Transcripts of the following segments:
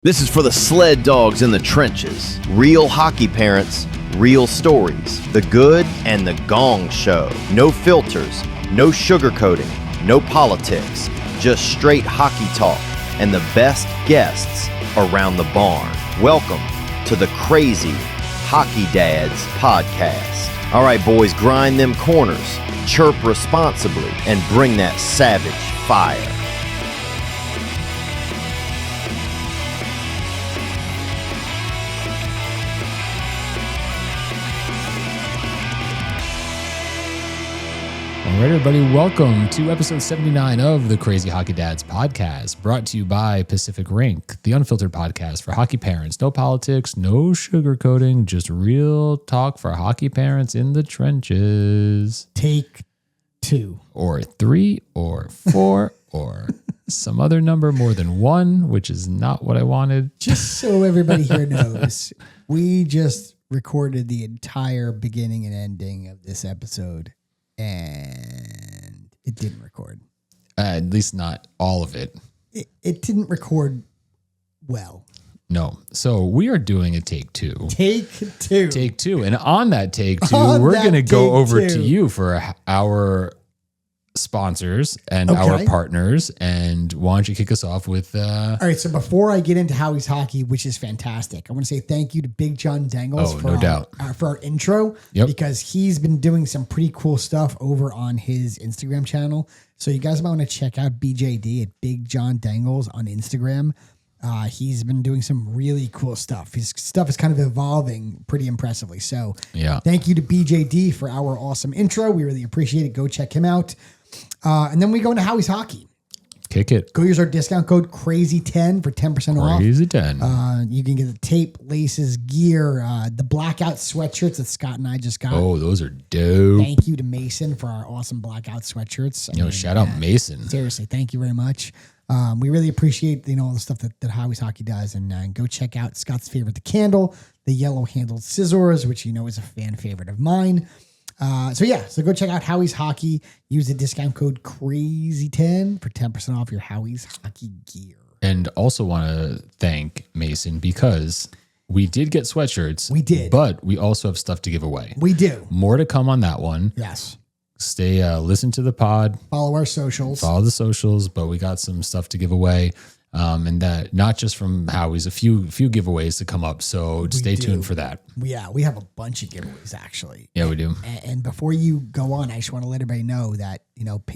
This is for the sled dogs in the trenches. Real hockey parents, real stories. The good and the gong show. No filters, no sugarcoating, no politics. Just straight hockey talk and the best guests around the barn. Welcome to the Crazy Hockey Dads podcast. All right, boys, grind them corners, chirp responsibly, and bring that savage fire. All right, everybody, welcome to episode 79 of the Crazy Hockey Dads podcast, brought to you by Pacific Rink, the unfiltered podcast for hockey parents. No politics, no sugarcoating, just real talk for hockey parents in the trenches. Take 2. Or 3, or 4, or some other number more than 1, which is not what I wanted. Just so everybody here knows, we just recorded the entire beginning and ending of this episode. And it didn't record. At least not all of it. It didn't record well. No. So we are doing a take 2. Take 2. Take 2. And on that take 2, we're going to go over to you for our sponsors and our partners. And why don't you kick us off with... All right. So before I get into Howie's Hockey, which is fantastic, I want to say thank you to Big John Dangles for our intro, because he's been doing some pretty cool stuff over on his Instagram channel. So you guys might want to check out BJD at Big John Dangles on Instagram. He's been doing some really cool stuff. His stuff is kind of evolving pretty impressively. So thank you to BJD for our awesome intro. We really appreciate it. Go check him out. And then we go into Howie's Hockey. Kick it. Go use our discount code CRAZY10 for 10% off. CRAZY10. You can get the tape, laces, gear, the blackout sweatshirts that Scott and I just got. Oh, those are dope. Thank you to Mason for our awesome blackout sweatshirts. Shout out Mason. Seriously, thank you very much. We really appreciate all the stuff that Howie's Hockey does, and go check out Scott's favorite, the candle, the yellow handled scissors, which is a fan favorite of mine. So go check out Howie's Hockey. Use the discount code CRAZY10 for 10% off your Howie's Hockey gear. And also want to thank Mason because we did get sweatshirts. We did. But we also have stuff to give away. We do. More to come on that one. Yes. Listen to the pod. Follow our socials. Follow the socials, but we got some stuff to give away. And that not just from Howie's, a few giveaways to come up. So stay tuned for that. We have a bunch of giveaways actually. Yeah, we do. And before you go on, I just want to let everybody know that,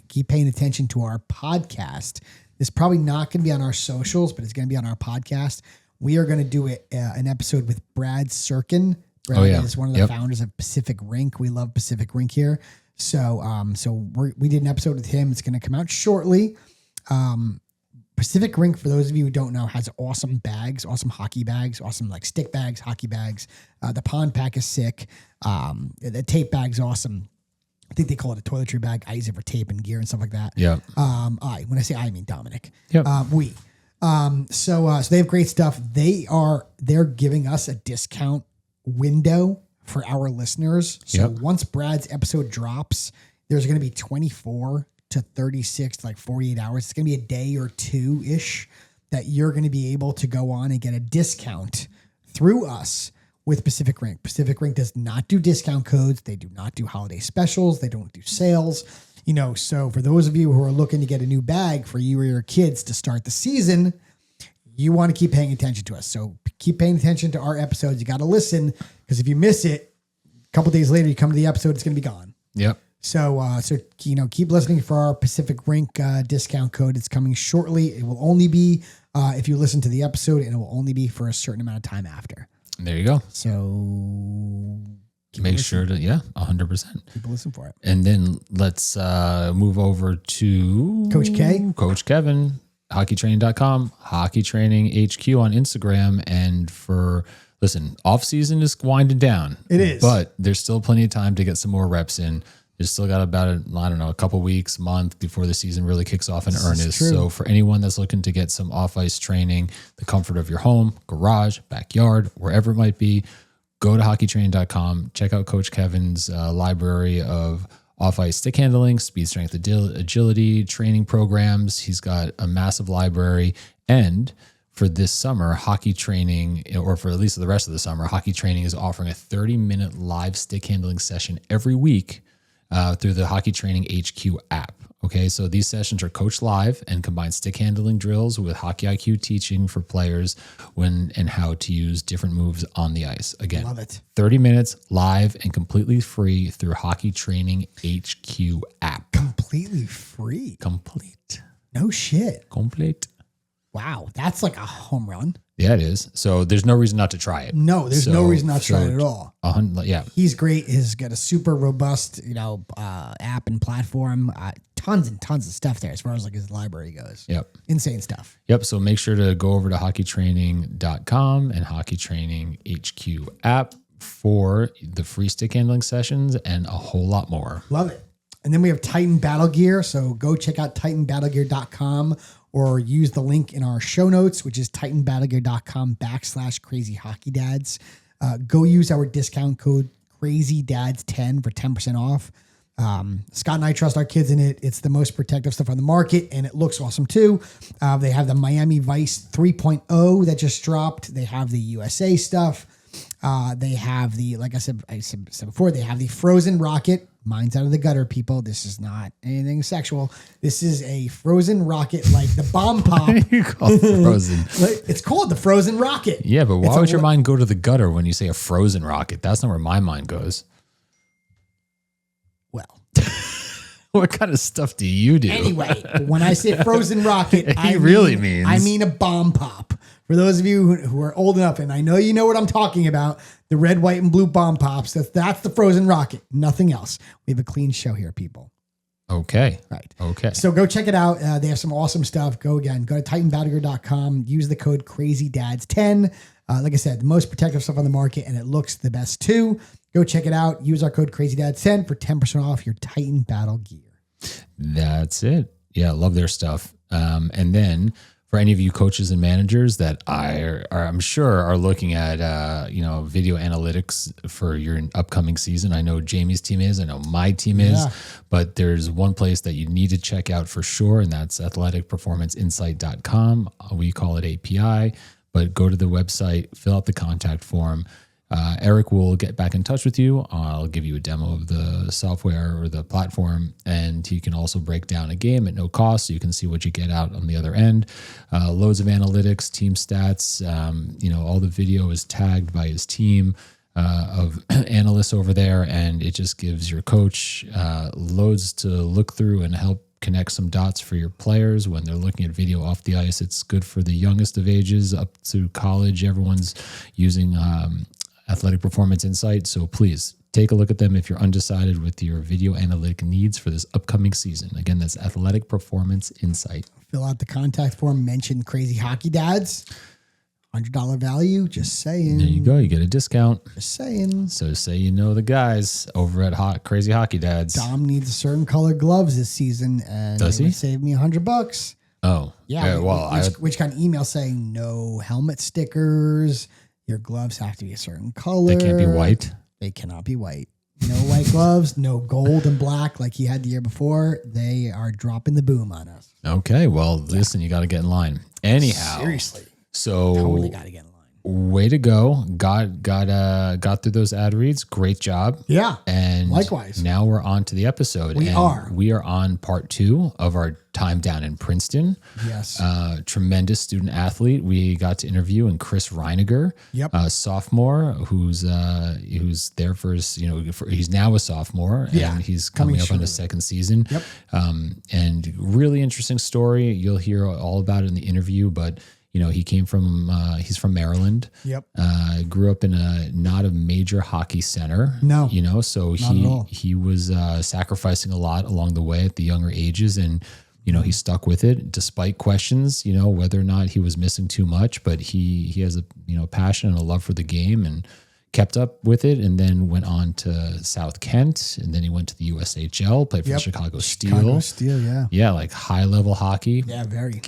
keep paying attention to our podcast. It's probably not going to be on our socials, but it's going to be on our podcast. We are going to do an episode with Brad Serkin. Brad is one of the founders of Pacific Rink. We love Pacific Rink here. So we did an episode with him. It's going to come out shortly. Pacific Rink, for those of you who don't know, has awesome bags, awesome hockey bags, awesome stick bags, hockey bags. The pond pack is sick. The tape bag's awesome. I think they call it a toiletry bag. I use it for tape and gear and stuff like that. Yeah. When I say I mean Dominic. Yep. So they have great stuff. They're giving us a discount window for our listeners. So once Brad's episode drops, there's going to be 24 to 36, 48 hours. It's going to be a day or two-ish that you're going to be able to go on and get a discount through us with Pacific Rink. Pacific Rink does not do discount codes. They do not do holiday specials. They don't do sales. So for those of you who are looking to get a new bag for you or your kids to start the season, you want to keep paying attention to us. So keep paying attention to our episodes. You got to listen, because if you miss it, a couple days later, you come to the episode, it's going to be gone. Yep. So keep listening for our Pacific Rink discount code. It's coming shortly. It will only be if you listen to the episode, and it will only be for a certain amount of time after. There you go. So make sure to 100%. Keep listening for it. And then let's move over to Coach Kevin, hockeytraining.com, Hockey Training HQ on Instagram, and off season is winding down. It is, but there's still plenty of time to get some more reps in. There's still got about a couple weeks, month before the season really kicks off in earnest. So for anyone that's looking to get some off-ice training, the comfort of your home, garage, backyard, wherever it might be, go to hockeytraining.com. Check out Coach Kevin's library of off-ice stick handling, speed, strength, agility training programs. He's got a massive library. And for this summer, hockey training, or for at least the rest of the summer, hockey training is offering a 30-minute live stick handling session every week through the Hockey Training HQ app. Okay, so these sessions are coached live and combine stick handling drills with Hockey IQ teaching for players when and how to use different moves on the ice. Again, Love it. 30 minutes live and completely free through Hockey Training HQ app. Completely free. Complete. No shit. Complete. Wow, that's like a home run. Yeah, it is. So there's no reason not to try it. No, there's no reason not to try it at all. Yeah. He's great. He's got a super robust, app and platform. Tons and tons of stuff there as far as like his library goes. Yep. Insane stuff. Yep. So make sure to go over to hockeytraining.com and Hockey Training HQ app for the free stick handling sessions and a whole lot more. Love it. And then we have Titan Battle Gear. So go check out titanbattlegear.com or use the link in our show notes, which is titanbattlegear.com/crazyhockeydads. Go use our discount code crazydads10 for 10% off. Scott and I trust our kids in it. It's the most protective stuff on the market, and it looks awesome too. They have the Miami Vice 3.0 that just dropped. They have the USA stuff. They have the, like I said before, they have the Frozen Rocket. Mine's out of the gutter, people. This is not anything sexual. This is a frozen rocket like the bomb pop. You call it frozen. It's called the Frozen Rocket. Yeah, but why would your mind go to the gutter when you say a frozen rocket? That's not where my mind goes. Well, what kind of stuff do you do? anyway, when I say frozen rocket, I mean a bomb pop. For those of you who are old enough, and I know you know what I'm talking about, the red, white, and blue bomb pops, that's the Frozen Rocket. Nothing else. We have a clean show here, people. Okay. Right. Okay. So go check it out. They have some awesome stuff. Go to titanbattlegear.com. Use the code crazydads10. Like I said, the most protective stuff on the market, and it looks the best too. Go check it out. Use our code crazydads10 for 10% off your Titan Battle Gear. That's it. Yeah, love their stuff. And then for any of you coaches and managers that I'm sure are looking at video analytics for your upcoming season. I know Jamie's team is, I know my team is, but there's one place that you need to check out for sure, and that's athleticperformanceinsight.com. We call it API, but go to the website, fill out the contact form. Eric will get back in touch with you. I'll give you a demo of the software or the platform, and he can also break down a game at no cost so you can see what you get out on the other end. Loads of analytics, team stats, all the video is tagged by his team of analysts over there, and it just gives your coach loads to look through and help connect some dots for your players when they're looking at video off the ice. It's good for the youngest of ages up to college. Everyone's using Athletic Performance Insight. So please take a look at them if you're undecided with your video analytic needs for this upcoming season. Again, that's Athletic Performance Insight. Fill out the contact form, mention Crazy Hockey Dads. $100 value, just saying. There you go. You get a discount. Just saying. So say you know the guys over at Crazy Hockey Dads. Dom needs a certain color gloves this season, and does he? Save me $100. Oh. Yeah. Which kind of email saying no helmet stickers. Your gloves have to be a certain color. They can't be white. They cannot be white. No white gloves, no gold and black like he had the year before. They are dropping the boom on us. Okay. Well, listen, you got to get in line. Anyhow. Seriously. So totally got to get in line. Way to go. Got through those ad reads. Great job. Yeah. And likewise. Now we're on to the episode. We are on part 2 of our time down in Princeton. Yes. Tremendous student athlete. We got to interview and Chris Reiniger, sophomore, who's there for his, he's now a sophomore and he's coming up on his second season. Yep. And really interesting story. You'll hear all about it in the interview, but he came from, he's from Maryland. Yep. Grew up in not a major hockey center. No. So he was sacrificing a lot along the way at the younger ages, and he stuck with it despite questions, whether or not he was missing too much, but he has a passion and a love for the game and kept up with it, and then went on to South Kent, and then he went to the USHL, played for the Chicago Steel. Chicago Steel, yeah. Yeah, like high level hockey. Yeah, very.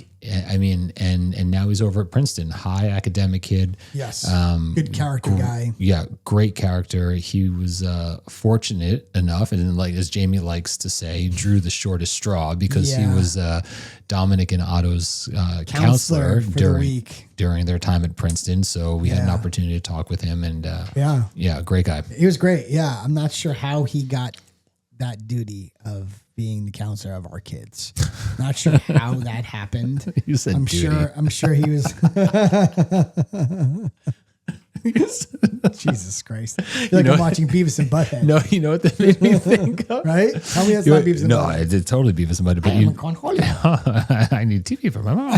I mean, and now he's over at Princeton, high academic kid. Yes. Good character guy. Yeah. Great character. He was fortunate enough. And like, as Jamie likes to say, drew the shortest straw because he was Dominic and Otto's counselor during their time at Princeton. So we had an opportunity to talk with him and great guy. He was great. Yeah. I'm not sure how he got that duty of being the counselor of our kids. Not sure how that happened. You said duty. I'm sure he was. Jesus Christ. I'm watching Beavis and Butthead. No, you know what that made me think of? Right? Tell me that's not Beavis and Butthead. No, it's totally Beavis and Butthead. But I need TV for my mom.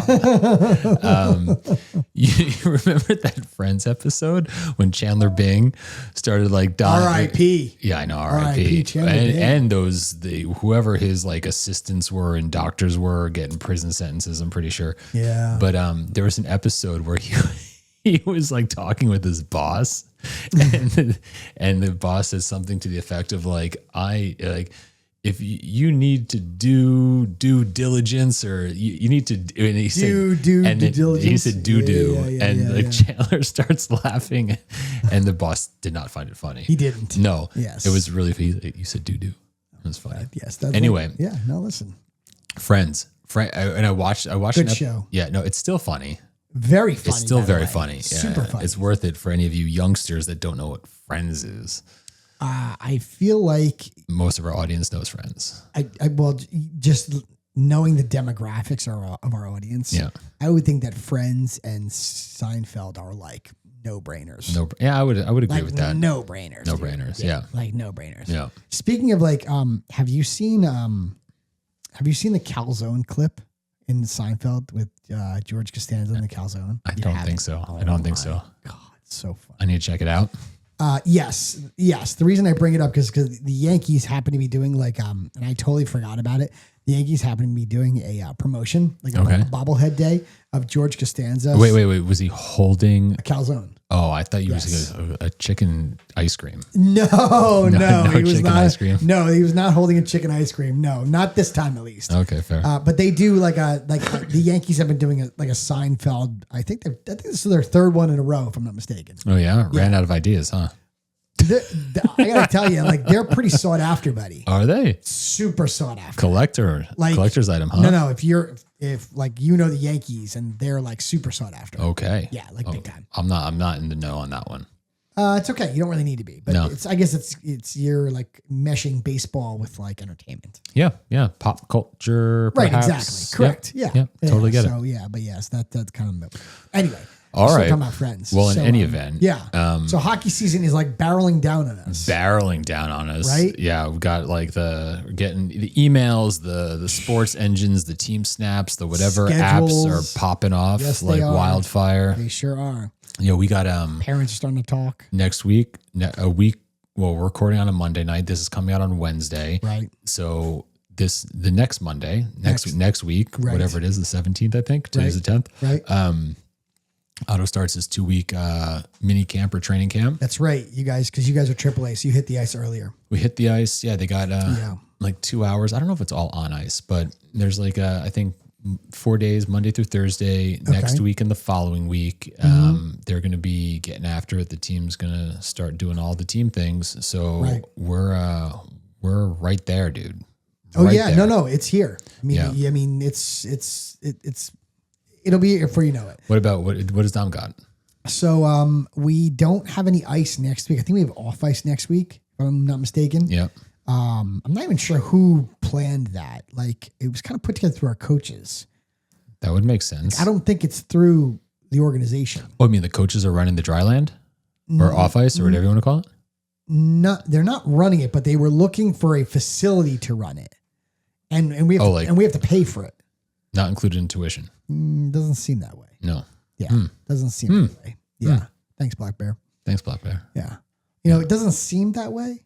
You remember that Friends episode when Chandler Bing started like dying? R.I.P. Yeah, I know, R.I.P. And whoever his like assistants were and doctors were getting prison sentences, I'm pretty sure. Yeah. But there was an episode where he was like talking with his boss and the boss says something to the effect of like, if you need to do due diligence or you need to do, and he said, due diligence. He said Chandler starts laughing and the boss did not find it funny. He didn't. No. Yes. It was really, you said do. It was funny. Yes. Anyway. Listen. Friends. And I watched good show. Yeah. No, it's still funny. Very funny. It's still very funny. Yeah, super funny. It's worth it for any of you youngsters that don't know what Friends is. I feel like most of our audience knows Friends. Just knowing the demographics of our audience, I would think that Friends and Seinfeld are like no-brainers. I would agree with that. No-brainers. No-brainers. Yeah. Like no-brainers. Yeah. Speaking of like, have you seen the calzone clip in Seinfeld with George Costanza and the calzone? I don't think so. I don't think so. God, it's so funny. I need to check it out. Yes. The reason I bring it up is because the Yankees happen to be doing like, and I totally forgot about it. The Yankees happen to be doing a promotion, like a bobblehead day of George Costanza. Wait. Was he holding a calzone? Oh, I thought you were a chicken ice cream. No, he was not. Ice cream. No, he was not holding a chicken ice cream. No, not this time at least. Okay, fair. But they do like the Yankees have been doing a Seinfeld. I think this is their third one in a row, if I'm not mistaken. Oh yeah, ran out of ideas, huh? I gotta tell you, like they're pretty sought after, buddy. Are they? Super sought after. Collector's item, huh? No. If like the Yankees and they're like super sought after. Okay. Yeah, like big time. I'm not in the know on that one. It's okay. You don't really need to be, but I guess it's you're like meshing baseball with like entertainment. Yeah. Pop culture, perhaps. Right, exactly. Correct. Yeah. Totally get it. So yeah, but yes, that's kind of anyway. All right. Talking about Friends. Well, in any event. Yeah. So hockey season is like barreling down on us. Right? Yeah. We've got like getting the emails, the sports engines, the team snaps, the whatever schedules. Apps are popping off like wildfire. They sure are. We got parents are starting to talk. Next week, we're recording on a Monday night. This is coming out on Wednesday. Right. So the next Monday, next week, whatever it is, the 17th, I think. Today's the 10th. Right. Auto starts his 2-week mini camp or training camp. That's right, you guys, because you guys are AAA, so you hit the ice earlier. We hit the ice. Yeah, they got like 2 hours. I don't know if it's all on ice, but there's like I think 4 days, Monday through Thursday. Okay. Next week and the following week, they're going to be getting after it. The team's going to start doing all the team things. So we're right there, dude. Right there. No, it's here. I mean, it's. It'll be here before you know it. What does Dom got? So we don't have any ice next week. I think we have off ice next week, if I'm not mistaken. Yeah. I'm not even sure who planned that. Like it was kind of put together through our coaches. That would make sense. Like, I don't think it's through the organization. Oh, I mean the coaches are running the dry land or off ice or whatever you want to call it? They're not running it, but they were looking for a facility to run it. And we have to pay for it. Not included in tuition. Doesn't seem that way. No. Yeah. Doesn't seem that way. Yeah. Thanks, Black Bear. Yeah. It doesn't seem that way.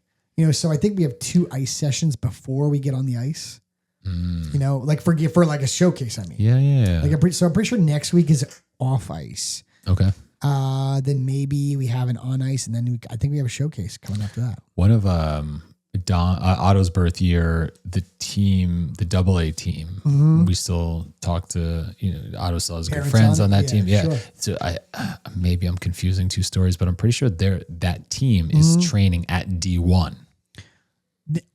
So I think we have 2 ice sessions before we get on the ice. Like for like a showcase, I mean. Yeah. Like I'm pretty sure next week is off ice. Okay. Then maybe we have an on ice and then I think we have a showcase coming after that. One of Otto's birth year, the team, the AA team, we still talk to, Otto still has good friends on that team. Yeah. Sure. So maybe I'm confusing two stories, but I'm pretty sure that team is training at D1.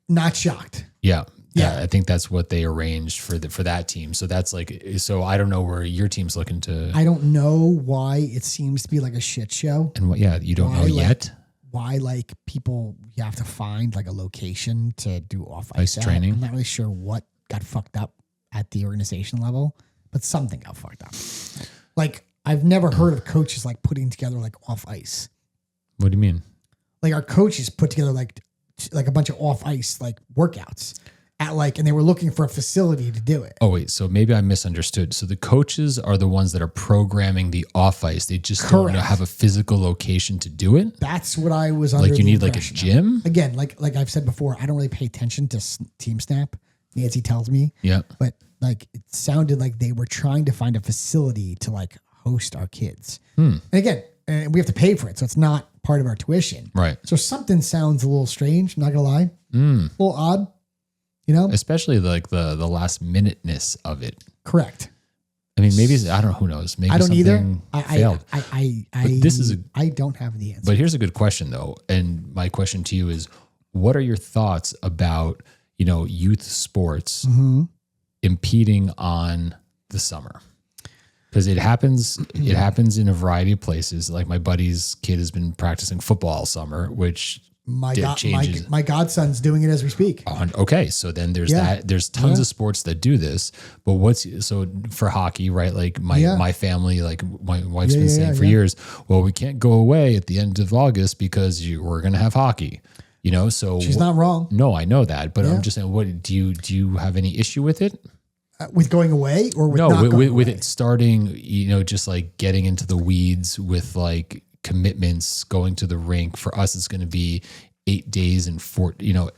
Not shocked. Yeah. Yeah. I think that's what they arranged for that team. So that's so I don't know where your team's looking to. I don't know why it seems to be like a shit show. And you don't know yet? Why people you have to find like a location to do off ice training. I'm not really sure what got fucked up at the organization level, but something got fucked up. Like I've never heard of coaches like putting together like off ice. What do you mean? Like our coaches put together like a bunch of off ice like workouts at and they were looking for a facility to do it. Oh wait, so maybe I misunderstood. So the coaches are the ones that are programming the off ice. They just don't have a physical location to do it. That's what I was under. Like you need like a gym? Again, like I've said before, I don't really pay attention to Team Snap. Nancy tells me. Yeah. But like it sounded like they were trying to find a facility to like host our kids. And again, we have to pay for it, so it's not part of our tuition. Right. So something sounds a little strange, not gonna lie. A little odd. Especially like the last minuteness of it. Correct. I mean, maybe I don't know. Who knows? Maybe I don't either. Failed. I don't have the answer. But here's a good question though, and my question to you is: what are your thoughts about youth sports impeding on the summer? Because it happens in a variety of places. Like my buddy's kid has been practicing football all summer, which. My godson's doing it as we speak. Okay, so then there's that. There's tons of sports that do this, but so for hockey, right? Like my family, like my wife's been saying for years, well, we can't go away at the end of August because we're going to have hockey. So she's not wrong. No, I know that, but I'm just saying, what do you have any issue with it? With going away or with with it starting? Just like getting into the weeds with like. Commitments going to the rink for us it's going to be 8 days and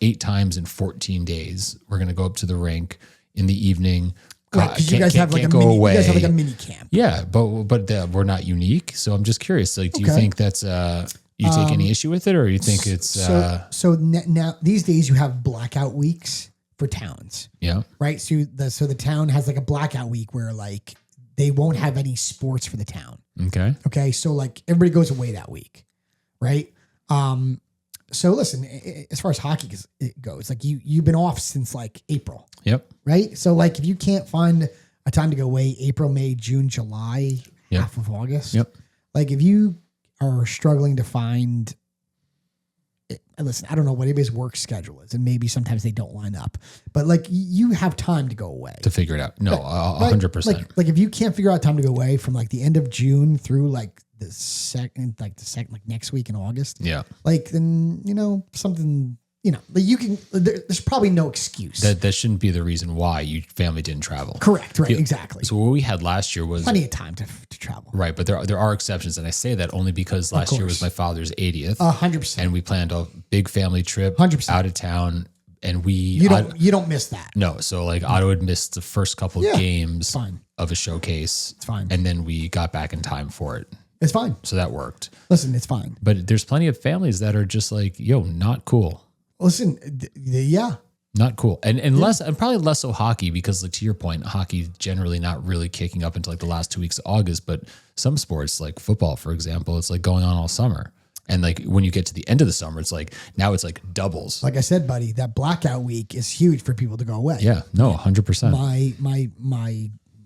8 times in 14 days we're going to go up to the rink in the evening. Because you guys have like a mini camp. Yeah, but we're not unique, so I'm just curious, like do you think that's you take any issue with it, or you think it's so now these days you have blackout weeks for towns. Yeah, right. So the town has like a blackout week where like they won't have any sports for the town. Okay. So like everybody goes away that week. Right. So listen, as far as hockey goes, like you've been off since like April. Yep. Right. So like if you can't find a time to go away, April, May, June, July, half of August. Yep. Like if you are struggling to find, listen, I don't know what anybody's work schedule is, and maybe sometimes they don't line up, but like you have time to go away to figure it out. No, 100%. Like if you can't figure out time to go away from like the end of June through like the second, like next week in August. Yeah. Like then, something, like you can, there's probably no excuse. That shouldn't be the reason why your family didn't travel. Correct. Right. Exactly. So what we had last year was plenty of time to travel. Right. But there are exceptions. And I say that only because last year was my father's 80th. 100%. And we planned a big family trip 100% out of town. And you don't miss that. No. So like Otto had missed the first couple of games fine. of a showcase. It's fine. And then we got back in time for it. It's fine. So that worked. Listen, it's fine. But there's plenty of families that are just like, not cool. Listen, not cool. And less, and probably less so hockey, because like to your point, hockey generally not really kicking up until like the last 2 weeks of August, but some sports like football, for example, it's like going on all summer. And like when you get to the end of the summer, it's like, now it's like doubles. Like I said, buddy, that blackout week is huge for people to go away. Yeah, no, 100%.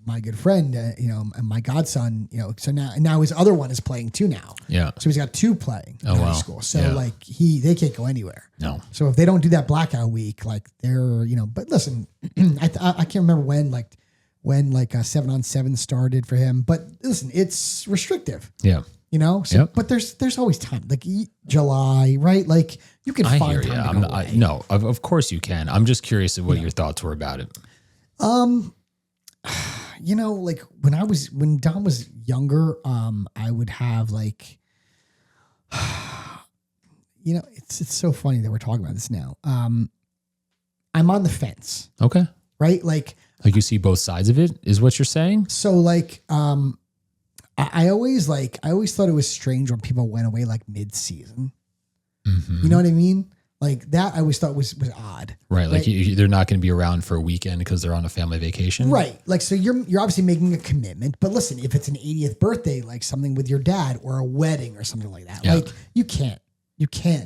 My good friend, and my godson, so now his other one is playing too now. Yeah. So he's got two playing in high school. So like they can't go anywhere. No. So if they don't do that blackout week, like they're, but listen, I can't remember when 7-on-7 started for him, but listen, it's restrictive. Yeah. But there's always time, like July, right? Like you can find time to go away. No, of course you can. I'm just curious of what your thoughts were about it. Like when Don was younger, I would have like, it's so funny that we're talking about this now. I'm on the fence. Okay. Right. Like you see both sides of it is what you're saying. So like, I always thought it was strange when people went away like mid-season. Mm-hmm. You know what I mean? Like that I always thought was odd. Right. Like they're not going to be around for a weekend because they're on a family vacation. Right. Like, so you're obviously making a commitment, but listen, if it's an 80th birthday, like something with your dad or a wedding or something like that, like you can't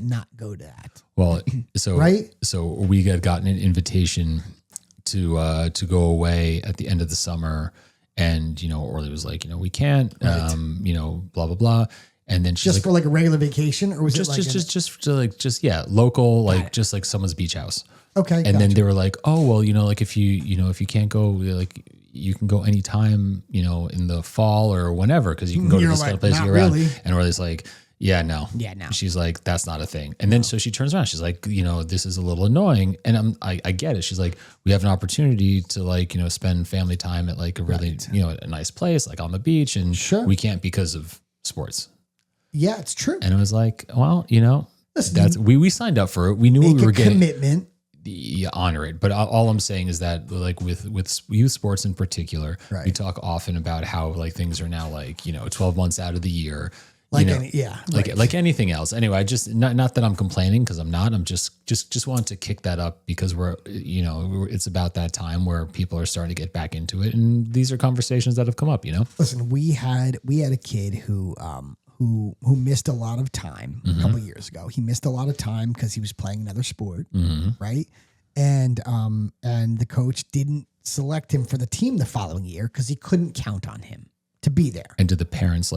not go to that. Well, so, right. So we had gotten an invitation to go away at the end of the summer, and, Orly was like, we can't, blah, blah, blah. And then she's just for like a regular vacation, or was just, it like local, like just like someone's beach house. Okay. And then they were like, oh, well, like if you can't go, like you can go anytime, in the fall or whenever, because you can go to this kind of place year round. And Orly's like, yeah, no. She's like, that's not a thing. And then so she turns around, she's like, this is a little annoying. And I get it. She's like, we have an opportunity to like, spend family time at like a really, a nice place, like on the beach. And we can't because of sports. Yeah, it's true. And it was like, well, listen, that's we signed up for it. We knew what we were getting. Commitment. Honor it. But all I'm saying is that like with youth sports in particular, we talk often about how like things are now like, 12 months out of the year. Like like anything else. Anyway, I just not that I'm complaining, because I'm not. I'm just wanted to kick that up because it's about that time where people are starting to get back into it, and these are conversations that have come up. Listen, we had a kid who missed a lot of time a couple of years ago. He missed a lot of time because he was playing another sport, right? And the coach didn't select him for the team the following year because he couldn't count on him to be there. And did the parents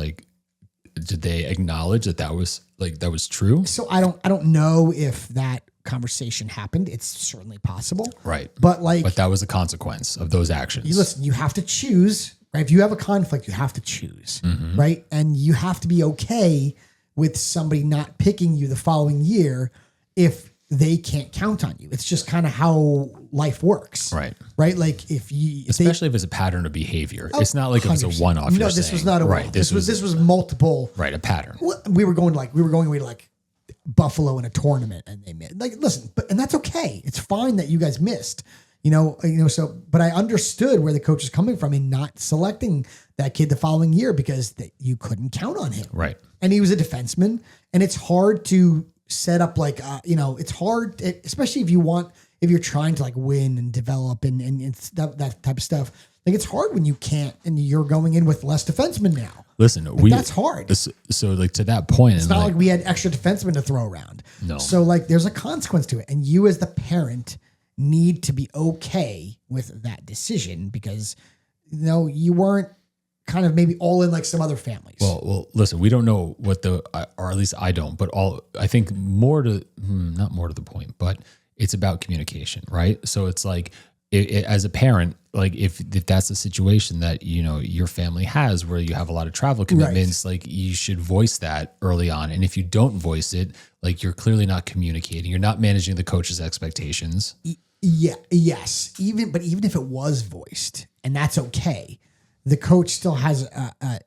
did they acknowledge that was true? So I don't know if that conversation happened. It's certainly possible, right? But that was a consequence of those actions. You have to choose. Right? If you have a conflict, you have to choose, right? And you have to be okay with somebody not picking you the following year if they can't count on you. It's just kind of how life works, right? Right? Like especially if it's a pattern of behavior. It's not like 100%. It was a one-off. No, this was not a right. One-off. This was multiple. Right, a pattern. We were going away to like Buffalo in a tournament, and they missed. Like, listen, and that's okay. It's fine that you guys missed. So, but I understood where the coach is coming from in not selecting that kid the following year because you couldn't count on him. Right. And he was a defenseman, and it's hard to set up like, it's hard, especially if you're trying to like win and develop and that type of stuff. Like, it's hard when you can't, and you're going in with less defensemen now. Listen, that's hard. So like to that point, it's not like we had extra defensemen to throw around. No. So like, there's a consequence to it. And you as the parent need to be okay with that decision because you weren't kind of maybe all in like some other families. Well, listen, we don't know what or at least I don't, but I think not more to the point, but it's about communication, right? So it's like, as a parent, like if that's a situation that, your family has where you have a lot of travel commitments, like you should voice that early on. And if you don't voice it, like you're clearly not communicating, you're not managing the coach's expectations. Yeah. Yes. Even if it was voiced, and that's okay, the coach still has a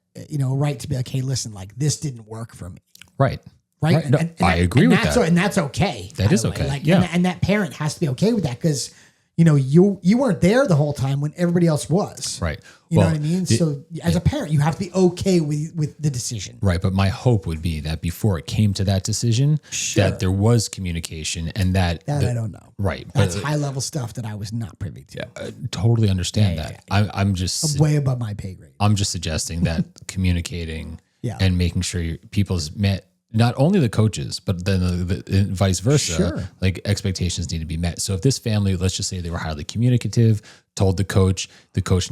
right to be like, hey, listen, like this didn't work for me. Right. Right. No, I agree with that. And that's okay. That is okay. Like, and that parent has to be okay with that because, you weren't there the whole time when everybody else was. Right. You know what I mean? So as a parent, you have to be okay with the decision. Right. But my hope would be that before it came to that decision, that there was communication and that I don't know. Right. That's high level stuff that I was not privy to. Yeah, I totally understand that. Yeah. I'm just way above my pay grade. I'm just suggesting that communicating and making sure people's met, not only the coaches, but then the vice versa, like expectations need to be met. So if this family, let's just say they were highly communicative, told the coach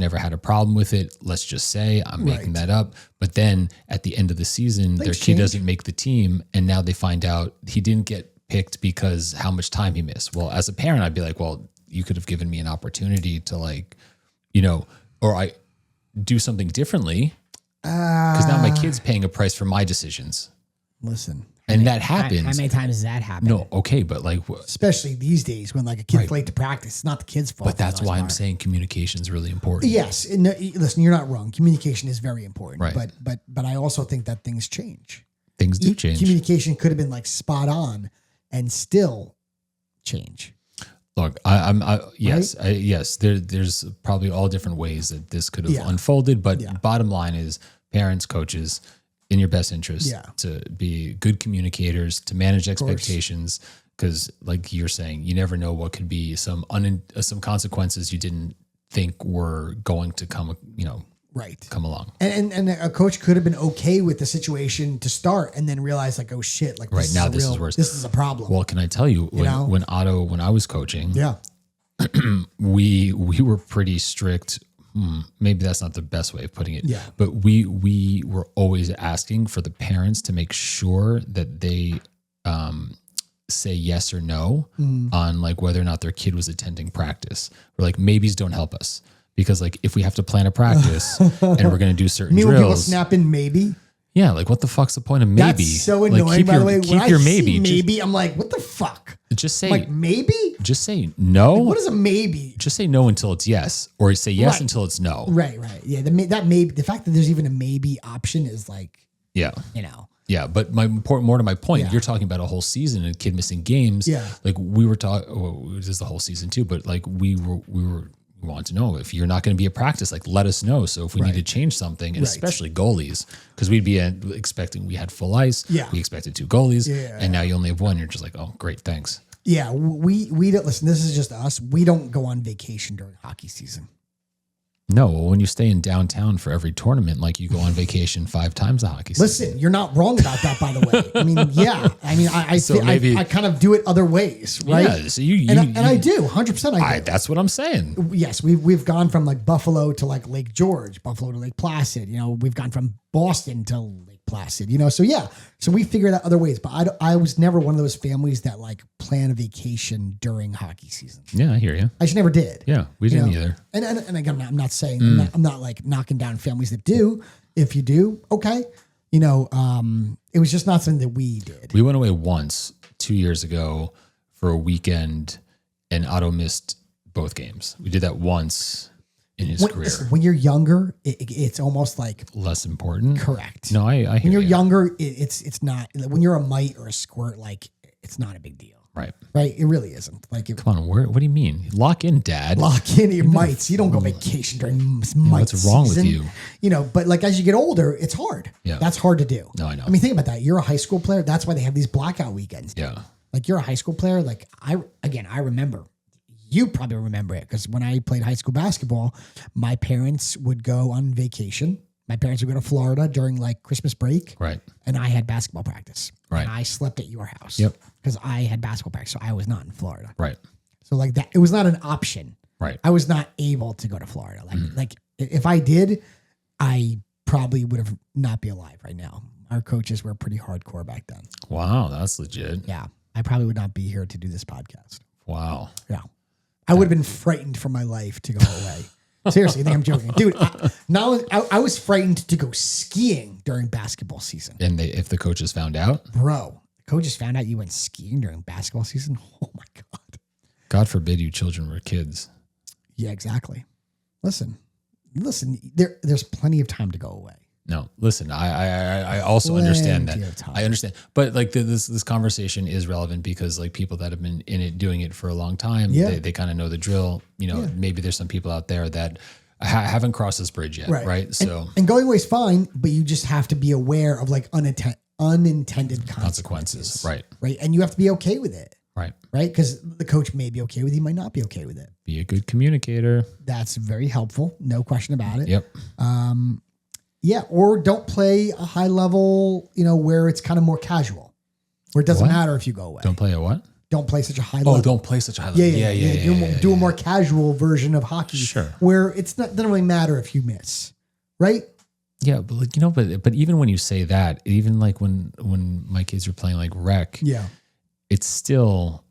never had a problem with it. Let's just say I'm making that up. But then at the end of the season, their kid doesn't make the team. And now they find out he didn't get picked because how much time he missed. Well, as a parent, I'd be like, well, you could have given me an opportunity to like, or I do something differently because now my kid's paying a price for my decisions. Listen, and that happens. How many times does that happen? No, okay, but like, especially these days when like a kid's late to practice, it's not the kid's fault. But that's why I'm saying communication is really important. Yes, and listen, you're not wrong. Communication is very important. Right. But I also think that things change. Things do change. Communication could have been like spot on, and still change. Look, yes. There's probably all different ways that this could have unfolded, but bottom line is, parents, coaches, in your best interest Yeah. to be good communicators, to manage expectations. Because like you're saying, you never know what could be some consequences you didn't think were going to come, come along. And a coach could have been okay with the situation to start and then realize like, oh shit, like right now this is worse. This is a problem. Well, can I tell you, when I was coaching, Yeah. we were pretty strict. Maybe that's not the best way of putting it. Yeah. But we were always asking for the parents to make sure that they say yes or no on like whether or not their kid was attending practice. We're like, maybes don't help us. Because like if we have to plan a practice and we're going to do certain drills. When people snap in maybe? Yeah, like what the fuck's the point of maybe? That's so annoying, like, by the way. When I maybe. see maybe, I'm like, what the fuck? Just say like maybe? Just say no. Like, what is a maybe? Just say no until it's yes, or say yes right. until it's no. Right. Yeah, that maybe, the fact that there's even a maybe option is like, yeah, Yeah, but more to my point, you're talking about a whole season and a kid missing games. Yeah, like we were talking. Well, this is the whole season too, but like we want to know if you're not going to be at practice, like let us know. So if we need to change something, and especially goalies, because we'd be expecting, we had full ice. Yeah. We expected 2 goalies and now you only have 1. You're just like, oh, great. Thanks. Yeah. We don't listen. This is just us. We don't go on vacation during hockey season. No, well, when you stay in downtown for every tournament, like you go on vacation 5 times a hockey season. Listen, you're not wrong about that, by the way. I mean, yeah. I mean, I kind of do it other ways, right? Yeah, so I do 100%. I do. That's what I'm saying. Yes, we've gone from like Buffalo to like Lake George, Buffalo to Lake Placid. We've gone from Boston to Lake Placid. So yeah, so we figured out other ways. But I was never one of those families that like plan a vacation during hockey season. Yeah, I hear you. I just never did. Yeah, we didn't either. And again, I'm not saying I'm not like knocking down families that do. If you do, okay. It was just not something that we did. We went away once 2 years ago for a weekend, and Otto missed both games. We did that once in his career. Listen, when you're younger, it's almost like less important. Correct. No, I hear when you're you. younger, it's not. When you're a mite or a squirt, like it's not a big deal. Right. It really isn't. Like, come on, what do you mean? Lock in, Dad. Lock in your mites. You don't go vacation during mites. What's wrong season. with you? But like as you get older, it's hard. Yeah. That's hard to do. No, I know. I mean, think about that. You're a high school player. That's why they have these blackout weekends. Yeah. Like you're a high school player. Like I remember. You probably remember it because when I played high school basketball, my parents would go on vacation. My parents would go to Florida during like Christmas break. Right. And I had basketball practice. Right. And I slept at your house. Yep. Because I had basketball practice. So I was not in Florida. Right. So like that, it was not an option. Right. I was not able to go to Florida. Like if I did, I probably would have not be alive right now. Our coaches were pretty hardcore back then. Wow. That's legit. Yeah. I probably would not be here to do this podcast. Wow. Yeah. I would have been frightened for my life to go away. Seriously, I think I'm joking. Dude, I was frightened to go skiing during basketball season. And if the coaches found out? Bro, the coaches found out you went skiing during basketball season? Oh my God. God forbid you children were kids. Yeah, exactly. Listen, there's plenty of time to go away. No, listen, I also understand that. I understand. But like this conversation is relevant because like people that have been in it, doing it for a long time, they kind of know the drill. Maybe there's some people out there that haven't crossed this bridge yet. Right. So, and going away is fine, but you just have to be aware of like unintended consequences. Right. Right. And you have to be okay with it. Right. Right. Because the coach may be okay with it. He might not be okay with it. Be a good communicator. That's very helpful. No question about it. Yep. Yeah, or don't play a high level, where it's kind of more casual, where it doesn't matter if you go away. Don't play a what? Don't play such a high level. Oh, don't play such a high level. Yeah. Do a more casual version of hockey, sure, where it's not doesn't really matter if you miss, right? Yeah, but like, but even when you say that, even like when my kids are playing like rec, it's still,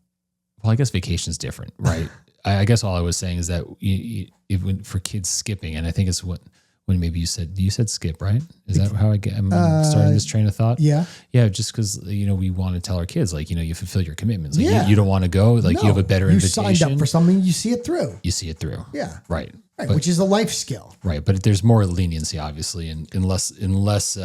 well, I guess vacation's different, right? I guess all I was saying is that even for kids skipping, and I think it's what. When maybe you said skip, right? Is that how I'm starting this train of thought? Yeah. Yeah. Just because, we want to tell our kids, like, you fulfill your commitments. Like, you don't want to go, like you have a better invitation. You signed up for something, you see it through. Yeah. Right. Right. Which is a life skill. Right. But there's more leniency, obviously, in less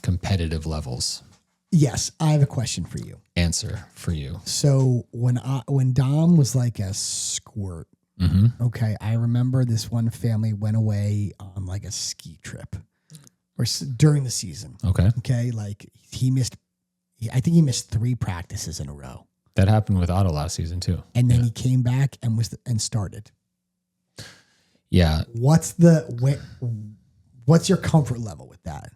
competitive levels. Yes. I have a question for you. Answer for you. So when Dom was like a squirt, okay, I remember this one family went away on like a ski trip. or during the season. Okay. Okay. Like I think he missed 3 practices in a row. That happened with Otto last season too. And then he came back and started. Yeah. What's your comfort level with that?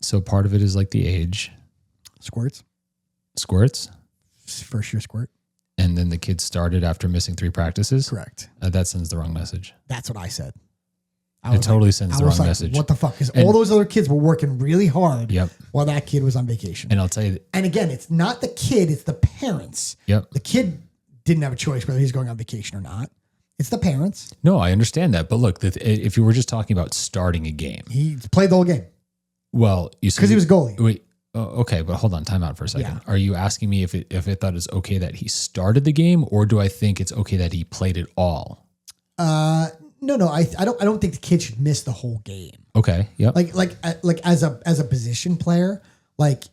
So part of it is like the age. Squirts. First year squirt. And then the kid started after missing 3 practices. Correct. That sends the wrong message. That's what I said. It totally sends the wrong message. What the fuck? Because all those other kids were working really hard while that kid was on vacation. And I'll tell you. And again, it's not the kid, it's the parents. Yep. The kid didn't have a choice whether he's going on vacation or not. It's the parents. No, I understand that. But look, if you were just talking about starting a game. He played the whole game. Well, you said. Because he was goalie. Wait. Okay, but hold on. Time out for a second. Yeah. Are you asking me if I thought it's okay that he started the game, or do I think it's okay that he played it all? No. I don't think the kid should miss the whole game. Okay. Yep. Like as a position player, like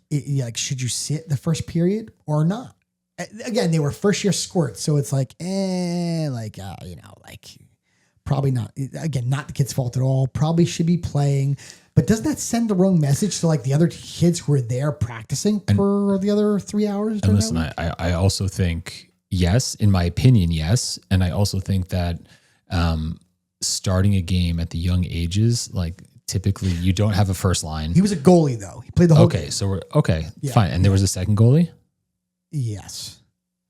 should you sit the first period or not? Again, they were first year squirts, so it's probably not. Again, not the kid's fault at all. Probably should be playing. But doesn't that send the wrong message to like the other kids who are there practicing for the other 3 hours? And listen, I also think, yes, in my opinion, yes. And I also think that starting a game at the young ages, like typically you don't have a first line. He was a goalie though. He played the whole game. Okay, so fine. And there was a second goalie? Yes,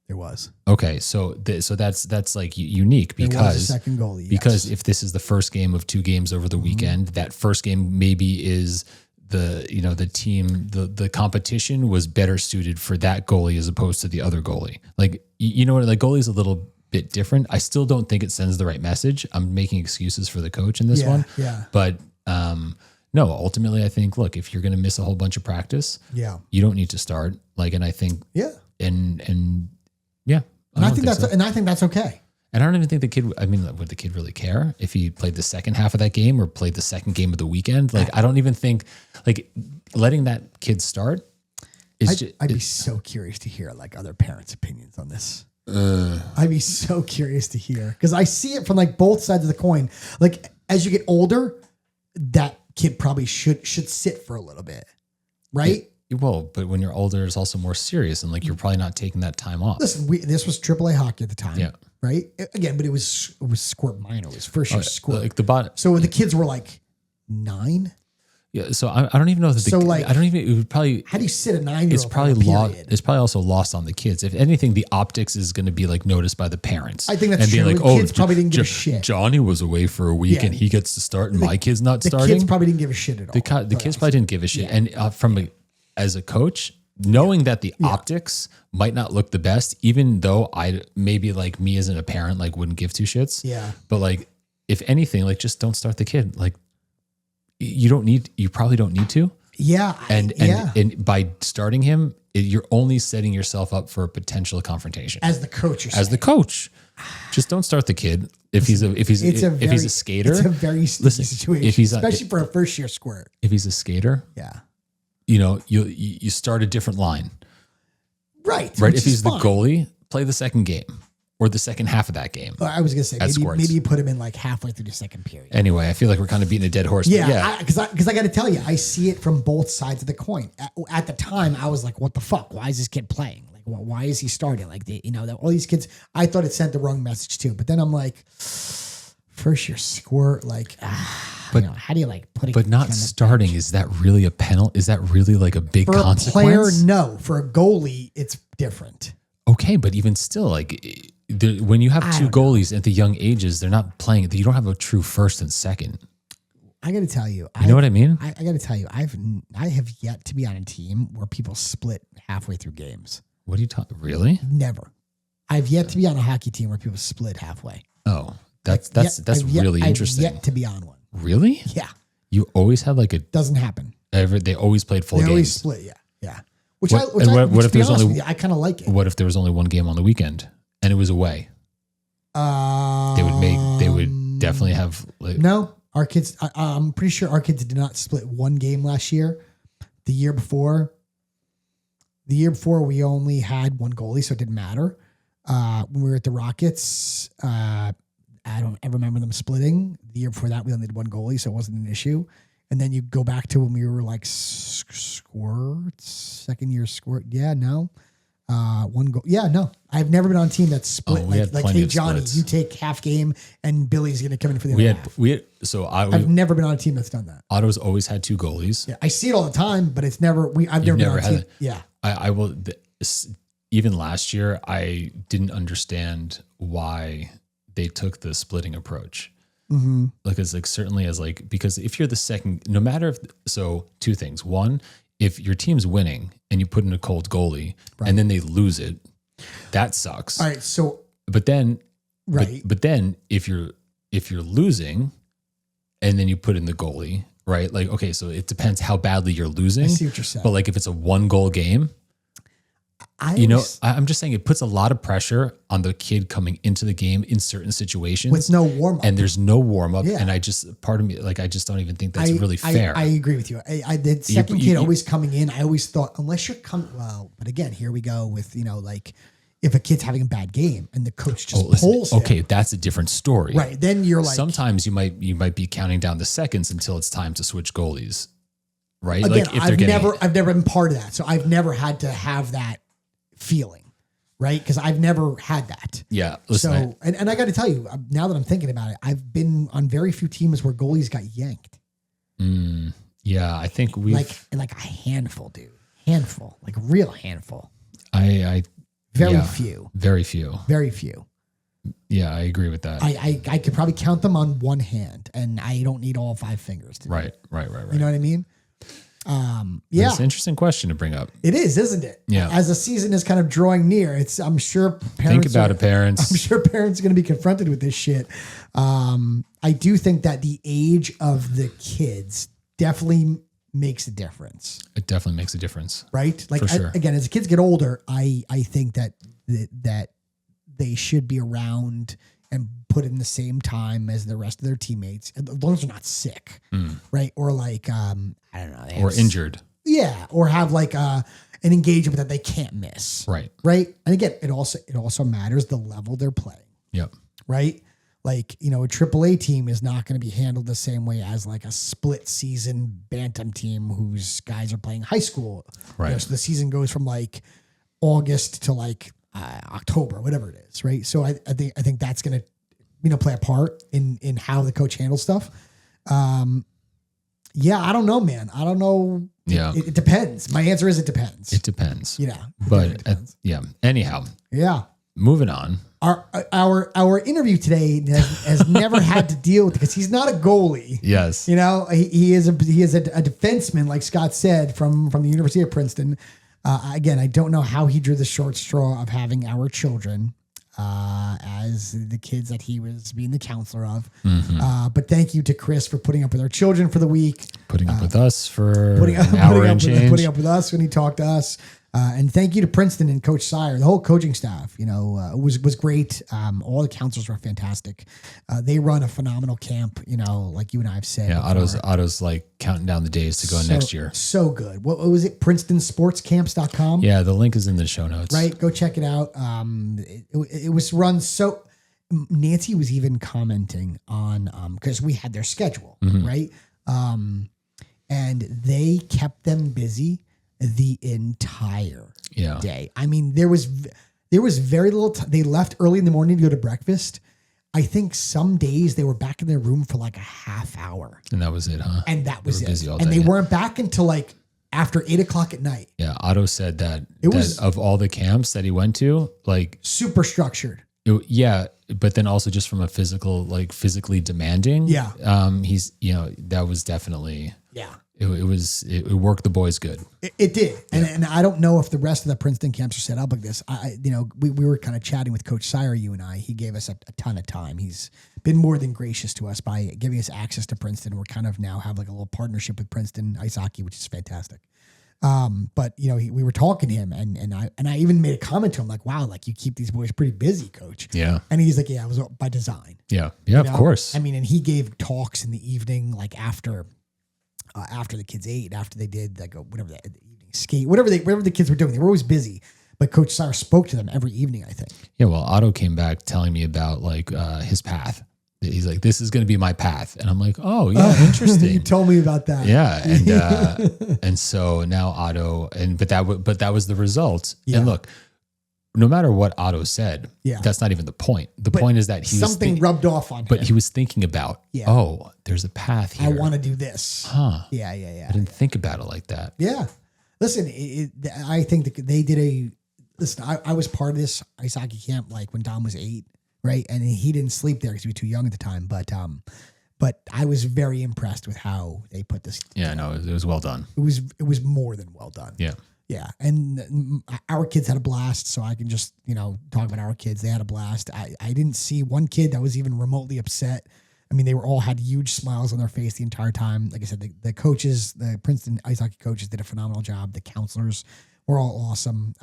there was. Okay, so that's like unique because there was a second goalie. Yes. Because if this is the first game of 2 games over the weekend, that first game maybe is the team, the competition was better suited for that goalie as opposed to the other goalie. Like like goalie's a little bit different. I still don't think it sends the right message. I'm making excuses for the coach in this one. Yeah. But no, ultimately I think, look, if you're going to miss a whole bunch of practice, you don't need to start. Like, and I think, and yeah. I think that's okay. And I don't even think the kid, would the kid really care if he played the second half of that game or played the second game of the weekend? Like, I don't even think like letting that kid start is I'd be so curious to hear like other parents' opinions on this. I'd be so curious to hear because I see it from like both sides of the coin. Like as you get older, that kid probably should sit for a little bit, right? But when you're older, it's also more serious, and like you're probably not taking that time off. Listen, this was AAA hockey at the time, right? Again, but it was squirt minor. It was first year squirt. Like the bot. So the kids were like 9. Yeah, so I don't even know that. I don't even. It would probably. How do you sit a 9-year-old? It's probably lost. It's probably also lost on the kids. If anything, the optics is going to be like noticed by the parents. I think that's true. Like, the kids probably didn't give a shit. Johnny was away for a week and he gets to start, and my kid's not starting. The kids probably didn't give a shit at all. The kids probably didn't give a shit. And as a coach, knowing that the optics might not look the best, even though I maybe like me as a parent like wouldn't give 2 shits. Yeah. But like, if anything, like just don't start the kid. Like you probably don't need to. Yeah. And by starting him, you're only setting yourself up for a potential confrontation. As the coach, the coach, just don't start the kid. If he's a skater, it's a very sticky situation, especially for a first year squirt. If he's a skater, you start a different line. Right. If he's the goalie, play the second game or the second half of that game. I was going to say, maybe you put him in like halfway through the second period. Anyway, I feel like we're kind of beating a dead horse. Yeah. Because I got to tell you, I see it from both sides of the coin. At the time, I was like, what the fuck? Why is this kid playing? Like, why is he starting? Like, all these kids, I thought it sent the wrong message too. But then I'm like, first year squirt, like, but how do you like put it? But not starting, is that really a penalty? Is that really like a big consequence? For a player, no. For a goalie, it's different. Okay, but even still, like when you have 2 goalies at the young ages, they're not playing. You don't have a true first and second. I got to tell you, you know what I mean? I got to tell you, I have yet to be on a team where people split halfway through games. What are you talking? Really? Never. I've yet to be on a hockey team where people split halfway. Oh, that's really interesting. I've yet to be on one. Really? Yeah. You always had like a doesn't happen. They always played full games. They always split. Yeah. What if there's only? I kind of like it. What if there was only one game on the weekend and it was away? They would definitely have. No, our kids. I'm pretty sure our kids did not split one game last year. The year before, we only had one goalie, so it didn't matter. When we were at the Rockets, I don't ever remember them splitting. The year before that, we only had one goalie, so it wasn't an issue. And then you go back to when we were like squirts, second year squirt. Yeah, no. One goal. Yeah, no. I've never been on a team that's split. Like hey, Johnny, you take half game and Billy's going to come in for the other half. I've never been on a team that's done that. Otto's always had 2 goalies. Yeah, I see it all the time, but it's never, I've never been on a team. Yeah. I will, even last year, I didn't understand why they took the splitting approach. Mm-hmm. Because like certainly as like, because if you're the second, no matter if, so 2 things. One, if your team's winning and you put in a cold goalie and then they lose it, that sucks. All right. So, but then, but then if you're losing and then you put in the goalie, right? Like, okay, so it depends how badly you're losing. I see what you're saying. But like if it's a 1-goal game, I'm just saying it puts a lot of pressure on the kid coming into the game in certain situations with no warm up, and there's no warm up. Yeah. And I just, part of me, like, I just don't even think that's really fair. I agree with you. The second kid always coming in, I always thought, unless you're but again, here we go with, like if a kid's having a bad game and the coach just pulls him. Okay. That's a different story. Right. Then you're like, sometimes you might be counting down the seconds until it's time to switch goalies. Right. Again, like if I've never been part of that. So I've never had to have that feeling, right? Because I've never had that. Yeah. Listen, so, and I got to tell you, now that I'm thinking about it, I've been on very few teams where goalies got yanked. Yeah, I think we like a handful, dude. Handful, like a real handful. Very few. Yeah, I agree with that. I could probably count them on one hand, and I don't need all 5 fingers. Right. You know what I mean? Yeah, it's an interesting question to bring up. It is, isn't it? Yeah. As the season is kind of drawing near, I'm sure parents parents. I'm sure parents are going to be confronted with this shit. I do think that the age of the kids definitely makes a difference. It definitely makes a difference, right? Like, for sure. Again, as the kids get older, I think that they should be around and put in the same time as the rest of their teammates, as long as they're not sick, right? Or like, I don't know. Or injured. Yeah. Or have like an engagement that they can't miss. Right. Right. And again, it also matters the level they're playing. Yep. Right. Like, a AAA team is not going to be handled the same way as like a split season bantam team whose guys are playing high school. Right. So the season goes from like August to like October, whatever it is, right? So I think that's going to play a part in how the coach handles stuff. Yeah, I don't know, man. I don't know. Yeah, it depends. My answer is it depends. It depends. Yeah, but anyhow. Yeah. Moving on. Our interview today has never had to deal with, because he's not a goalie. Yes. He is a defenseman, like Scott said, from the University of Princeton. Again, I don't know how he drew the short straw of having our children as the kids that he was being the counselor of. Mm-hmm. But thank you to Chris for putting up with our children for the week. Putting up with us for putting up with us when he talked to us. And thank you to Princeton and Coach Sire, the whole coaching staff. Was great. All the counselors were fantastic. They run a phenomenal camp. Like you and I have said. Yeah, Otto's like counting down the days to go next year. So good. What was it? PrincetonSportsCamps.com. Yeah, the link is in the show notes. Right, go check it out. It was run so. Nancy was even commenting on because we had their schedule, right, and they kept them busy the entire day. I mean, there was very little time. They left early in the morning to go to breakfast. I think some days they were back in their room for like a half hour. And that was it, huh? And that was it. Busy all day. And they weren't back until like after 8:00 at night. Yeah. Otto said that was of all the camps that he went to, like super structured. But then also just from a physically demanding. Yeah. He's, that was definitely, yeah. It worked the boys good. It did. And I don't know if the rest of the Princeton camps are set up like this. We were kind of chatting with Coach Sire, you and I. He gave us a ton of time. He's been more than gracious to us by giving us access to Princeton. We're kind of now have like a little partnership with Princeton ice hockey, which is fantastic. But we were talking to him and I even made a comment to him like, wow, like you keep these boys pretty busy, Coach. Yeah. And he's like, yeah, it was by design. Yeah. Yeah, of course. I mean, and he gave talks in the evening, like after the kids ate, after they did like whatever the evening skate, whatever the kids were doing, they were always busy. But Coach Sire spoke to them every evening, I think. Yeah, well, Otto came back telling me about like his path. He's like, this is going to be my path. And I'm like, oh yeah, interesting. You told me about that. Yeah. And so now Otto, but that was the result. Yeah. And look, no matter what Otto said, that's not even the point. The point is that something rubbed off on him. But he was thinking about, oh, there's a path here. I want to do this. Huh. Yeah. I didn't think about it like that. Yeah. Listen, I think that they did listen, I was part of this ice hockey camp like when Dom was 8, right? And he didn't sleep there because he was too young at the time. But I was very impressed with how they put this. Yeah, no, it was well done. It was more than well done. Yeah. Yeah. And our kids had a blast. So I can just, talk about our kids. They had a blast. I didn't see one kid that was even remotely upset. I mean, they all had huge smiles on their face the entire time. Like I said, the coaches, the Princeton ice hockey coaches did a phenomenal job. The counselors were all awesome.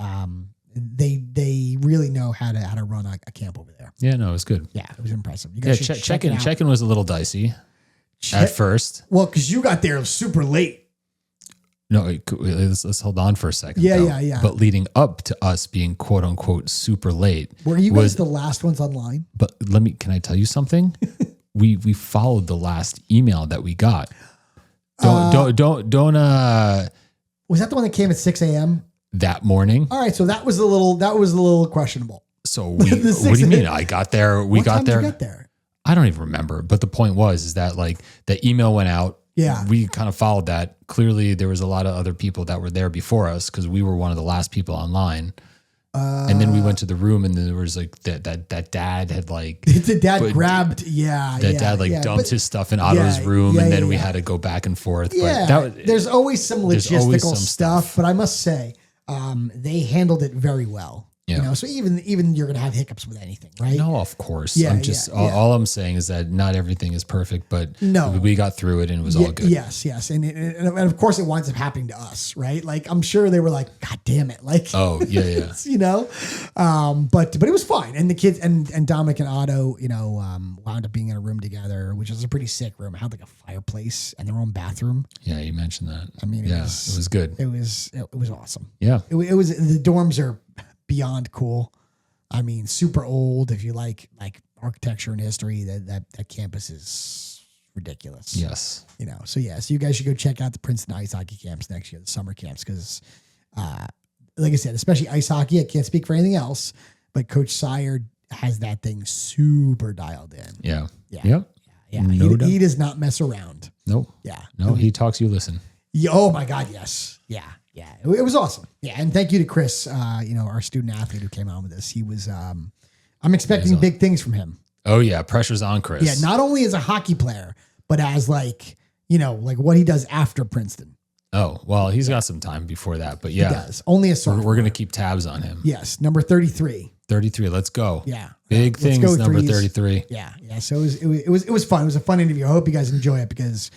They really know how to run a camp over there. Yeah, no, it was good. Yeah, it was impressive. You guys should check it out. Check-in was a little dicey at first. Well, because you got there super late. No, let's hold on for a second. Yeah. But leading up to us being quote unquote super late, were you guys the last ones online? But can I tell you something? we followed the last email that we got. Don't. Was that the one that came at 6 a.m. that morning? All right, so that was a little questionable. So what do you mean? I got there. What time did you get there? I don't even remember. But the point is that like the email went out. Yeah. We kind of followed that. Clearly there was a lot of other people that were there before us because we were one of the last people online. And then we went to the room and there was like that dad had like the dad grabbed dad dumped his stuff in Otto's room and then we had to go back and forth. Yeah, but there's always some logistical stuff, but I must say they handled it very well. Yeah. So even you're gonna have hiccups with anything, right? No, of course. Yeah, I'm just all I'm saying is that not everything is perfect, but we got through it and it was all good. Yes, and of course it winds up happening to us, right? Like I'm sure they were like, God damn it, like oh yeah. But it was fine, and the kids and Dominic and Otto, wound up being in a room together, which was a pretty sick room. It had like a fireplace and their own bathroom. Yeah, you mentioned that. I mean, it was good. It was awesome. Yeah, it was the dorms are beyond cool. I mean, super old. If you like architecture and history, that campus is ridiculous. Yes. So you guys should go check out the Princeton ice hockey camps next year, the summer camps, because like I said, especially ice hockey, I can't speak for anything else, but Coach Sire has that thing super dialed in. Yeah. Yeah. He does not mess around. Nope. Yeah. No, he talks, you listen. Yeah, oh my God. Yes. Yeah. Yeah. It was awesome. Yeah. And thank you to Chris, our student athlete who came on with us. He was, I'm expecting big things from him. Oh yeah. Pressure's on Chris. Yeah. Not only as a hockey player, but as like what he does after Princeton. Oh, well, he's got some time before that, but yeah. He does. Only a sophomore. We're going to keep tabs on him. Yes. Number 33. 33. Let's go. Yeah. Big things, number 33. Yeah. Yeah. So it was fun. It was a fun interview. I hope you guys enjoy it because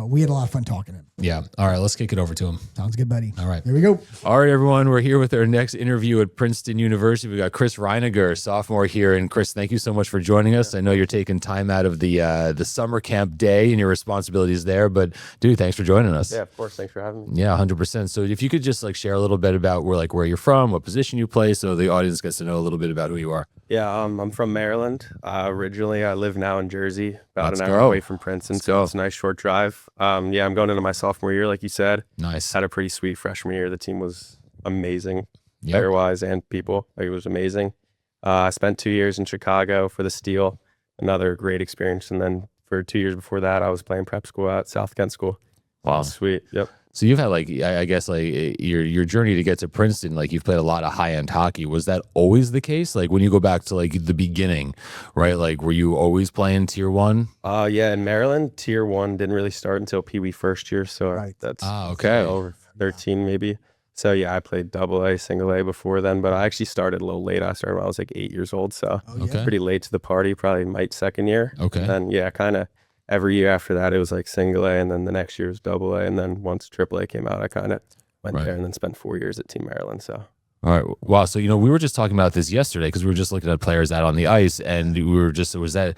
we had a lot of fun talking to him. Yeah. All right. Let's kick it over to him. Sounds good, buddy. All right. Here we go. All right, everyone. We're here with our next interview at Princeton University. We got Chris Reiniger, sophomore here. And Chris, thank you so much for joining us. I know you're taking time out of the summer camp day and your responsibilities there, but dude, thanks for joining us. Yeah, of course. Thanks for having me. Yeah, 100%. So if you could just share a little bit about where you're from, what position you play, so the audience gets to know a little bit about who you are. Yeah, I'm from Maryland. Originally, I live now in Jersey, about an hour away from Princeton. So it's a nice short drive. I'm going into my sophomore year, like you said. Nice. Had a pretty sweet freshman year. The team was amazing, player-wise and people. It was amazing. I spent 2 years in Chicago for the Steel, another great experience. And then for 2 years before that, I was playing prep school at South Kent School. Wow. Sweet. Yep. So you've had I guess your journey to get to Princeton, you've played a lot of high end hockey. Was that always the case? When you go back to the beginning, right? Were you always playing tier 1? Yeah, in Maryland, tier 1 didn't really start until Pee Wee first year. So that's okay. Over 13 maybe. So yeah, I played double A, single A before then, but I actually started a little late. I started when I was 8 years old. So pretty late to the party, probably my second year. Okay. And then kind of every year after that, it was single A, and then the next year was double A. And then once triple A came out, I kind of went there and then spent 4 years at Team Maryland. So All right. Wow. So, we were just talking about this yesterday because we were just looking at players out on the ice, and we were just, I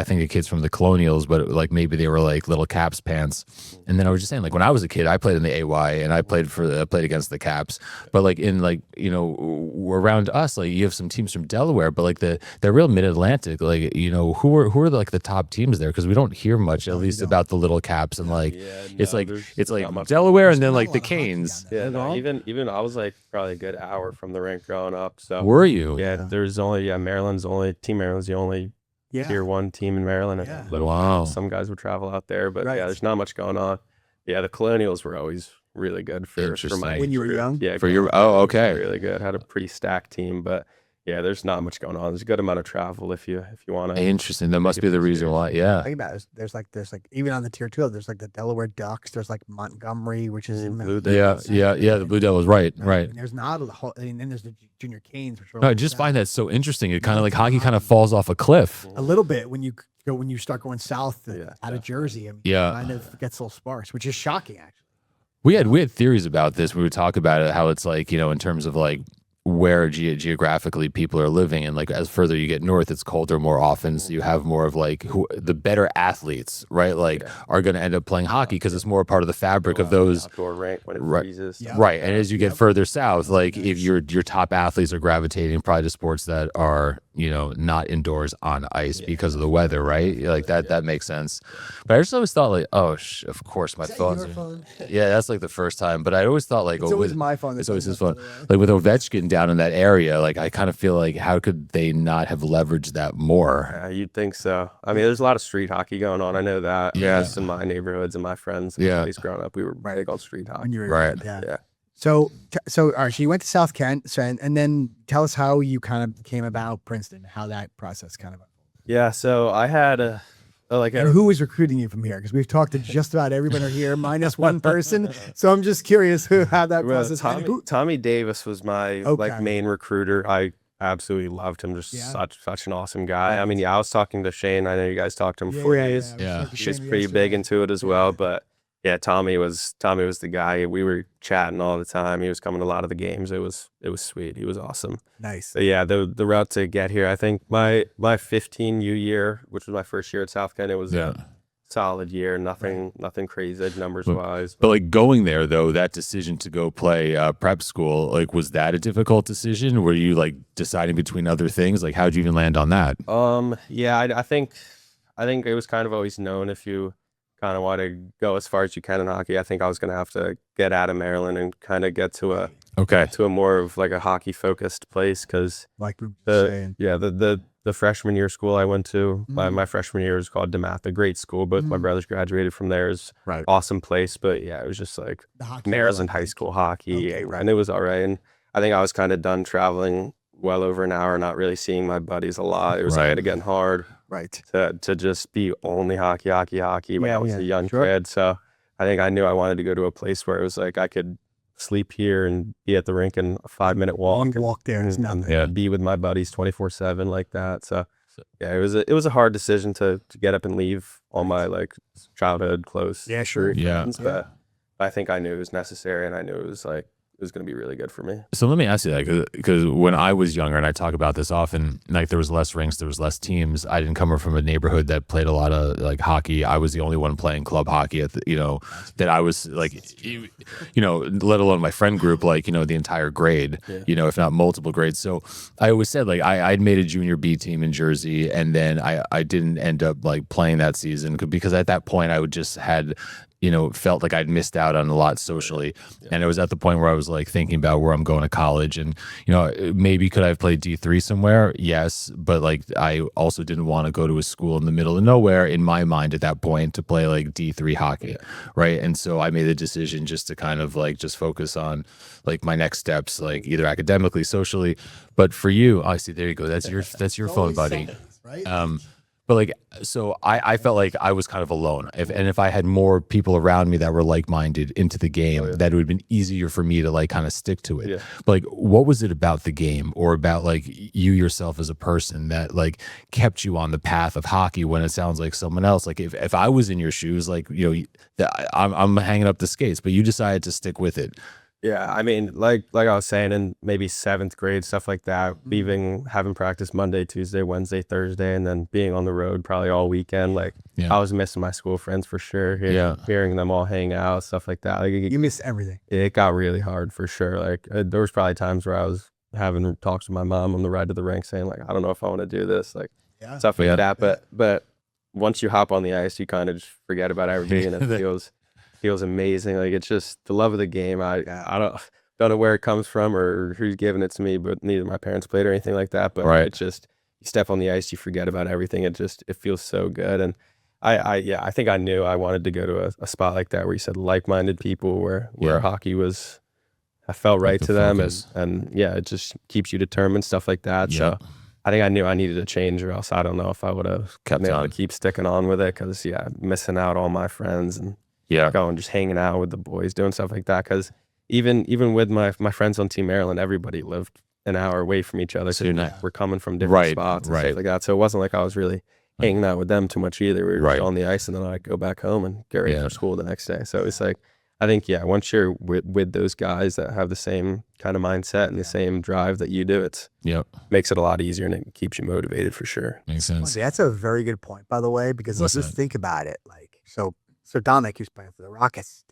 think the kids from the Colonials, but like maybe they were like little Caps pants. And then I was just saying, like, when I was a kid, I played in the AY and I played against the Caps. But like around us, like you have some teams from Delaware, but like the real mid-Atlantic, like, who are like the top teams there? Because we don't hear much, at least about the little Caps, and like it's like Delaware and then like the Canes. Yeah, no, even I was like probably a good hour from the rink growing up. So were you? Yeah, there's only Maryland's the only tier 1 team in Maryland. Yeah. Wow. Some guys would travel out there, but yeah, there's not much going on. Yeah, the Colonials were always really good for my when you were young. Yeah, okay, really good. Had a pretty stacked team, but yeah, there's not much going on. There's a good amount of travel if you want to. Interesting. That must be the reason why. Yeah. Think about it. There's like even on the tier 2, there's like the Delaware Ducks. There's like Montgomery, which is in Blue Devils. Yeah. The Blue Devils. Right. And there's not a whole. And then there's the Junior Canes, which are no, I just find that so interesting. It kind of like hockey kind of falls off a cliff a little bit when you start going south out of Jersey. It kind of gets a little sparse, which is shocking actually. We had theories about this. We would talk about it, how it's like, in terms of like where geographically people are living, and like as further you get north, it's colder more often, so you have more of like the better athletes, right, like are going to end up playing hockey because it's more a part of the fabric of those outdoor rink when it freezes. Right. And as you get further south, like if your top athletes are gravitating probably to sports that are not indoors on ice because of the weather, right? Like that makes sense. But I just always thought like, of course my phone's yeah, that's like the first time. But I always thought like, it's always my phone. It's always his phone. Like with Ovechkin down in that area, like I kind of feel like how could they not have leveraged that more? Yeah, you'd think so. I mean, there's a lot of street hockey going on. I know that. Yeah. Just in my neighborhoods and my friends. At growing up, we were big on street hockey. When you were right. Yeah. So all right, so you went to South Kent, and then tell us how you kind of came about Princeton, how that process kind of. Yeah, so I had who was recruiting you from here? Because we've talked to just about everyone here, minus one person. So I'm just curious how that process. Tommy Davis was my main recruiter. I absolutely loved him. Just such an awesome guy. I mean, I was talking to Shane. I know you guys talked to him before. He's pretty big into it as well, but. Yeah, Tommy was the guy. We were chatting all the time. He was coming to a lot of the games. It was sweet. He was awesome. Nice. But yeah, the route to get here, I think my 15U year, which was my first year at South Kent, it was a solid year. Nothing crazy numbers wise. But like going there though, that decision to go play prep school, like was that a difficult decision? Were you like deciding between other things? Like how'd you even land on that? Yeah, I think it was kind of always known if you kind of want to go as far as you can in hockey. I think I was going to have to get out of Maryland and kind of get to a more of like a hockey focused place, because like the freshman year school I went to, my freshman year was called DeMatha, great school. Both my brothers graduated from there. It's awesome place, but yeah, it was just like Maryland high school hockey, and it was all right. And I think I was kind of done traveling well over an hour, not really seeing my buddies a lot. It was kind of getting hard. Right. To just be only hockey when I was a young kid. So I think I knew I wanted to go to a place where it was like I could sleep here and be at the rink in a 5-minute walk. Walk there is nothing. And be with my buddies 24/7 like that. So yeah, it was a hard decision to get up and leave all my like childhood close friends. But I think I knew it was necessary, and I knew it was going to be really good for me. So let me ask you that, because when I was younger, and I talk about this often, like there was less rinks, there was less teams. I didn't come from a neighborhood that played a lot of like hockey. I was the only one playing club hockey at that I was like, let alone my friend group, like, the entire grade, if not multiple grades. So I always said like I'd made a junior B team in Jersey, and then I didn't end up like playing that season because at that point I would just had felt like I'd missed out on a lot socially. And it was at the point where I was like thinking about where I'm going to college, and, maybe could I have played D3 somewhere? Yes. But like, I also didn't want to go to a school in the middle of nowhere in my mind at that point to play like D3 hockey. Right. And so I made the decision just to kind of like, just focus on like my next steps, like either academically, socially. But for you, I see, there you go. That's your phone, buddy. Right. But like, so I felt like I was kind of alone. If I had more people around me that were like-minded into the game, that it would have been easier for me to like kind of stick to it. Yeah. But like, what was it about the game or about like you yourself as a person that like kept you on the path of hockey when it sounds like someone else? Like if I was in your shoes, like, I'm hanging up the skates, but you decided to stick with it. Yeah, I mean, like I was saying, in maybe 7th grade, stuff like that, having practice Monday, Tuesday, Wednesday, Thursday, and then being on the road probably all weekend. Like, I was missing my school friends for sure. Hearing them all hang out, stuff like that. Like, You miss everything. it got really hard for sure. Like, there was probably times where I was having talks with my mom on the ride to the rink, saying like, I don't know if I want to do this, like stuff like that. But once you hop on the ice, you kind of just forget about everything, and it feels amazing. Like, it's just the love of the game. I don't know where it comes from or who's giving it to me, but neither my parents played or anything like that. But it's just, you step on the ice, you forget about everything. It feels so good. And I think I knew I wanted to go to a spot like that where you said like-minded people, where hockey was, I felt right to them, and it just keeps you determined, stuff like that. So I think I knew I needed a change, or else I don't know if I would have kept able to keep sticking on with it, because missing out all my friends and going, just hanging out with the boys, doing stuff like that. Because even with my friends on Team Maryland, everybody lived an hour away from each other. So we're coming from different spots and stuff like that. So it wasn't like I was really hanging out with them too much either. We were just on the ice, and then I'd go back home and get ready for school the next day. So it's like, I think, once you're with those guys that have the same kind of mindset and the same drive that you do, it makes it a lot easier, and it keeps you motivated for sure. Makes sense. See, that's a very good point, by the way, because let's just think about it. Like, so Dominic, he was playing for the Rockets.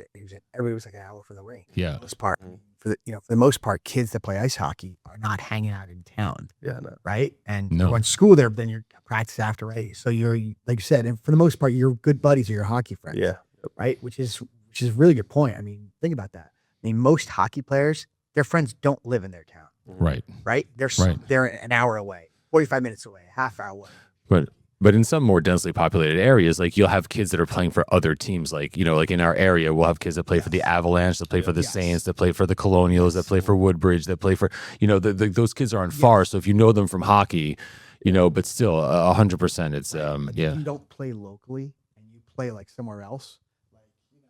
Everybody was like an hour from the rink. Yeah. For the most part, for the most part, kids that play ice hockey are not hanging out in town. Yeah, no. Right. And you're going to school there, then you're practice after race. So you're, like you said, and for the most part, your good buddies are your hockey friends. Yeah. Right. Which is a really good point. I mean, think about that. I mean, most hockey players, their friends don't live in their town. Right. Right. They're an hour away, 45 minutes away, a half hour away. But in some more densely populated areas, like, you'll have kids that are playing for other teams. Like, like in our area, we'll have kids that play for the Avalanche, that play for the Saints, that play for the Colonials, that play for Woodbridge, that play for, those kids aren't far. So if you know them from hockey, but still 100%, it's, If you don't play locally and you play like somewhere else.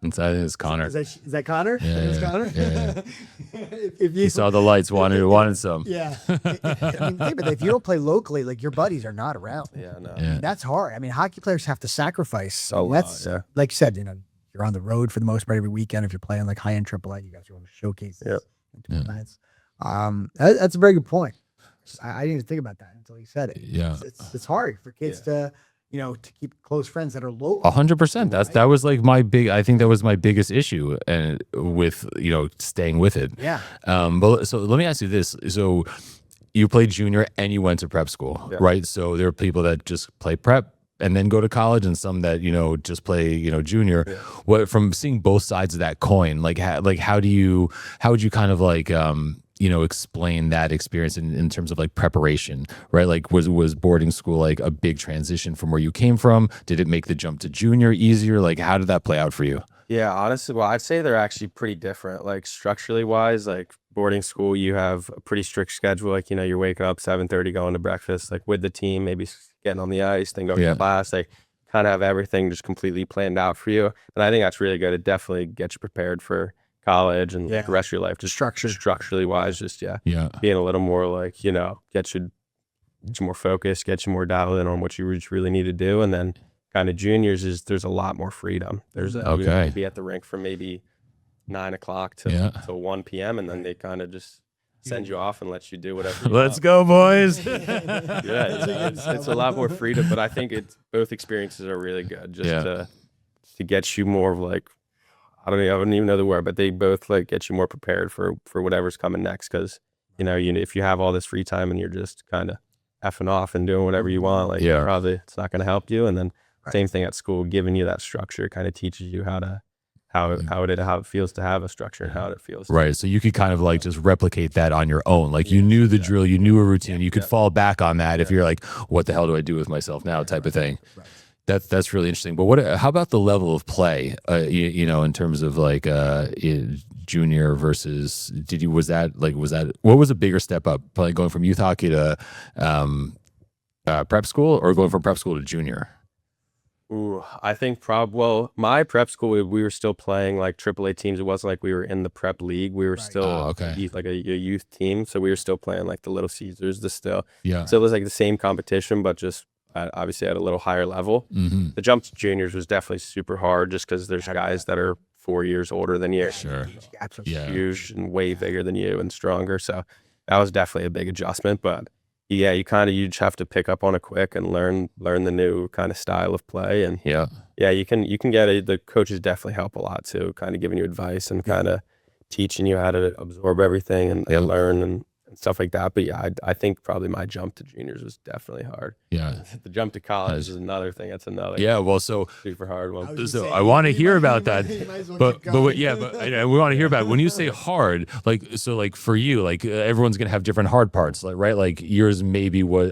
Inside is Connor. Is that Connor? Yeah, Is Connor? Yeah. If you He saw the lights, wanted some. Yeah. I mean, but if you don't play locally, like, your buddies are not around. Yeah, no. I mean, that's hard. I mean, hockey players have to sacrifice. A lot, yeah. Like you said, you're on the road for the most part every weekend. If you're playing like high-end AAA, you guys are on showcases. Yep. That's a very good point. I didn't even think about that until you said it. Yeah. It's hard for kids to keep close friends that are local. 100%. That was like I think that was my biggest issue, and with, staying with it. Yeah. But so let me ask you this. So you played junior and you went to prep school, right? So there are people that just play prep and then go to college, and some that, just play, junior. Yeah. What, from seeing both sides of that coin, how would you kind of like, explain that experience in terms of like preparation, right? Like, was boarding school like a big transition from where you came from? Did it make the jump to junior easier? Like, how did that play out for you? Yeah, honestly, well, I'd say they're actually pretty different. Like, structurally wise, like boarding school, you have a pretty strict schedule. Like, you're waking up 7:30, going to breakfast, like with the team, maybe getting on the ice, then going to class. Like, kind of have everything just completely planned out for you. And I think that's really good. It definitely gets you prepared for college and the rest of your life. Just structurally wise, just being a little more like, get you more focused, get you more dialed in on what you really need to do. And then kind of juniors there's a lot more freedom. There's you be at the rink from maybe 9 o'clock till 1 p.m. and then they kind of just send you off and let you do whatever you want. Go, boys. It's a lot more freedom, but I think both experiences are really good just to get you more of like, I don't even know the word, but they both like get you more prepared for whatever's coming next. Because if you have all this free time and you're just kind of effing off and doing whatever you want, like probably it's not going to help you. And then same thing at school, giving you that structure kind of teaches you how it feels to have a structure and how it feels. Right. So you could kind of like just replicate that on your own. Like, you knew the drill, you knew a routine, you could fall back on that if you're like, what the hell do I do with myself now, type of thing. Right. That's really interesting. But how about the level of play, in terms of like junior versus, what was a bigger step up, probably going from youth hockey to prep school, or going from prep school to junior? Ooh, I think my prep school, we were still playing like AAA teams. It wasn't like we were in the prep league. We were still like a youth team. So we were still playing like the Little Caesars, So it was like the same competition, but just obviously at a little higher level. Mm-hmm. The jump to juniors was definitely super hard just because there's guys that are 4 years older than you. Sure. Absolutely. Yeah. Huge and way bigger than you and stronger. So that was definitely a big adjustment. But yeah, you just have to pick up on it quick and learn the new kind of style of play. And Yeah. you can get the coaches definitely help a lot too, kind of giving you advice and kind of teaching you how to absorb everything and learn and stuff like that. But yeah, I think probably my jump to juniors was definitely hard. Yeah. The jump to college is another thing. That's another Yeah. Well, so super hard one. So I want to hear about that, but we want to hear about it. When you say hard, like, so like for you, like everyone's gonna have different hard parts, like, right? Like yours maybe was,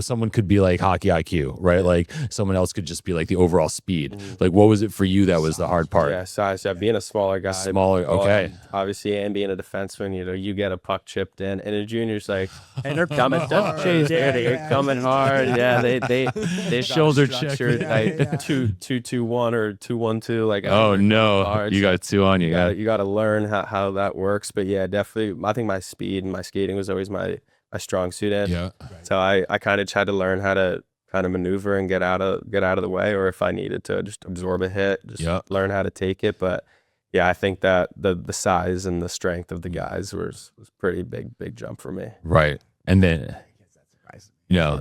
someone could be like hockey IQ, right? Like someone else could just be like the overall speed. Like what was it for you that was the hard part? Yeah, size. Yeah, being a smaller guy. Okay. Obviously, and being a defenseman, you get a puck chipped in, and a junior's like, And they're coming hard. they're coming hard. Yeah, they Shoulder structured check. like 2-2-1 or 2-1-2. Like Oh no, hard. you got two on you. You got to learn how that works. But yeah, definitely, I think my speed and my skating was always my strong suit in. Yeah. So I kind of just had to learn how to kind of maneuver and get out of the way, or if I needed to just absorb a hit, just learn how to take it. But yeah, I think that the size and the strength of the guys was pretty big jump for me. Right. And then,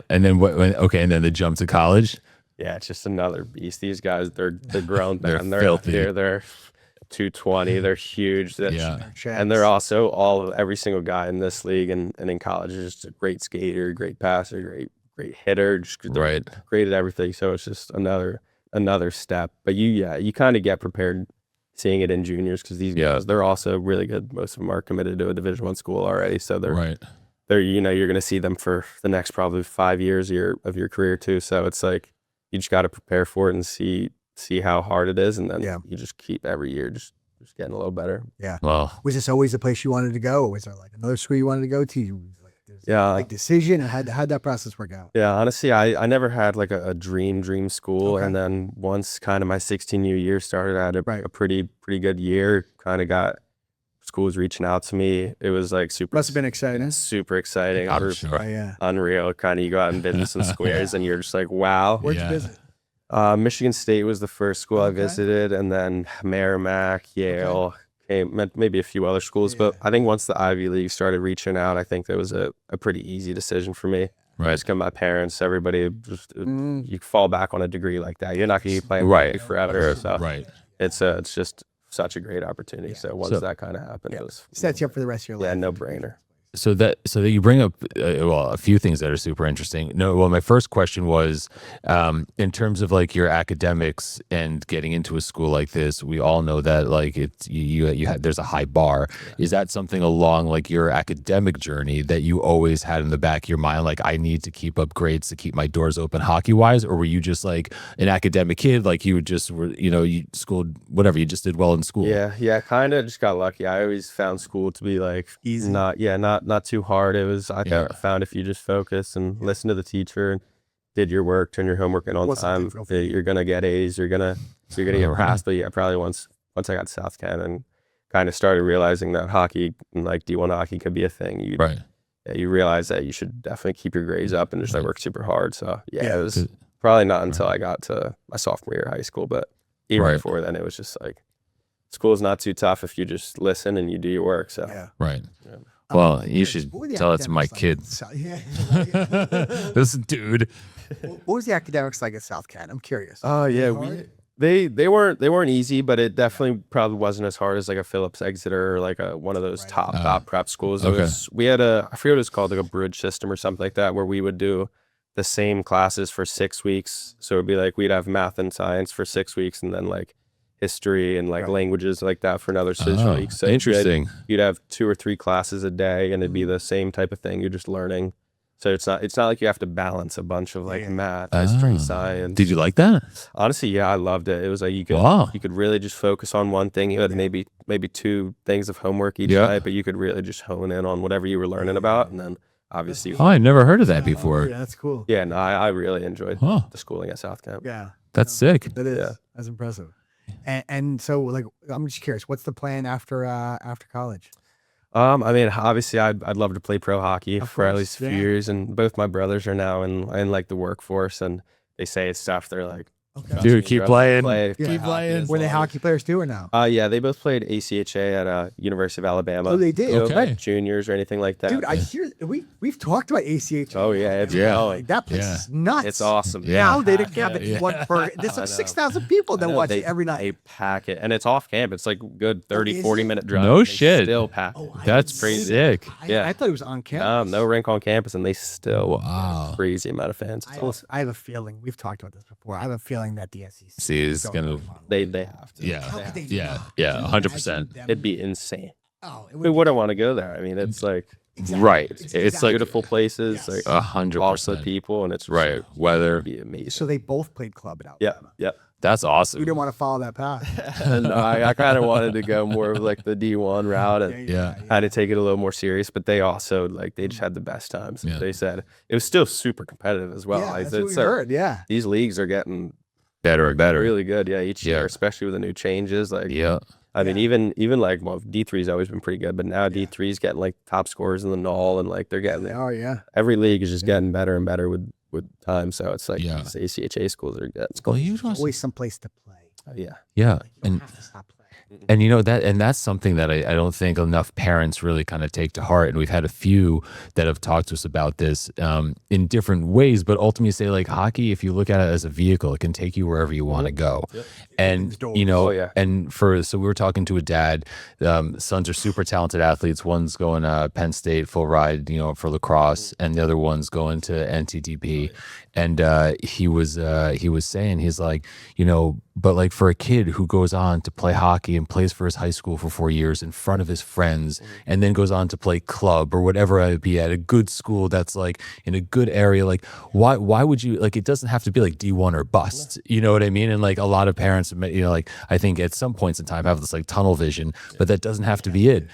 and then and then the jump to college. Yeah, it's just another beast. These guys, they're grown. They're They're filthy. They're 220. They're huge. Yeah. And they're also every single guy in this league and in college is just a great skater, great passer, great hitter, just Right. great at everything. So it's just another step. But you kind of get prepared seeing it in juniors because these guys, they're also really good. Most of them are committed to a Division I school already, so they're you're going to see them for the next probably 5 years of your career too. So it's like you just got to prepare for it and see how hard it is, and then you just keep every year just getting a little better. Yeah. Well, was this always the place you wanted to go, or was there like another school you wanted to go to? Like decision, and how'd that process work out? Yeah, honestly, I never had like a dream school. Okay. And then once kind of my 16U year started, I had a pretty good year. Kind of got schools reaching out to me. It was like Must have been exciting. Super exciting. I'm sure. Unreal. Kind of you go out and visit some squares and you're just like, wow. Where'd you visit? Michigan State was the first school I visited, and then Merrimack, Yale. Maybe a few other schools, but I think once the Ivy League started reaching out, I think that was a pretty easy decision for me. Right. Just my parents, everybody, just you fall back on a degree like that. You're not going to keep playing hockey forever. So it's just such a great opportunity. So once that kind of happened, it was sets you up for the rest of your life. Yeah, no brainer. So that you bring up a few things that are super interesting. My first question was in terms of like your academics and getting into a school like this. We all know that like it's there's a high bar. Is that something along like your academic journey that you always had in the back of your mind? Like I need to keep up grades to keep my doors open hockey wise, or were you just like an academic kid? Like you just were, you schooled whatever, you just did well in school. Yeah, kind of just got lucky. I always found school to be like easy, not too hard. It was I found if you just focus and listen to the teacher and did your work, turn your homework in on time, you're gonna get A's. You're gonna get passed. But yeah, probably once I got to South Ken and kind of started realizing that hockey and like D1 hockey could be a thing. You realize that you should definitely keep your grades up and just like work super hard. So it was probably not until I got to my sophomore year of high school, but even before then, it was just like school is not too tough if you just listen and you do your work. So Well, you should tell it to my kids. This dude. What was the academics like at South Ken? I'm curious. Oh yeah, they weren't easy, but it definitely probably wasn't as hard as like a Phillips Exeter or like one of those top prep schools. We had I forget what it's called, like a bridge system or something like that, where we would do the same classes for 6 weeks. So it'd be like we'd have math and science for 6 weeks, and then like history and like languages like that for another 6 weeks. So interesting. You'd have 2 or 3 classes a day, and it'd be the same type of thing. You're just learning. So it's not like you have to balance a bunch of like math, history, science. Did you like that? Honestly, yeah, I loved it. It was like you could really just focus on one thing. You had maybe 2 things of homework each night, but you could really just hone in on whatever you were learning about, and then obviously. Oh, I never heard of that before. Yeah, that's cool. Yeah, no, I really enjoyed the schooling at South Camp. Yeah, that's sick. That is. That's impressive. And so, like, I'm just curious, what's the plan after college? I mean, obviously, I'd love to play pro hockey for at least a few years, and both my brothers are now in like the workforce, and they say it's tough. They're like, Dude, keep playing. Keep playing. Were they hockey players too or no? Yeah, they both played ACHA at University of Alabama. Oh, they did? No, Okay. juniors or anything like that. Dude, I hear we've talked about ACH. Oh yeah, it's Yeah. going. That place is nuts. It's awesome. Yeah. Now they don't have one for. There's like 6,000 people that watch it every They night. pack it, and it's off campus. It's like good 30, is 40 it? minute drive. No They shit. Still pack it. That's crazy. sick. Yeah. I thought it was on campus. No rink on campus, and they still Wow. crazy amount of fans. It's awesome. I have a feeling we've talked about this before. I have a feeling that the SEC See, it's is gonna. They have to. Yeah. How could they Yeah. not? Yeah. Can you 100%. imagine them- It'd be insane. Oh, it We would wouldn't want to go there. I mean, it's like Right. It's like beautiful places, like 100%. awesome people, and it's Right. Weather. It'd be amazing. So they both played club at Yeah, Alabama. yeah. That's We awesome. didn't want to follow that path. No, I kind of wanted to go more of like the D1 route and Yeah. had to take it a little more serious. But they also like they just had the best times. Yeah. They said it was still super competitive as well. Yeah, Like, that's what we it's, heard. Yeah. These leagues are getting Better and better. really good. Yeah, each Yeah. year, especially with the new changes. Like, Yeah. I mean, even like D3's always been pretty good, but now D3's getting like top scorers in the null, and like they're getting Oh yeah. every league is just getting better and better with time. So it's like Yeah. these ACHA schools are good. It's Well, cool. you must, Always someplace to play. Yeah. Yeah. You don't And have to stop playing. And you know that's something that I don't think enough parents really kind of take to heart. And we've had a few that have talked to us about this in different ways, but ultimately say like hockey, if you look at it as a vehicle, it can take you wherever you want to go. And you know, Oh, yeah. and so we were talking to a dad. Sons are super talented athletes. One's going Penn State full ride, you know, for lacrosse, and the other one's going to NTDP. And he was saying, he's like, you know, but like for a kid who goes on to play hockey and plays for his high school for 4 years in front of his friends, and then goes on to play club or whatever it be at a good school that's like in a good area, like why would you, like, it doesn't have to be like D1 or bust, you know what I mean? And like a lot of parents, you know, like I think at some points in time have this like tunnel vision, but that doesn't have to be it.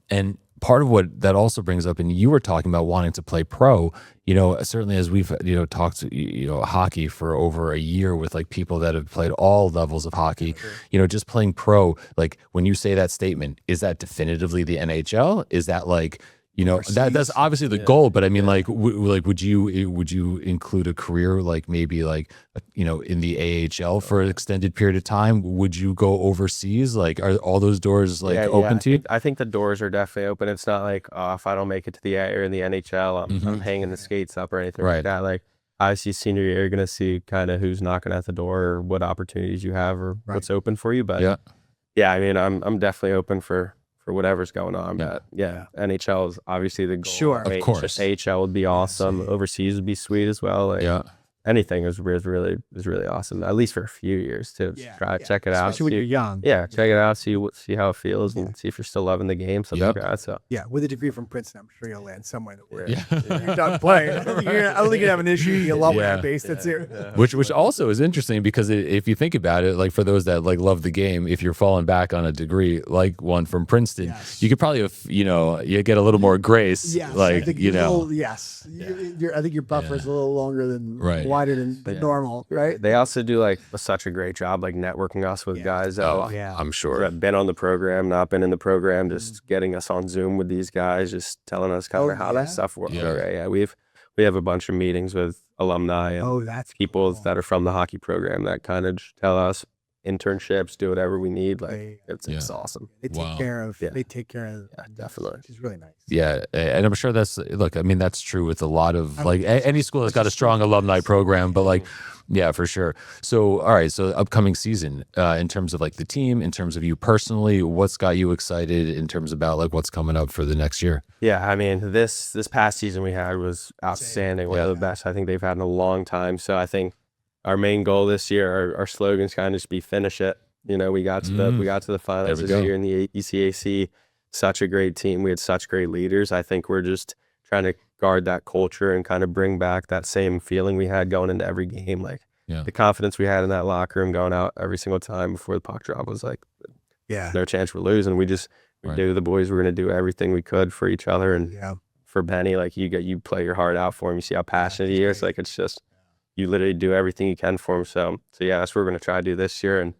And part of what that also brings up, and you were talking about wanting to play pro, you know, certainly as we've, you know, talked, you know, hockey for over a year with like people that have played all levels of hockey, you know, just playing pro, like when you say that statement, is that definitively the NHL? Is that like, you know, that's obviously the goal, but I mean, like, would you include a career like maybe like, you know, in the AHL for an extended period of time? Would you go overseas? Like, are all those doors like open to you? I think the doors are definitely open. It's not like, oh, if I don't make it to the A or in the NHL, I'm hanging the skates up or anything like that. Like, obviously, senior year, you're gonna see kind of who's knocking at the door or what opportunities you have or what's open for you. But yeah, I mean, I'm definitely open for whatever's going on. But yeah, NHL is obviously the goal. Sure. Of course. AHL would be awesome. Overseas would be sweet as well. Like, anything is really awesome. At least for a few years to check it out. Especially when you're young. Yeah, check it out. See how it feels and see if you're still loving the game. Something like that. So Yeah, with a degree from Princeton, I'm sure you'll land somewhere where you're done playing. I don't think you'd have an issue. You love that base. That's it. Which also is interesting because if you think about it, like for those that like love the game, if you're falling back on a degree like one from Princeton, you could probably, you know, you get a little more grace. Yes, like, I think you know. I think your buffer is a little longer than wider than normal, right? they also do like such a great job like networking us with guys that I'm sure. have been on the program, not been in the program, just getting us on Zoom with these guys, just telling us kind of how that stuff works. Yeah, we have a bunch of meetings with alumni and That's people that are from the hockey program that kind of tell us internships, do whatever we need. Like it's awesome. They take care of. Yeah. They take care of. Definitely. Which is really nice. Yeah, and I'm sure that's, look, I mean, that's true with a lot of, like, any school that's got a strong alumni program, but like, yeah, for sure. So, all right, so upcoming season, in terms of like the team, in terms of you personally, what's got you excited in terms about like what's coming up for the next year? Yeah, I mean, this past season we had was outstanding. One of the best I think they've had in a long time. So I think our main goal this year, our slogan's kind of just be finish it. You know, we got to the finals this year in the ECAC. Such a great team. We had such great leaders. I think we're just trying to guard that culture and kind of bring back that same feeling we had going into every game. Like the confidence we had in that locker room going out every single time before the puck drop was like, no chance we're losing. We knew the boys were going to do everything we could for each other. And for Benny, like you play your heart out for him. You see how passionate he is. Like it's just, you literally do everything you can for him. So yeah, that's what we're going to try to do this year. And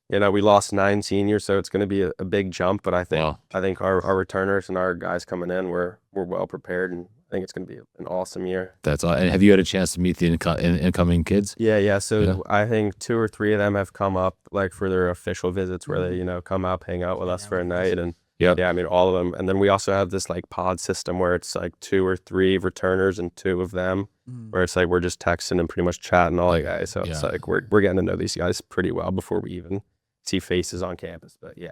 we lost 9 seniors, so it's going to be a big jump. But I think our returners and our guys coming in, we're well prepared, and I think it's going to be an awesome year. That's all. And have you had a chance to meet the incoming kids? Yeah. So I think 2 or 3 of them have come up like for their official visits, where they come out, hang out with us for a night, and I mean all of them. And then we also have this like pod system where it's like 2 or 3 returners and 2 of them, where it's like we're just texting and pretty much chatting all the guys. So it's like we're getting to know these guys pretty well before we even see faces on campus. But it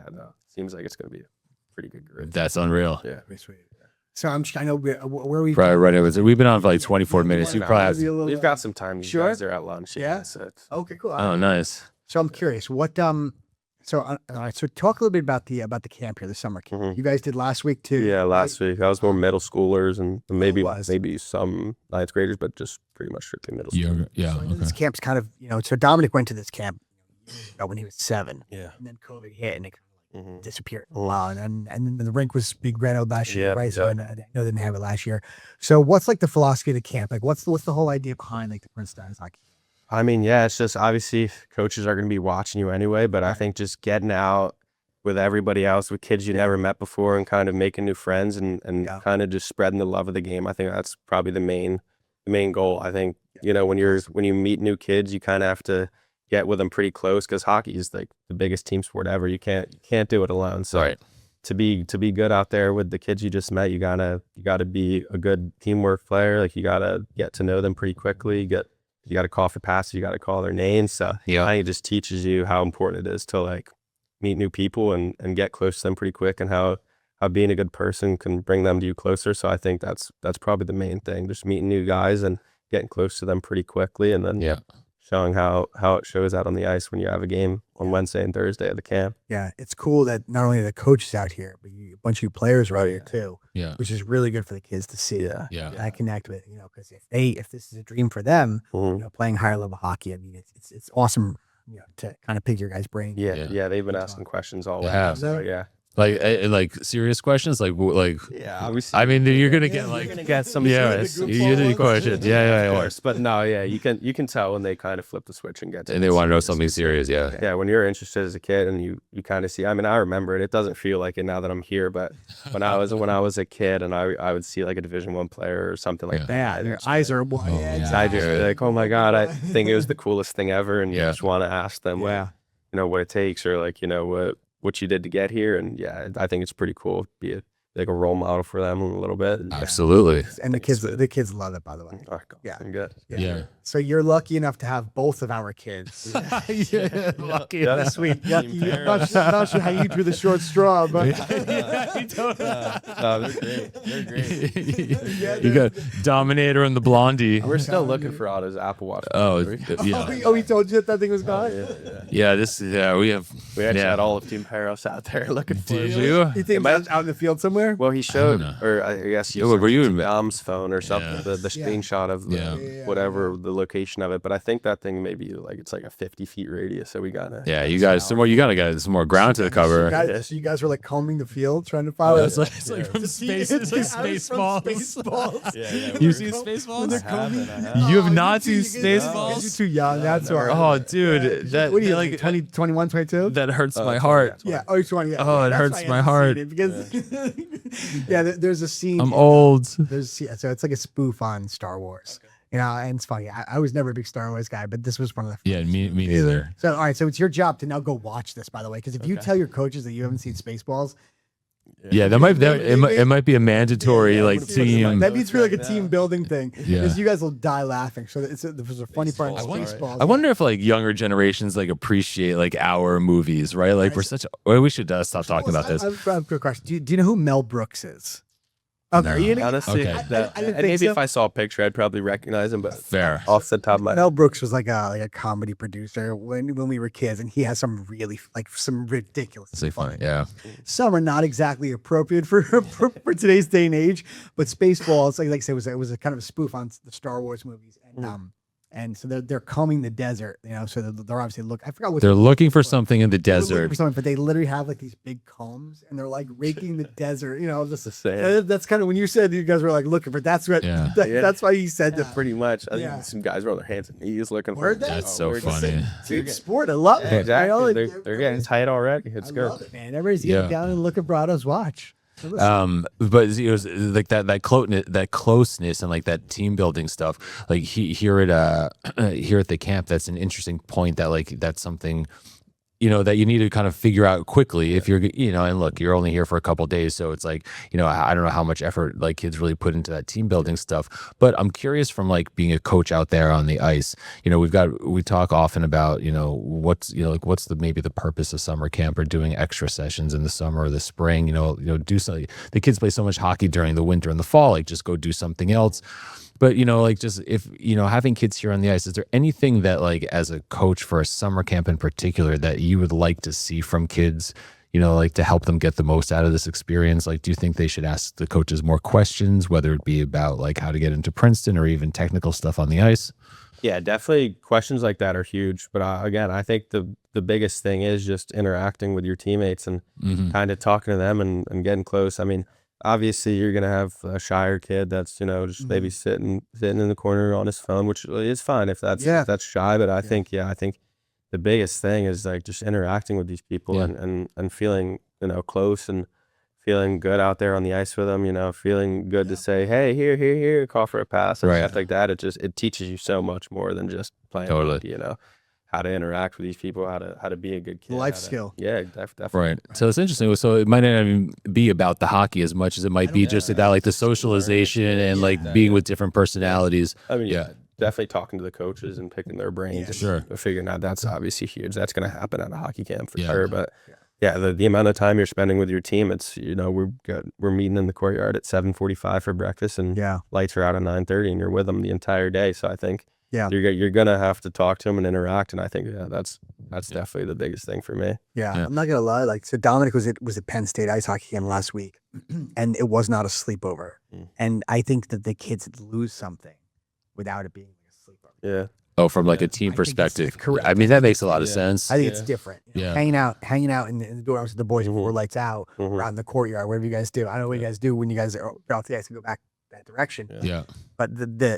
seems like it's going to be a pretty good group. That's unreal. Yeah. Pretty sweet. So I know where we right. We've been on for like 24 minutes. You probably have. We've got some time. You guys are at lunch. Yeah. So okay, cool. Oh, nice. So I'm curious, what so all right, so talk a little bit about the camp here, the summer camp. You guys did last week too. Yeah, last week. That was more middle schoolers and maybe some 9th graders, but just pretty much strictly middle school. So this camp's kind of, so Dominic went to this camp when he was 7. Yeah. And then COVID hit and it kind of disappeared a lot. And then the rink was being renovated last year, right? So I know they didn't have it last year. So what's like the philosophy of the camp? Like what's the whole idea behind like the Princeton hockey? I mean, it's just obviously coaches are going to be watching you anyway, but I think just getting out with everybody else, with kids you never met before, and kind of making new friends and kind of just spreading the love of the game. I think that's probably the main goal. I think, when you meet new kids, you kind of have to get with them pretty close, because hockey is like the biggest team sport ever. You can't do it alone. So to be good out there with the kids you just met, you gotta be a good teamwork player. Like you gotta get to know them pretty quickly. You got to call for passes. You got to call their names. So I think it just teaches you how important it is to like meet new people and get close to them pretty quick, and how being a good person can bring them to you closer. So I think that's probably the main thing, just meeting new guys and getting close to them pretty quickly, and then showing how it shows out on the ice when you have a game on Wednesday and Thursday at the camp. Yeah, it's cool that not only the coaches out here, but a bunch of you players are out here too. Yeah, which is really good for the kids to see. I connect with, because if this is a dream for them, playing higher level hockey. I mean, it's awesome, to kind of pick your guys' brain. Yeah, they've been asking questions all week. So, like serious questions, like obviously. I mean, you're gonna get some questions. Of course. But no, you can tell when they kind of flip the switch and get to and they want to know something serious. Yeah, when you're interested as a kid and you kind of see. I mean, I remember it. It doesn't feel like it now that I'm here, but when I was a kid and I would see like a Division I player or something like that, their eyes are wide. I just like, oh my God, I think it was the coolest thing ever, and you just want to ask them, what it takes, or like what you did to get here. And I think it's pretty cool to be a role model for them a little bit. Absolutely. And the kids love it, by the way. Good. Yeah. So you're lucky enough to have both of our kids. Lucky. That's sweet. Not sure how you drew the short straw, but no, they're great. You got Dominator and the Blondie. We're still looking for Otto's Apple Watch. He told you that thing was gone. We actually had all of Team Peros out there looking for it. Did you? You think it was out in the field somewhere? Well, he showed, or I guess were you in Dom's phone or something, the screenshot of whatever the location of it. But I think that thing maybe it's like a 50 feet radius. So we gotta. Yeah, you guys you gotta get some more ground to cover. So you guys were like combing the field trying to follow it. It's like from space. It's like Spaceballs. You've seen Spaceballs? You have not seen Spaceballs? You're too young. That's all right. Oh, dude, that what are you like 20, 21, 22? That hurts my heart. Yeah. Oh, you're 20. Yeah. Oh, it hurts my heart. Because there's a scene. I'm old. So it's like a spoof on Star Wars. And it's funny. I was never a big Star Wars guy, but this was one of the. Yeah, me neither. So all right, so it's your job to now go watch this. By the way, because if you tell your coaches that you haven't seen Spaceballs. Yeah, it might be a mandatory team. That means really like a team building thing. Because you guys will die laughing. So there's a funny part in Spaceballs. I wonder if younger generations appreciate our movies, right? Like we should stop talking about this. I have a quick question. Do you know who Mel Brooks is? Okay, no. Honestly, maybe if I saw a picture, I'd probably recognize him. But fair, off the top of my head. Mel Brooks was like a comedy producer when we were kids, and he has some really some ridiculous. Funny, yeah. Some are not exactly appropriate for today's day and age, but Spaceballs, like I said, was a kind of a spoof on the Star Wars movies, And so they're combing the desert, so they're obviously I forgot what They're looking for something in the they're looking desert. for something, but they literally have like these big combs and they're like raking the desert. Just the same. That's kind of when you said you guys were like looking for. That's what. Yeah. That's why you said that. Pretty much. I think some guys were on their hands and knees looking for Where'd that- That's so where'd funny. Dude, sport. I love it. Exactly. They're getting tight already. It's I good. love it, man. Everybody's getting down and look at Brado's watch. So listen, But it was like that closeness and like that team building stuff. Like here at the camp, that's an interesting point. That like that's something that you need to kind of figure out quickly if you're and look, you're only here for a couple of days, so it's like I don't know how much effort like kids really put into that team building stuff. But I'm curious from like being a coach out there on the ice. We talk often about what's what's maybe the purpose of summer camp or doing extra sessions in the summer or the spring. Do something. The kids play so much hockey during the winter and the fall. Like just go do something else. But like just if having kids here on the ice, is there anything that like as a coach for a summer camp in particular that you would like to see from kids, like to help them get the most out of this experience? Like, do you think they should ask the coaches more questions, whether it be about like how to get into Princeton or even technical stuff on the ice? Yeah, definitely questions like that are huge. But again, I think the biggest thing is just interacting with your teammates and kind of talking to them and getting close. I mean, obviously you're going to have a shyer kid that's, just maybe sitting in the corner on his phone, which is fine if that's shy. But I think the biggest thing is like just interacting with these people and feeling, close and feeling good out there on the ice with them, feeling good to say, hey, here, call for a pass and stuff like that. It teaches you so much more than just playing hockey, how to interact with these people, how to be a good kid. life skill. Yeah, definitely. Right. So it's interesting. So it might not even be about the hockey as much as it might be just about like the socialization and like being with different personalities. I mean, definitely talking to the coaches and picking their brains and figuring out that's obviously huge. That's going to happen at a hockey camp for sure. But the amount of time you're spending with your team, it's, we're meeting in the courtyard at 7:45 for breakfast and lights are out at 9:30 and you're with them the entire day. So I think you're gonna have to talk to them and interact, and I think that's definitely the biggest thing for me. I'm not gonna lie. Like, so Dominic was at Penn State ice hockey game last week, and it was not a sleepover. And I think that the kids lose something without it being like a sleepover. Yeah. Oh, from like a team perspective. Correct. I mean, that makes a lot of sense. I think it's different. Hanging out in the dorms with the boys before lights out, around the courtyard, whatever you guys do. I don't know what you guys do when you guys are off the ice and go back that direction. But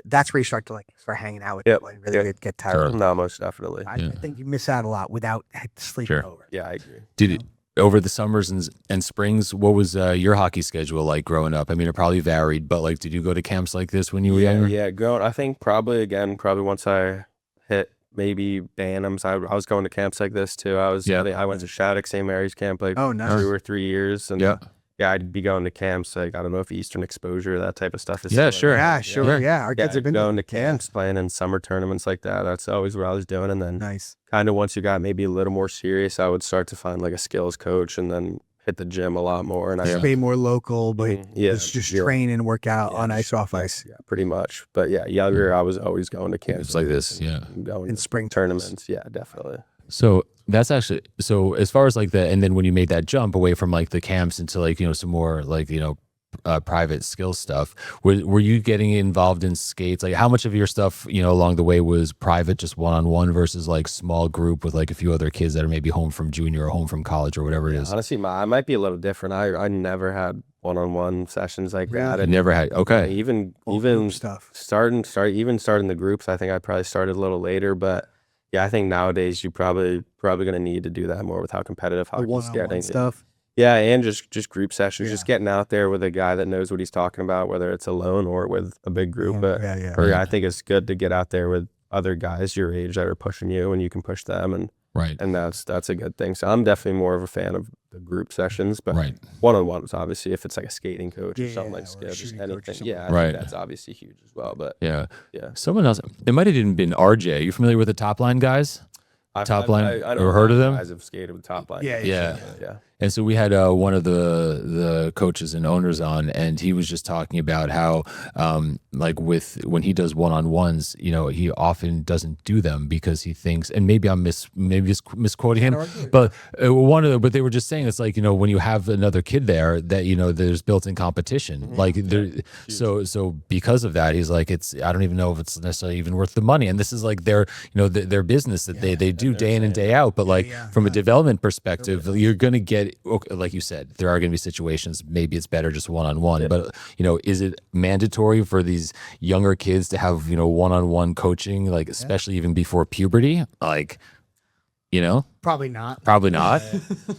that's where you start hanging out with people and really get tired. No, most definitely. I think you miss out a lot without sleeping over. Yeah, I agree. Over the summers and springs, what was your hockey schedule like growing up? I mean, it probably varied, but like, did you go to camps like this when you were younger? Yeah, I think probably once I hit maybe Bantams, I was going to camps like this too. I went to Shattuck St. Mary's camp like 2 or 3 years, and I'd be going to camps like, I don't know if Eastern Exposure, that type of stuff is Our kids have been going to camps, playing in summer tournaments like that. That's always what I was doing. And then kind of once you got maybe a little more serious, I would start to find like a skills coach and then hit the gym a lot more. And I be more local, but just train and work out on ice, off ice. Yeah, pretty much. But younger, I was always going to camps like this. Going in spring tournaments. Yeah, definitely. So that's actually, as far as like and then when you made that jump away from like the camps into like, some more like, private skill stuff, were you getting involved in skates? Like how much of your stuff, along the way was private, just one-on-one versus like small group with like a few other kids that are maybe home from junior or home from college or whatever it is? Honestly, I might be a little different. I never had one-on-one sessions like that. I never had. Okay. Even stuff. starting the groups, I think I probably started a little later, but I think nowadays you probably going to need to do that more with how competitive hockey's getting. Stuff. Yeah, and just group sessions, just getting out there with a guy that knows what he's talking about, whether it's alone or with a big group. I think it's good to get out there with other guys your age that are pushing you, and you can push them, and that's a good thing. So I'm definitely more of a fan of the group sessions, but one-on-ones, obviously, if it's like a skating coach or something like that, just anything. I think that's obviously huge as well. But someone else, it might have even been RJ. You familiar with the Top Line guys? Top Line, I ever heard of them? Guys have skated with Top Line. Yeah. And so we had one of the coaches and owners on, and he was just talking about how, like when he does one-on-ones, he often doesn't do them because he thinks, and maybe I'm misquoting him, but but they were just saying it's like when you have another kid there that there's built-in competition, like so because of that, he's like I don't even know if it's necessarily even worth the money, and this is like their business that they do day in and day out, but like from a development perspective, you're gonna get. Okay, like you said, there are going to be situations. Maybe it's better just one-on-one. But is it mandatory for these younger kids to have one-on-one coaching, like especially even before puberty? Like, probably not. Probably not.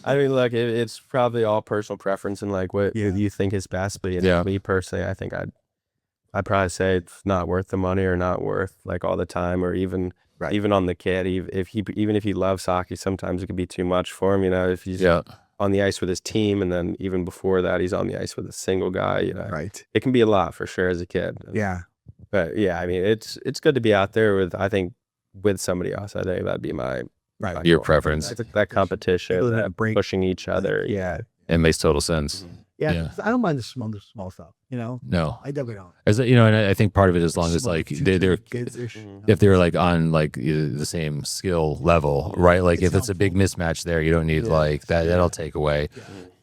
I mean, look, it's probably all personal preference and like what you think is best. But me personally, I think I'd probably say it's not worth the money or not worth like all the time or even. Right. Even on the kid, even if he loves hockey, sometimes it can be too much for him. If he's on the ice with his team, and then even before that, he's on the ice with a single guy. Right? It can be a lot for sure as a kid. Yeah, but I mean, it's good to be out there with somebody else. I think that'd be my your preference. That competition, that pushing each other. Yeah, it makes total sense. Yeah, I don't mind the small stuff. No, I definitely don't. As and I think part of it, as long as like they're if they're like on like the same skill level, right? Like if it's a big mismatch there, you don't need like that. That'll take away.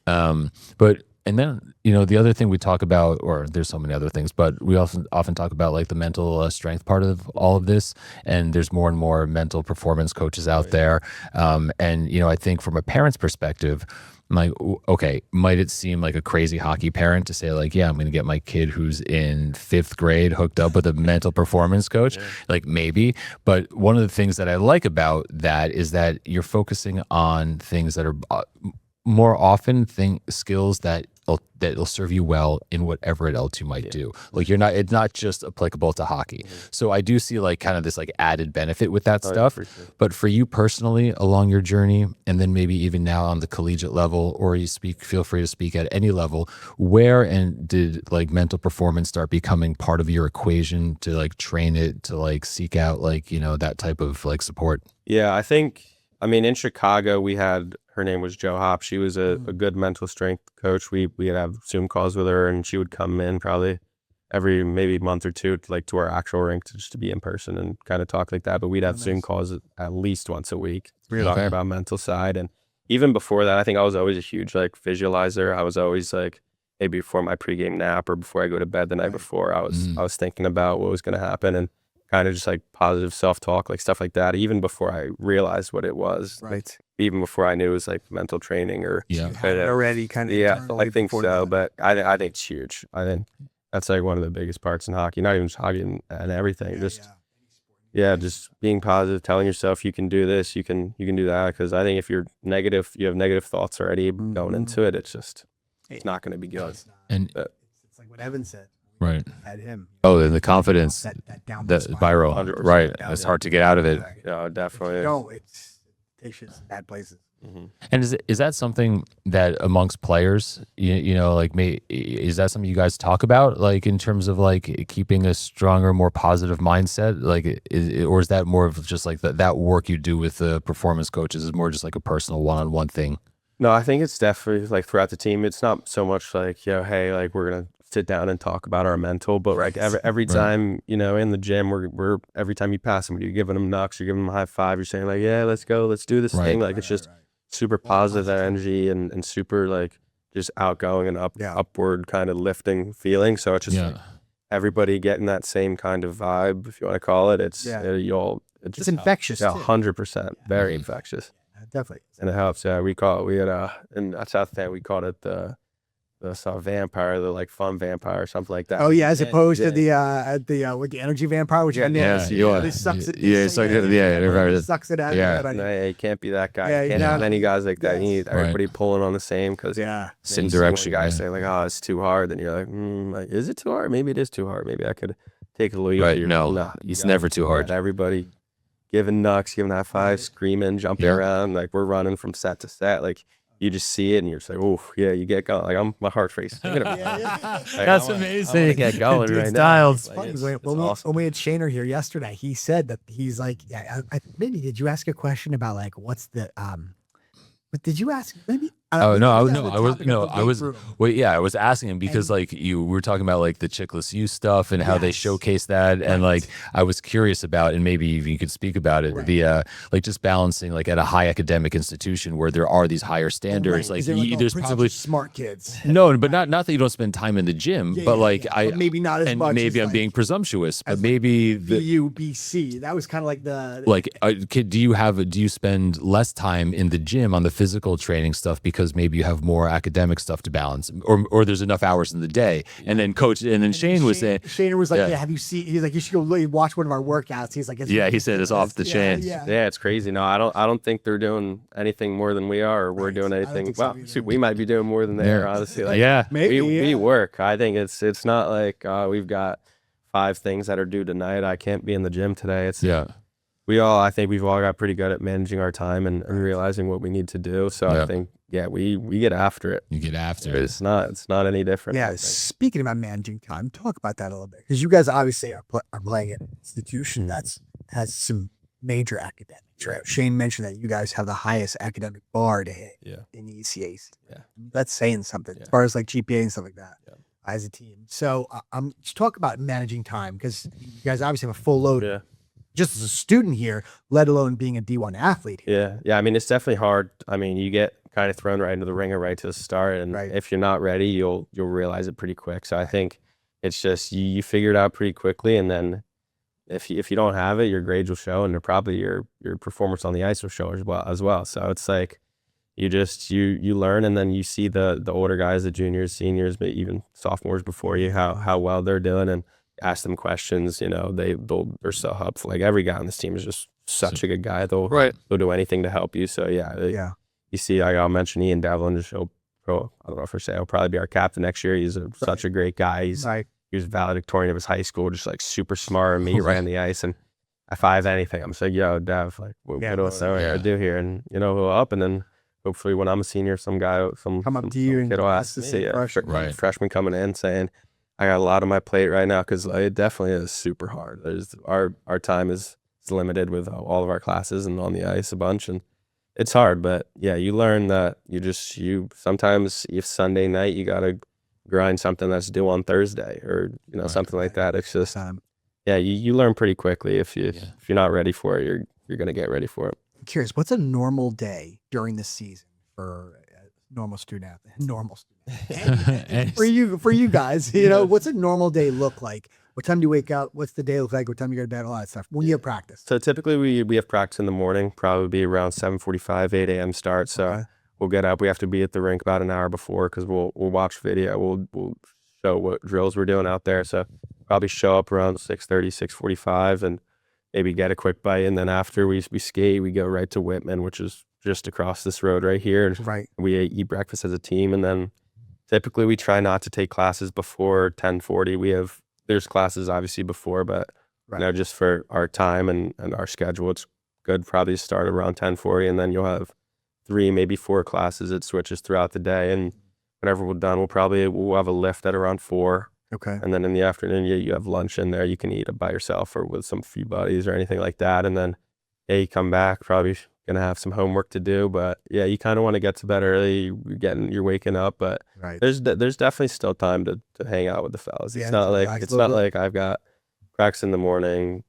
But and then the other thing we talk about, or there's so many other things, but we often talk about like the mental strength part of all of this, and there's more and more mental performance coaches out there, and I think from a parent's perspective. Like, okay, might it seem like a crazy hockey parent to say like, yeah, I'm going to get my kid who's in 5th grade hooked up with a mental performance coach? Like maybe, but one of the things that I like about that is that you're focusing on things that are more often skills that'll serve you well in whatever else you might do. Like it's not just applicable to hockey. So I do see like kind of this like added benefit with that stuff. For sure. But for you personally along your journey, and then maybe even now on the collegiate level, or feel free to speak at any level, where and did like mental performance start becoming part of your equation to like train it, to like seek out like, that type of like support? Yeah, I mean, in Chicago, we had, her name was Jo Hop. She was a good mental strength coach. We'd have Zoom calls with her, and she would come in probably every maybe month or two to our actual rink to be in person and kind of talk like that. But we'd have Zoom calls at least once a week talking about mental side. And even before that, I think I was always a huge like visualizer. I was always like, maybe before my pregame nap or before I go to bed the night before, I was thinking about what was going to happen and kind of just like positive self-talk, like stuff like that, even before I realized what it was. Right. Even before I knew it was like mental training or already kind of. Yeah, I think so. But I think it's huge. I think that's like one of the biggest parts in hockey, not even just hockey and everything. Just being positive, telling yourself you can do this, you can do that. Because I think if you're negative, you have negative thoughts already going into it, it's not going to be good. And it's like what Evan said. Right. At him. Oh, and the confidence, that spiral. Right. It's hard to get out of it. No, definitely. No, it takes you to bad places. And is that something that amongst players, is that something you guys talk about, like in terms of like keeping a stronger, more positive mindset? Like, or is that more of just like that work you do with the performance coaches is more just like a personal one-on-one thing? No, I think it's definitely like throughout the team. It's not so much like, hey, like we're gonna sit down and talk about our mental, but like every time, in the gym, we're every time you pass somebody, you're giving them knucks, you're giving them a high five, you're saying like, yeah, let's go, let's do this thing. Like it's just super positive energy and super like just outgoing and upward kind of lifting feeling. So it's just like everybody getting that same kind of vibe, if you want to call it. It's it's infectious. Yeah, 100%, very infectious. Definitely. And it helps. Yeah, we had in South End, we called it the vampire, the like fun vampire or something like that. Oh yeah, as opposed to the energy vampire, which sucks it. Sucks it out. Yeah, no, you can't be that guy. You can't have many guys like that. You need everybody pulling on the same because same direction. Guys say like, oh, it's too hard. Then you're like, is it too hard? Maybe it is too hard. Maybe I could take a little. Right. No, it's never too hard. Everybody giving knucks, giving high fives, screaming, jumping around, like we're running from set to set, like. You just see it and you're just like, oh yeah, you get going. Like my heart's racing. That's amazing. I get going right now. It's funny. When we had Shaner here yesterday, he said that he's like, maybe did you ask a question about like what's the but did you ask maybe Oh no, I was wait, yeah, I was asking him because like we were talking about like the chickless use stuff and how they showcase that, and like I was curious about, and maybe you could speak about it, the like just balancing like at a high academic institution where there are these higher standards, like there's probably smart kids. No, but not that you don't spend time in the gym, but like but maybe not as and much. Maybe I'm being presumptuous, but maybe the BC. That was kind of like the like. Do you spend less time in the gym on the physical training stuff because maybe you have more academic stuff to balance, or there's enough hours in the day? And then Shane was saying, Shane was like, yeah, have you seen? He's like, you should go watch one of our workouts. He's like, he said it's off the chain. Yeah, it's crazy. No, I don't think they're doing anything more than we are, or we're doing anything. Well, shoot, we might be doing more than they are, honestly. Like, maybe we work. I think it's not like we've got 5 things that are due tonight. I can't be in the gym today. I think we've all got pretty good at managing our time and realizing what we need to do. So I think, we get after it. You get after it. It's not any different. Yeah. Speaking about managing time, talk about that a little bit, because you guys obviously are playing at an institution that has some major academics. Right? Shane mentioned that you guys have the highest academic bar to hit in the ECAC. Yeah, that's saying something as far as like GPA and stuff like that. Yeah. As a team. So let's talk about managing time, because you guys obviously have a full load. Yeah. Just as a student here, let alone being a D1 athlete here. Yeah. I mean, it's definitely hard. I mean, you get kind of thrown right into the ringer right to the start, and if you're not ready, you'll realize it pretty quick. So I think it's just you figure it out pretty quickly, and then if you don't have it, your grades will show, and probably your performance on the ice will show as well. So it's like you learn, and then you see the older guys, the juniors, seniors, but even sophomores before you, how well they're doing, and ask them questions. They're so helpful. Like every guy on this team is just such a good guy. They'll do anything to help you. So you see, I'll mention Ian Devlin. I don't know if he'll probably be our captain next year. He's such a great guy. He was valedictorian of his high school, just like super smart and me right on the ice. And if I have anything, I'm just like, yo, Dev, like what do I do here? And he'll up, and then hopefully when I'm a senior, some come up to you and kid will ask to see freshman coming in saying, I got a lot on my plate right now, because it definitely is super hard. Our time is limited with all of our classes and on the ice a bunch, and it's hard. But you learn that you sometimes if Sunday night you gotta grind something that's due on Thursday, or something like that. It's just you learn pretty quickly. If you're not ready for it, you're gonna get ready for it. I'm curious, what's a normal day during the season for normal student athlete? Normal student for you guys, what's a normal day look like? What time do you wake up? What's the day look like? What time do you go to bed? All that stuff. When you have practice. So typically we have practice in the morning, probably be around 7:45, 8 a.m. start. So we'll get up. We have to be at the rink about an hour before, because we'll watch video. We'll show what drills we're doing out there. So probably show up around 6:30, 6:45, and maybe get a quick bite. And then after we skate, we go right to Whitman, which is just across this road right here. Right. We eat breakfast as a team, and then typically we try not to take classes before 10:40. There's classes obviously before, but just for our time and our schedule, it's good probably to start around 10:40, and then you'll have 3, maybe 4 classes. It switches throughout the day, and whenever we're done, we'll have a lift at around 4. Okay. And then in the afternoon, you have lunch in there. You can eat it by yourself or with some few buddies or anything like that. And then you come back, probably gonna have some homework to do, but you kind of want to get to bed early. You're waking up, but there's definitely still time to hang out with the fellas. It's not like I've got practice in the morning,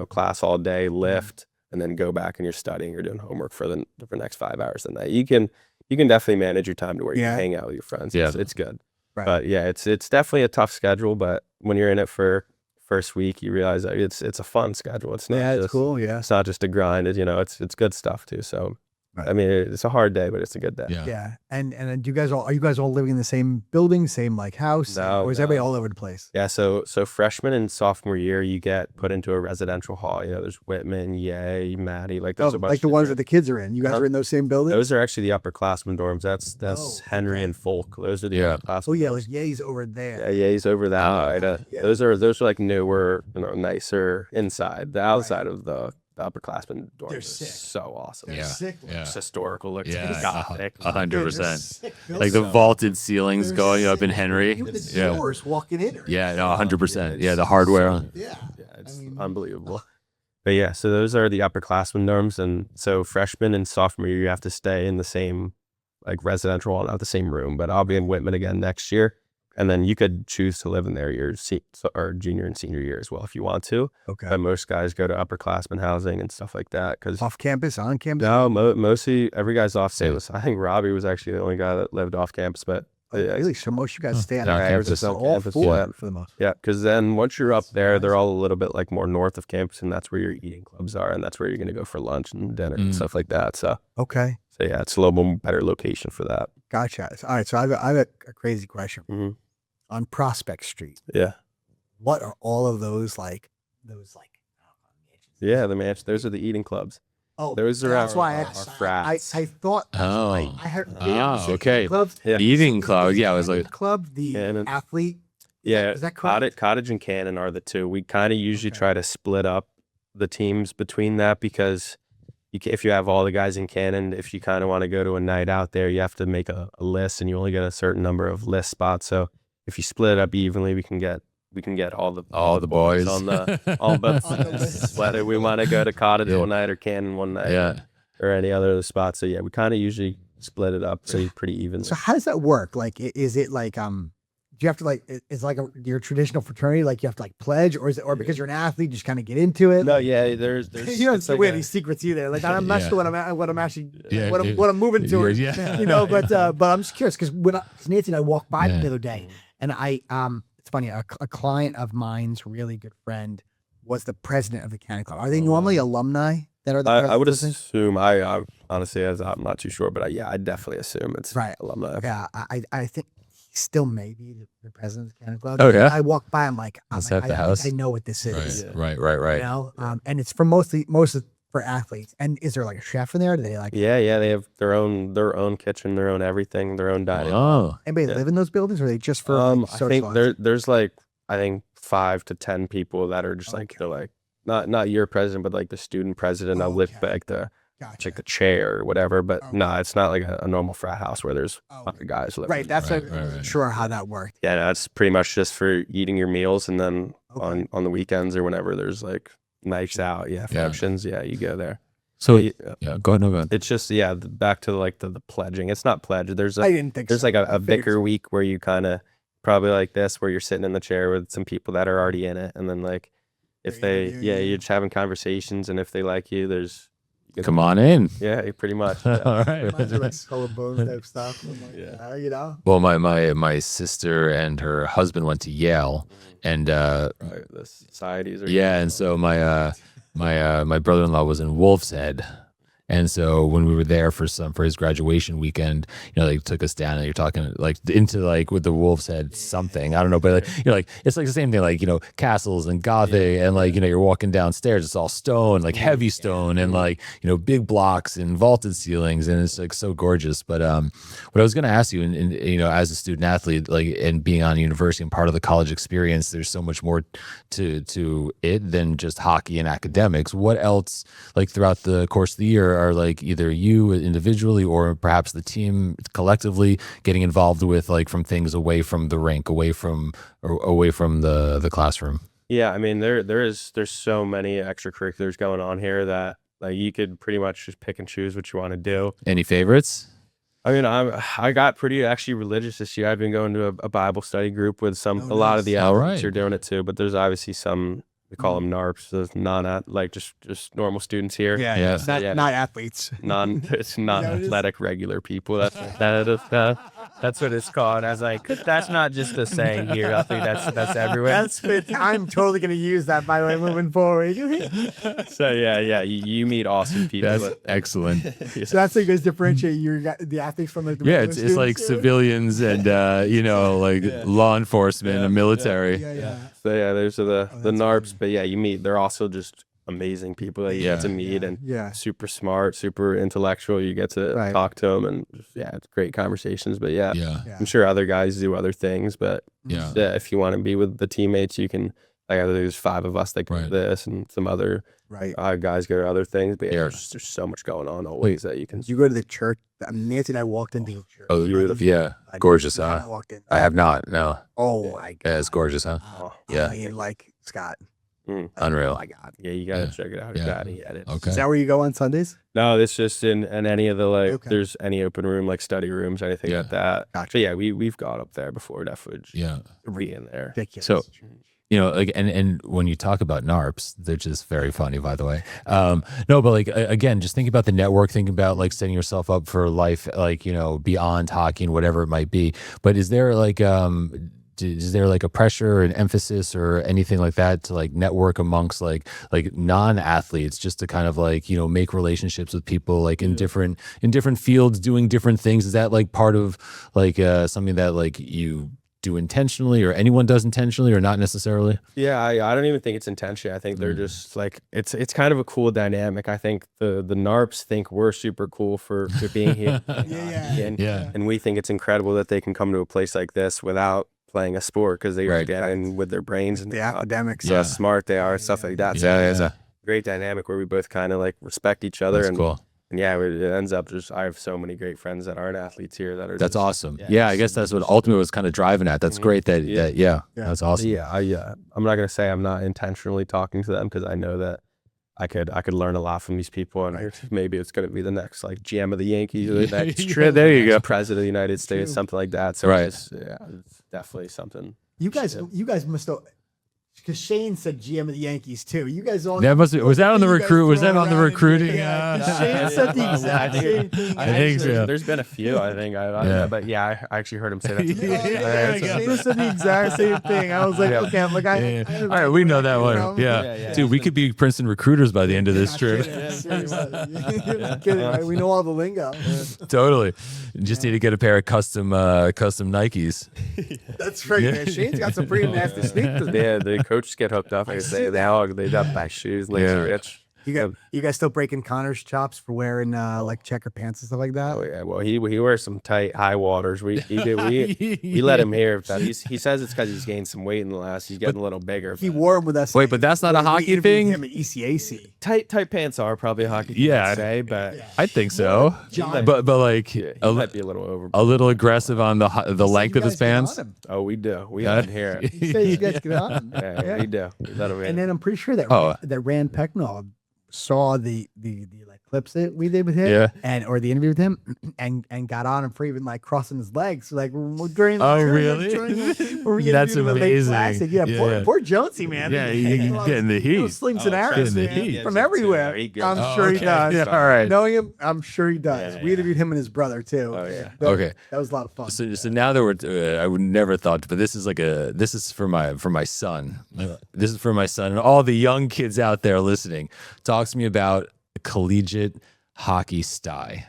class all day, lift, and then go back and you're studying or doing homework for the next 5 hours a night. You can definitely manage your time to where you can hang out with your friends. It's good. Right. But it's definitely a tough schedule, but when you're in it for first week, you realize that it's a fun schedule. It's not it's cool. Yeah, it's not just a grind. It's good stuff too. So I mean, it's a hard day, but it's a good day. Yeah. And are you guys all living in the same building, same like house, or is everybody all over the place? Yeah. So freshman and sophomore year, you get put into a residential hall. there's Whitman, Maddie, like there's a bunch like the ones that the kids are in. You guys are in those same buildings. Those are actually the upperclassmen dorms. That's Henry and Folk. Those are the upperclassmen. Oh yeah, like Ye's over there. Yeah, Ye's over that side. Those are like newer, nicer inside. The outside of the upperclassmen dorms are so awesome. They're sick. It's historical. Looks gothic. 100%. Like the vaulted ceilings going up in Henry. Even the doors walking in. 100%. Yeah, the hardware. It's unbelievable. But so those are the upperclassmen dorms, and so freshman and sophomore year you have to stay in the same like residential, all not the same room, but I'll be in Whitman again next year. And then you could choose to live in there your or junior and senior year as well if you want to. Okay. But most guys go to upperclassmen housing and stuff like that. Cause off campus, on campus? No, mostly every guy's off campus. I think Robbie was actually the only guy that lived off campus, but really? So most of you guys stay on campus. All four for the most. Yeah, because then once you're up there, they're all a little bit like more north of campus, and that's where your eating clubs are, and that's where you're going to go for lunch and dinner and stuff like that. So okay. So yeah, it's a little bit better location for that. Gotcha. All right, so I have a crazy question. Mm-hmm. On Prospect Street. Yeah. What are all of those like? Yeah, the mansion. Those are the eating clubs. Oh, those are that's why our frats. I thought. Oh. I heard. Okay. Clubs. Yeah. Eating club. Yeah, I was like club. The Cannon. athlete. Yeah. Is that correct? Cottage and Cannon are the two. We kind of usually try to split up the teams between that because if you have all the guys in Cannon, if you kind of want to go to a night out there, you have to make a list, and you only get a certain number of list spots. So if you split it up evenly, we can get all the boys on both sides. Whether we want to go to Cottage one night or Cannon one night, or any other spots. So yeah, we kind of usually split it up pretty evenly. So how does that work? Like, is it like do you have to like it's like your traditional fraternity? Like you have to like pledge, or is it because you're an athlete, you just kind of get into it? No, yeah, there's you don't wear any secrets either. Like I'm not sure what I'm actually what I'm moving to. You know, but I'm just curious because Nancy and I walked by the other day. And it's funny, a client of mine's really good friend was the president of the County Club. Are they normally alumni that are the I would assume, I honestly, I'm not too sure, but I definitely assume it's alumni. Yeah, I think he still may be the president of the County Club. Oh, yeah? I walk by, I'm like, the house? I know what this is. Right. You know? And it's for most for athletes. And is there like a chef in there? Do they like? Yeah, they have their own kitchen, their own everything, their own dining. Oh, anybody live in those buildings, or are they just for? I think there's like 5 to 10 people that are just like they're like not your president, but like the student president. I'll lift back like the chair or whatever. But no, it's not like a normal frat house where there's 100 guys living. Right. That's sure how that worked. Yeah, no, it's pretty much just for eating your meals, and then on the weekends or whenever there's like nights out, functions, you go there. So go ahead. It's just back to like the pledging. It's not pledge. There's I didn't think there's so. like a vicar week where you kind of probably like this, where you're sitting in the chair with some people that are already in it, and then like if you're just having conversations, and if they like you, there's come on in. Yeah, pretty much. All right. Like skull and bones type stuff. You know. Well, my sister and her husband went to Yale, and the societies are and so my brother-in-law was in Wolf's Head. And so when we were there for his graduation weekend, they took us down, and you're talking like into like with the Wolf's Head something, I don't know, but like, it's like the same thing, like, castles and Gothic, and like, you're walking downstairs, it's all stone, like heavy stone, and like, big blocks and vaulted ceilings, and it's like so gorgeous. But what I was going to ask you, and as a student athlete, like, and being on university and part of the college experience, there's so much more to it than just hockey and academics. What else, like throughout the course of the year, are like either you individually or perhaps the team collectively getting involved with, like, from things away from the rink, away from the classroom? Yeah, I mean there's so many extracurriculars going on here that like you could pretty much just pick and choose what you want to do. Any favorites? I mean, I got pretty actually religious this year. I've been going to a Bible study group with a lot of the athletes are doing it too, but there's obviously some. We call them NARPs, so like just normal students here. Not athletes. It's non-athletic regular people. That's what it's called. I was like, that's not just a saying here. I think that's everywhere. I'm totally gonna use that, by the way, moving forward. So you meet awesome people. That's excellent. So that's how you guys differentiate the athletes from the it's like civilians and like law enforcement and military. So those are the NARPs. But you meet, they're also just amazing people that you get to meet, and super smart, super intellectual. You get to talk to them, and it's great conversations. But I'm sure other guys do other things, but if you want to be with the teammates, you can. Like, there's 5 of us that go to this, and some other guys go to other things. But there's so much going on always that you can. You go to the church. Nancy and I walked into the church. Oh, gorgeous, huh? I have not. No. Oh my God, it's gorgeous, huh? I mean, like, Scott. Unreal. Oh my God. Yeah, you gotta check it out. You gotta get it. Okay. Is that where you go on Sundays? No, it's just in any of the there's any open room like study rooms, anything like that. Gotcha. But yeah, we've got up there before. Definitely be in there. Ridiculous. So, like, and when you talk about NARPs, they're just very funny, by the way. No, but like, again, just think about the network, think about like setting yourself up for life, like, beyond hockey and whatever it might be. But is there like a pressure and emphasis or anything like that to like network amongst like non-athletes, just to kind of like, make relationships with people like in different fields, doing different things? Is that like part of like something that like you do intentionally, or anyone does intentionally, or not necessarily? Yeah, I don't even think it's intentional. I think they're just like it's kind of a cool dynamic. I think the NARPs think we're super cool for being here. And we think it's incredible that they can come to a place like this without playing a sport, because they get in with their brains and the academics, how smart they are, stuff like that. So it's a great dynamic where we both kind of like respect each other. That's and cool. And yeah, it ends up just, I have so many great friends that aren't athletes here that are. That's awesome. Yeah, I guess that's what Ultimate was kind of driving at. That's great that that's awesome. Yeah, I'm not gonna say I'm not intentionally talking to them, because I know that I could learn a lot from these people, and maybe it's gonna be the next like GM of the Yankees, or the next there you go, president of the United States, something like that. So it's definitely something. You guys must have, because Shane said GM of the Yankees too. You guys all. That must be, was that on the recruit? Was that on the recruiting? Shane said the exact same thing. I think so. There's been a few, I think. But yeah, I actually heard him say that. Shane said the exact same thing. I was like, okay, I'm like, all right, we know that one. Dude, we could be Princeton recruiters by the end of this trip. You're not kidding, right? We know all the lingo. Totally. Just need to get a pair of custom Nikes. That's right. Yeah. Shane's got some pretty nasty sneakers. Yeah, the coaches get hooked up. I say they got back shoes, like rich. You guys still breaking Connor's chops for wearing like checker pants and stuff like that? Oh yeah, well he wears some tight high waters. We let him hear that. He says it's because he's gained some weight in the last. He's getting a little bigger. He wore them with us. Wait, but that's not a hockey thing. Him at ECAC. Tight pants are probably a hockey thing. Yeah, I'd say, but I think so. But like he might be a little over. A little aggressive on the length of his pants. Oh, we do. We let him hear it. He said you guys get on him. Yeah, we do. We let him hear. And then I'm pretty sure that that Rand Pecknold saw the like clips that we did with him, or the interview with him, and got on him for even like crossing his legs, like during. Really? That's amazing. Poor Jonesy, man. Yeah, he's getting the heat. Slings and arrows from everywhere. I'm sure he does. Yeah, all right. Knowing him, I'm sure he does. We interviewed him and his brother too. Oh yeah. Okay. That was a lot of fun. So now that we're, I would never thought, but this is for my son. This is for my son and all the young kids out there listening. Talk to me about collegiate hockey sty.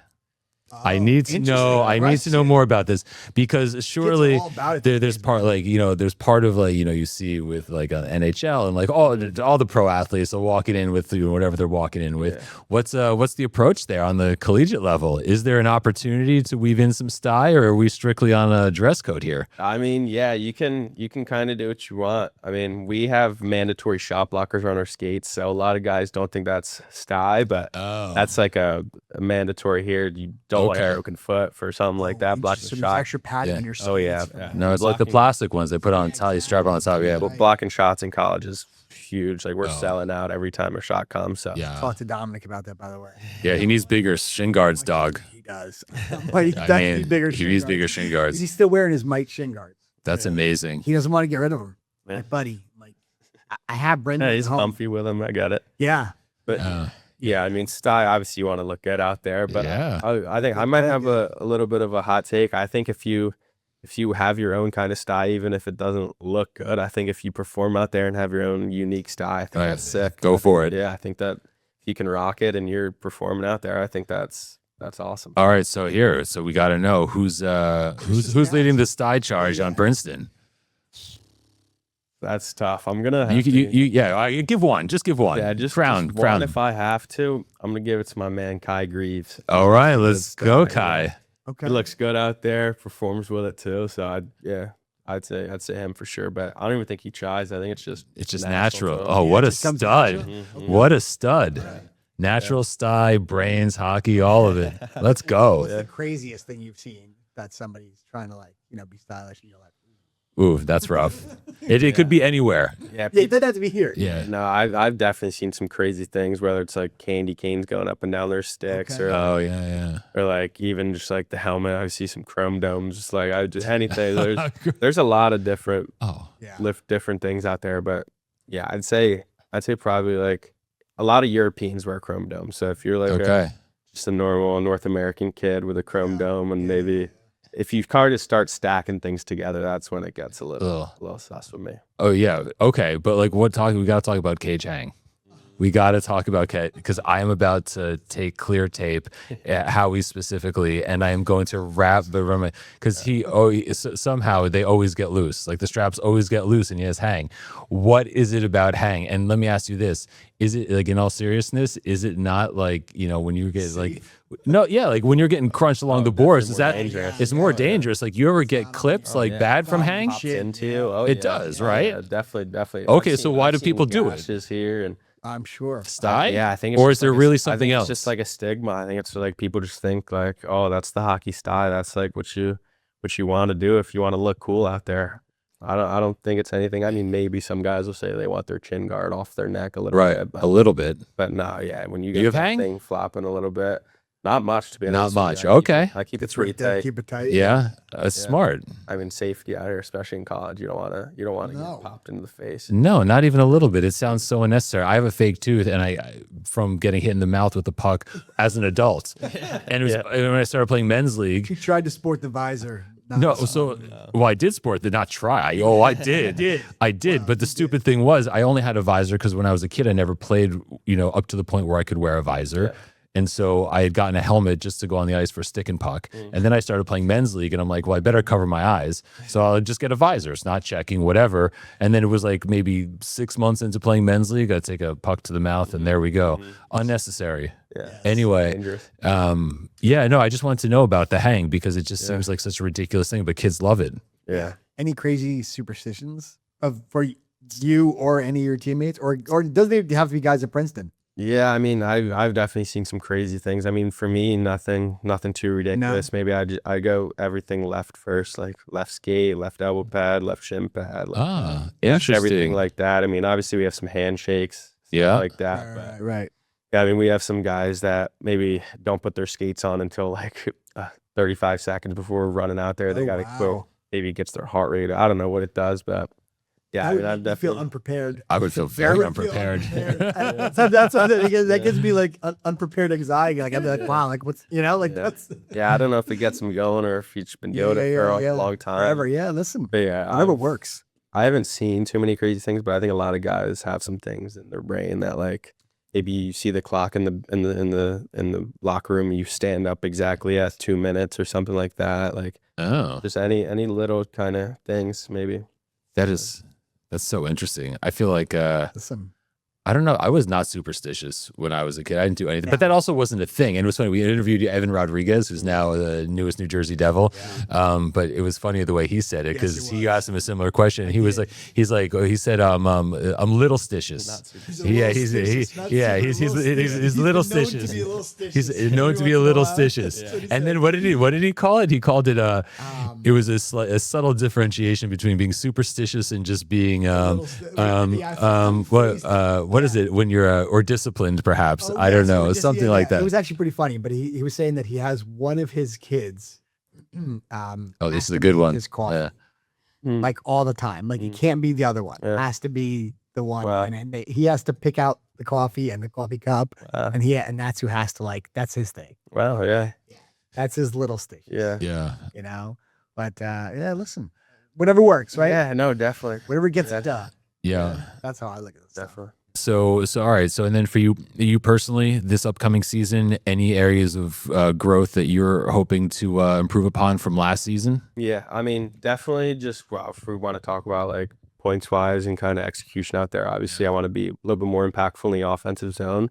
I need to know. I need to know more about this, because surely there's part like there's part of like you see with like an NHL and like all the pro athletes are walking in with whatever they're walking in with. What's the approach there on the collegiate level? Is there an opportunity to weave in some sty, or are we strictly on a dress code here? I mean, yeah, you can kind of do what you want. I mean, we have mandatory shot blockers on our skates, so a lot of guys don't think that's sty, but that's like a mandatory here. You don't want a broken foot for something like that. Blocking shot. Extra pad on your skates. Oh yeah. No, it's like the plastic ones they put on top. You strap on top. Yeah, well, blocking shots in college is huge. Like we're selling out every time a shot comes. So talk to Dominic about that, by the way. Yeah, he needs bigger shin guards, dog. He does. But he needs bigger shin guards. He's still wearing his Mike shin guards. That's amazing. He doesn't want to get rid of them. Like, buddy, like I have Brendan. Yeah, he's comfy with them. I get it. Yeah. But yeah, I mean, style, obviously you want to look good out there, but I think I might have a little bit of a hot take. I think if you have your own kind of style, even if it doesn't look good, I think if you perform out there and have your own unique style, I think that's sick. Go for it. Yeah, I think that if you can rock it and you're performing out there, I think that's awesome. All right, so we got to know who's leading the style charge on Princeton. That's tough. I'm gonna have to give one. Just give one. Yeah, just crown. If I have to, I'm gonna give it to my man Kai Greaves. All right, let's go, Kai. Yeah. Okay. He looks good out there, performs with it too. So I'd say him for sure. But I don't even think he tries. I think it's just natural. Oh, what a stud! Mm-hmm. What a stud! Yeah. Natural style, brains, hockey, all of it. Let's go. What's the craziest thing you've seen that somebody's trying to be stylish and you're like, Ooh, that's rough. It could be anywhere. Yeah, Yeah, it doesn't have to be here. Yeah. no, I've definitely seen some crazy things, whether it's like candy canes going up and down their sticks, Okay. or like, Oh yeah. or like even just like the helmet. I see some chrome domes, just like anything. There's a lot of different different things out there, but yeah, I'd say probably like a lot of Europeans wear chrome domes. So if you're like just a normal North American kid with a chrome dome, and maybe if you kind of start stacking things together, that's when it gets a little sus with me. Oh yeah. Okay, but like we got to talk about cage hang. We got to talk about because I am about to take clear tape, Howie specifically, and I am going to wrap the because somehow they always get loose. Like the straps always get loose, and he has hang. What is it about hang? And let me ask you this: is it like, in all seriousness, is it not like, when you get like like when you're getting crunched along the boards, it's more dangerous? Like you ever get clips bad from hang? It does, right? Yeah, definitely. Okay, so why do people do it? Here and I'm sure. Sty? Yeah, I think it's or just is there like really I something think else? It's just like a stigma. I think it's like people just think like, oh, that's the hockey style. That's like what you want to do if you want to look cool out there. I don't think it's anything. I mean, maybe some guys will say they want their chin guard off their neck a little bit. A little bit. But no, when you get that thing flopping a little bit, not much to be honest. Not much. Okay. I keep it pretty tight. Keep it tight. Yeah, that's smart. I mean, safety out here, especially in college, you don't want to get popped into the face. No, not even a little bit. It sounds so unnecessary. I have a fake tooth, and I from getting hit in the mouth with the puck as an adult. And when I started playing men's league, He tried to sport the visor. Well, I did sport, did not try. Oh, I did. I did. But the stupid thing was, I only had a visor because when I was a kid, I never played, up to the point where I could wear a visor. Yeah. And so I had gotten a helmet just to go on the ice for stick and puck. And then I started playing men's league, and I'm like, well, I better cover my eyes. So I'll just get a visor. It's not checking, whatever. And then it was like maybe 6 months into playing men's league, I take a puck to the mouth, and there we go. Unnecessary. Yeah. Anyway, I just wanted to know about the hang because it just seems like such a ridiculous thing, but kids love it. Yeah. Any crazy superstitions for you or any of your teammates, or doesn't it have to be guys at Princeton? Yeah, I mean, I've definitely seen some crazy things. I mean, for me, nothing too ridiculous. No. Maybe I go everything left first, like left skate, left elbow pad, left shin pad, interesting. Everything like that. I mean, obviously we have some handshakes, like that. Right. Yeah, I mean, we have some guys that maybe don't put their skates on until like 35 seconds before running out there. They got to go. Maybe it gets their heart rate. I don't know what it does, but. Yeah, I mean, I'd definitely feel unprepared. I would feel very unprepared. That's that gives me like unprepared anxiety. Like I'd be like, wow, like what's that's. Yeah, I don't know if it gets them going or if you've been doing it for a long time. Forever, yeah. Listen, but whatever works. I haven't seen too many crazy things, but I think a lot of guys have some things in their brain that like maybe you see the clock in the locker room, you stand up exactly at 2 minutes or something like that. Like just any little kind of things maybe. That's so interesting. I feel like I don't know. I was not superstitious when I was a kid. I didn't do anything, but that also wasn't a thing. And it was funny. We interviewed Evan Rodriguez, who's now the newest New Jersey Devil. But it was funny the way he said it because he asked him a similar question. And he said, I'm little stitious. He's little stitious. He's known to be a little stitious. And then what did he call it? He called it it was a subtle differentiation between being superstitious and just being what is it when you're or disciplined perhaps? I don't know, something like that. It was actually pretty funny, but he was saying that he has one of his kids. This is a good one. His coffee, like all the time. Like he can't be the other one. It has to be the one, wow. And he has to pick out the coffee and the coffee cup, and that's who has to that's his thing. Wow, yeah. That's his little stick. Yeah. But listen, whatever works, right? Yeah, no, definitely. Whatever gets it done. Yeah. That's how I look at this. Definitely. So all right. So and then for you personally, this upcoming season, any areas of growth that you're hoping to improve upon from last season? Yeah, I mean, definitely just if we want to talk about like points wise and kind of execution out there, obviously I want to be a little bit more impactful in the offensive zone.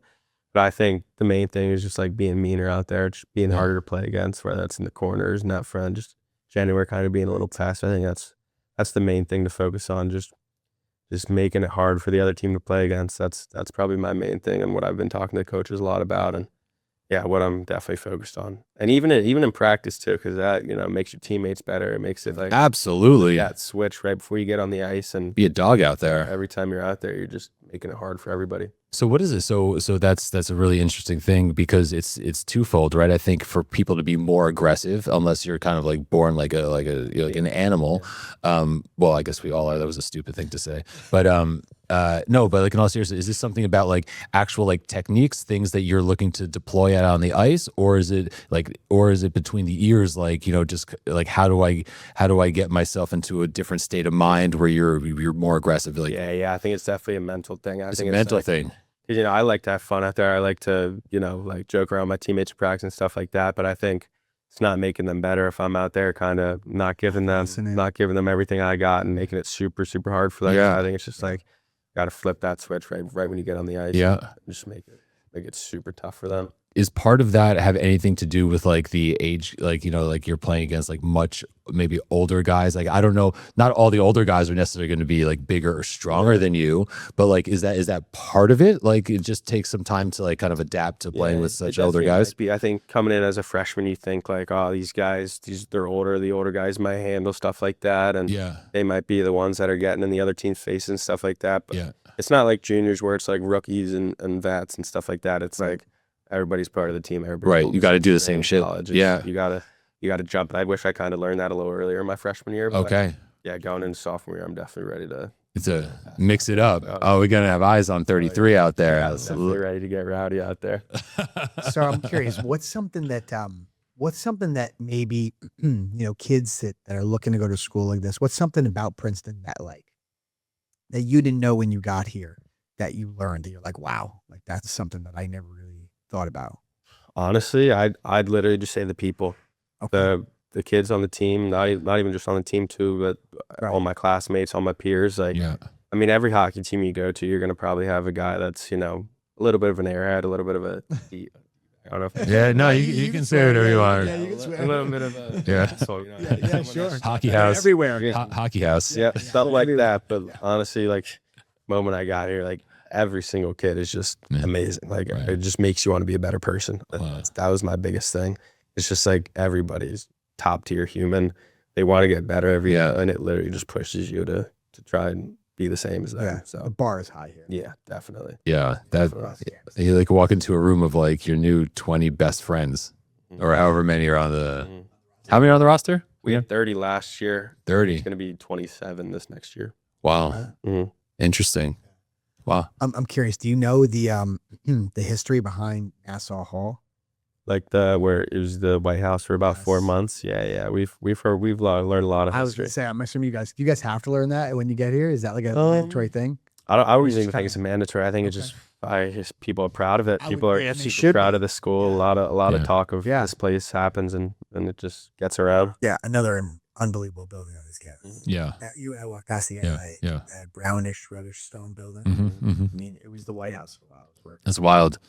But I think the main thing is just like being meaner out there, just being harder to play against, whether that's in the corners, net front, just anywhere kind of being a little faster. I think that's the main thing to focus on, just making it hard for the other team to play against. That's probably my main thing and what I've been talking to coaches a lot about, and what I'm definitely focused on And even in practice too, because that makes your teammates better. It makes it like absolutely that switch right before you get on the ice and be a dog out there. Every time you're out there, you're just making it hard for everybody. So what is it? So that's a really interesting thing because it's twofold, right? I think for people to be more aggressive, unless you're kind of like born like an animal. Well, I guess we all are. That was a stupid thing to say, but no, but like in all seriousness, is this something about like actual like techniques, things that you're looking to deploy out on the ice, or is it between the ears, like just like how do I get myself into a different state of mind where you're more aggressive? Like yeah, I think it's definitely a mental thing. It's a mental thing. I like to have fun out there. I like to, like joke around with my teammates in practice and stuff like that. But I think it's not making them better if I'm out there kind of not giving them everything I got and making it super, super hard for them. Yeah. I think it's just like, got to flip that switch right when you get on the ice. Yeah. Just make it super tough for them. Is part of that have anything to do with like the age, like, like you're playing against like much maybe older guys? Like, I don't know, not all the older guys are necessarily going to be like bigger or stronger than you, but like, is that part of it? Like, it just takes some time to like kind of adapt to playing with such older guys. I think coming in as a freshman, you think like, oh, these guys, they're older. The older guys might handle stuff like that. And they might be the ones that are getting in the other team's faces and stuff like that. But it's not like juniors where it's like rookies and vets and stuff like that. It's like, everybody's part of the team. Right. You got to do the same shit. Yeah. You got to jump. I wish I kind of learned that a little earlier in my freshman year. But okay. Going into sophomore year, I'm definitely ready to. It's a mix it up. Oh, we're going to have eyes on 33 out there. Yeah, definitely ready to get rowdy out there. So I'm curious, what's something that maybe, kids that are looking to go to school like this, what's something about Princeton that you didn't know when you got here that you learned that you're like, wow, like that's something that I never really thought about? Honestly, I'd literally just say the people, the kids on the team, not even just on the team too, but all my classmates, all my peers. Like, I mean, every hockey team you go to, you're gonna probably have a guy that's a little bit of an airhead, a little bit of a I don't know. Yeah, no, you can say whatever you want. Yeah, you can swear. A little bit of a yeah, sure. Hockey house everywhere. Yeah. Hockey house. Yeah, stuff like that. But honestly, like moment I got here, like every single kid is just amazing. Like it just makes you want to be a better person. Wow. That was my biggest thing. It's just like everybody's top tier human. They want to get better every year, and it literally just pushes you to try and be the same as them. Yeah. So the bar is high here. Yeah, definitely. Yeah, you like walk into a room of like your new 20 best friends, or however many are on the. How many are on the roster? We had 30 last year. 30. It's gonna be 27 this next year. Wow. Interesting. Wow. I'm curious. Do you know the history behind Nassau Hall? Like where it was the White House for about 4 months. Yeah. We've learned a lot of history. I was gonna say, I'm assuming do you guys have to learn that when you get here? Is that like a mandatory thing? I don't even think it's a mandatory. I think it's just people are proud of it. People are super proud of the school. A lot of talk of this place happens and it just gets around. Yeah, another unbelievable building on this campus. Yeah. You and I walked past the brownish, reddish stone building. I mean, it was the White House for a while. That's wild.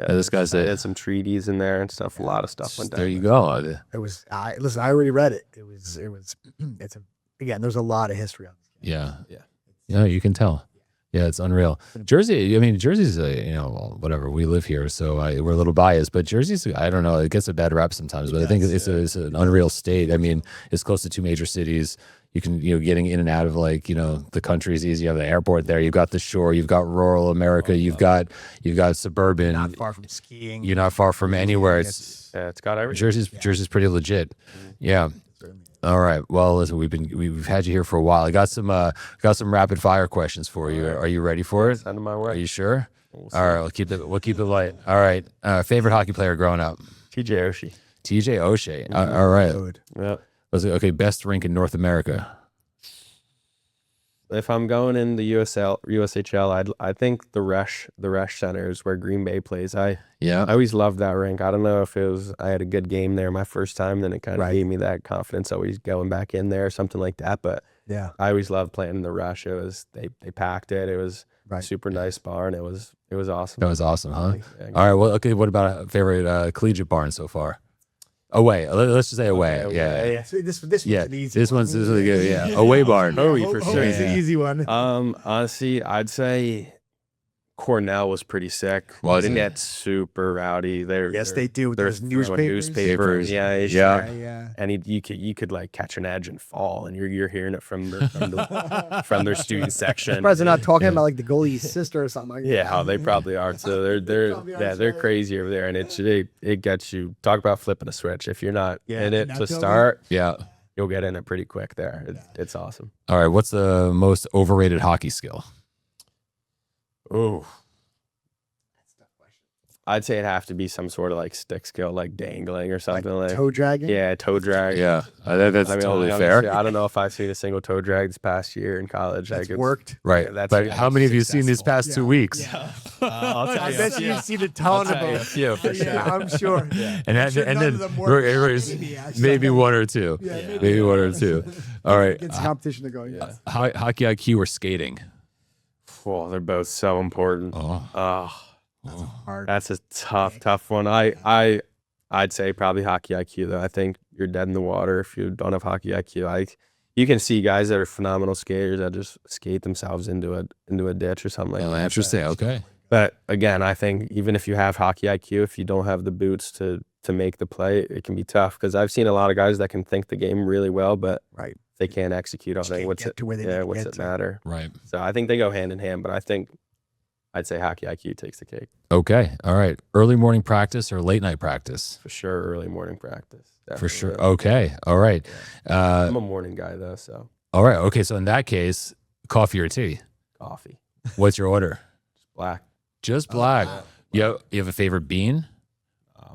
Yeah, this guy's had some treaties in there and stuff. A lot of stuff went down. There you go. It was. Listen, I already read it. Again, there's a lot of history on this. Yeah, you can tell. Yeah, it's unreal. Jersey, I mean, Jersey's, whatever. We live here, so we're a little biased. But Jersey's, I don't know, it gets a bad rap sometimes. But I think it's an unreal state. I mean, it's close to 2 major cities. You can, getting in and out of like, the country is easy. You have the airport there. You've got the shore. You've got rural America. You've got suburban. You're not far from skiing. You're not far from anywhere. It's got everything. Jersey's pretty legit. Yeah. All right. Well, listen, we've had you here for a while. I got some rapid fire questions for you. Are you ready for it? Send them my way. Are you sure? All right. We'll keep it light. All right. Favorite hockey player growing up? TJ Oshie. TJ Oshie. All right. Yeah. Okay. Best rink in North America. If I'm going in the USHL, I think the Resch Center is where Green Bay plays. I always loved that rink. I don't know if it was I had a good game there my first time, then it kind of gave me that confidence always going back in there or something like that. But I always loved playing in the Resch. It was they packed it. It was super nice barn. It was awesome. That was awesome, huh? All right. Well, okay. What about a favorite collegiate barn so far? Away. Let's just say away. Okay, yeah. So this one's an easy. This one's really good. Yeah. Away barn. For sure. It's an easy one. Honestly, I'd say Cornell was pretty sick. Was they it? get super rowdy. They do. There's There's newspapers. Yeah. And you could like catch an edge and fall, and you're hearing it from their student section. I'm surprised they're not talking about like the goalie's sister or something like that. Yeah, they probably are. So they're crazy over there, and it gets you. Talk about flipping a switch. If you're not in it to start, you'll get in it pretty quick there. It's awesome. All right, what's the most overrated hockey skill? Oh, I'd say it'd have to be some sort of like stick skill, like dangling or something like toe dragging. Yeah, toe drag. Yeah, that's totally fair. I don't know if I've seen a single toe drag this past year in college. That's worked. Right. But how many have you seen these past 2 weeks? Yeah. I bet you've seen a ton of them. Yeah, for sure. Yeah, I'm sure. And then maybe one or two. Maybe one or two. All right. It's competition to go. Yeah. Hockey IQ or skating? Well, they're both so important. That's hard. That's a tough one. I'd say probably hockey IQ though. I think you're dead in the water if you don't have hockey IQ. You can see guys that are phenomenal skaters that just skate themselves into a ditch or something like that. Interesting. Okay. But again, I think even if you have hockey IQ, if you don't have the boots to make the play, it can be tough. Because I've seen a lot of guys that can think the game really well, but they can't execute on it. What's it matter? Right. So I think they go hand in hand. But I'd say hockey IQ takes the cake. Okay. All right. Early morning practice or late night practice? For sure, early morning practice. Definitely. For sure. Okay. All right. Yeah. I'm a morning guy though, so. All right. Okay. So in that case, coffee or tea? Coffee. What's your order? Just black. Just black. You have a favorite bean?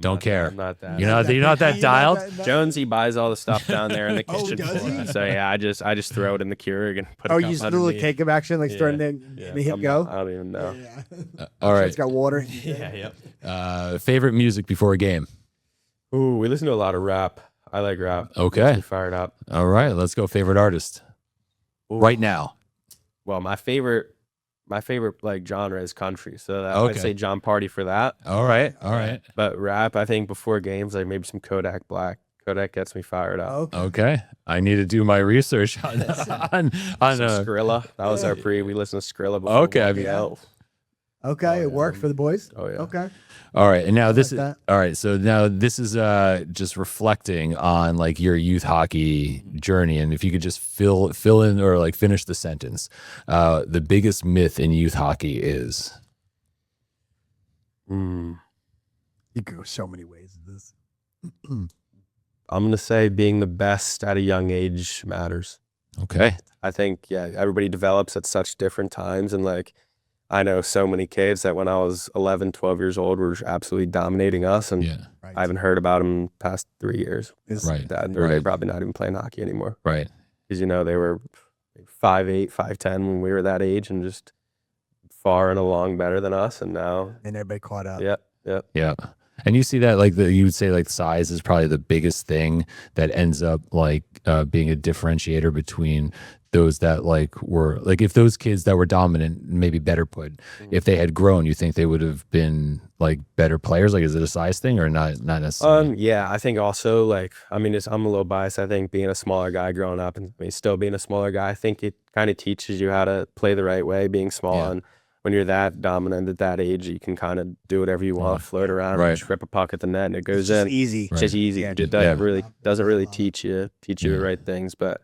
Don't care. I'm not that. You're not that dialed. Jonesy buys all the stuff down there in the kitchen does for he? us. So yeah, I just throw it in the Keurig and put. You just do a little cake of action, like starting to hit go. I don't even know. All right. It's got water. Favorite music before a game? Ooh, we listen to a lot of rap. I like rap. Okay. Fired up. All right. Let's go. Favorite artist right now? Well, my favorite like genre is country, so I'd say John Party for that. All right. But rap, I think before games, like maybe some Kodak Black. Kodak gets me fired up. Okay. I need to do my research on Skrilla. That was our pre. We listened to Skrilla before. Okay. Okay, it worked for the boys. Oh yeah. Okay. All right, and now this is that. all right. So now this is just reflecting on like your youth hockey journey, and if you could just fill in or like finish the sentence, the biggest myth in youth hockey is. You could go so many ways with this. I'm gonna say being the best at a young age matters. Okay. I think everybody develops at such different times, and like. I know so many kids that when I was 11, 12 years old were absolutely dominating us, and I haven't heard about them the past 3 years. They're probably not even playing hockey anymore. Right. Because, they were 5'8", 5'10" when we were that age and just far and along better than us, and now... And everybody caught up. Yep. Yeah. And you see that you would say like size is probably the biggest thing that ends up like being a differentiator between those that like were like if those kids that were dominant, maybe better put, if they had grown, you think they would have been like better players? Like, is it a size thing or not necessarily? Yeah, I think also like, I'm a little biased. I think being a smaller guy growing up and still being a smaller guy, I think it kind of teaches you how to play the right way, being small. And when you're that dominant at that age, you can kind of do whatever you want, float around, and trip a puck at the net, and it goes in. Easy. It's just easy. It doesn't really teach you the right things, but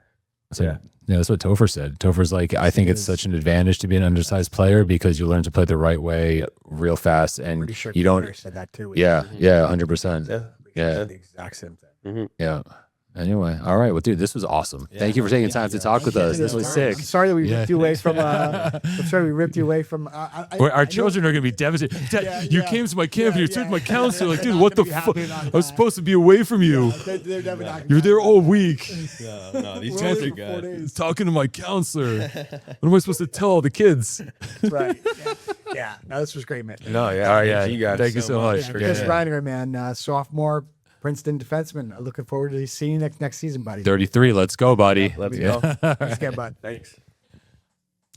yeah, that's what Topher said. Topher's like, I think it's such an advantage to be an undersized player because you learn to play the right way real fast, and pretty sure you don't. Peter said that too. 100%. Yeah, the exact same thing. Yeah. Anyway, all right. Well, dude, this was awesome. Thank you for taking time to talk with us. This was sick. I'm sorry that we ripped you away from. Our children are gonna be devastated. Dad, you came to my camp and you took my counselor. Like, dude, what the fuck? I was supposed to be away from you. You're there all week. No, these guys are good. Talking to my counselor. What am I supposed to tell all the kids? Right. Yeah. No, this was great, man. No, yeah. All right, yeah. You guys. Thank you so much. Chris Reiniger, man, sophomore. Princeton defenseman. Looking forward to seeing you next season, buddy. 33. Let's go, buddy. Let's go. Let's get, bud. Thanks.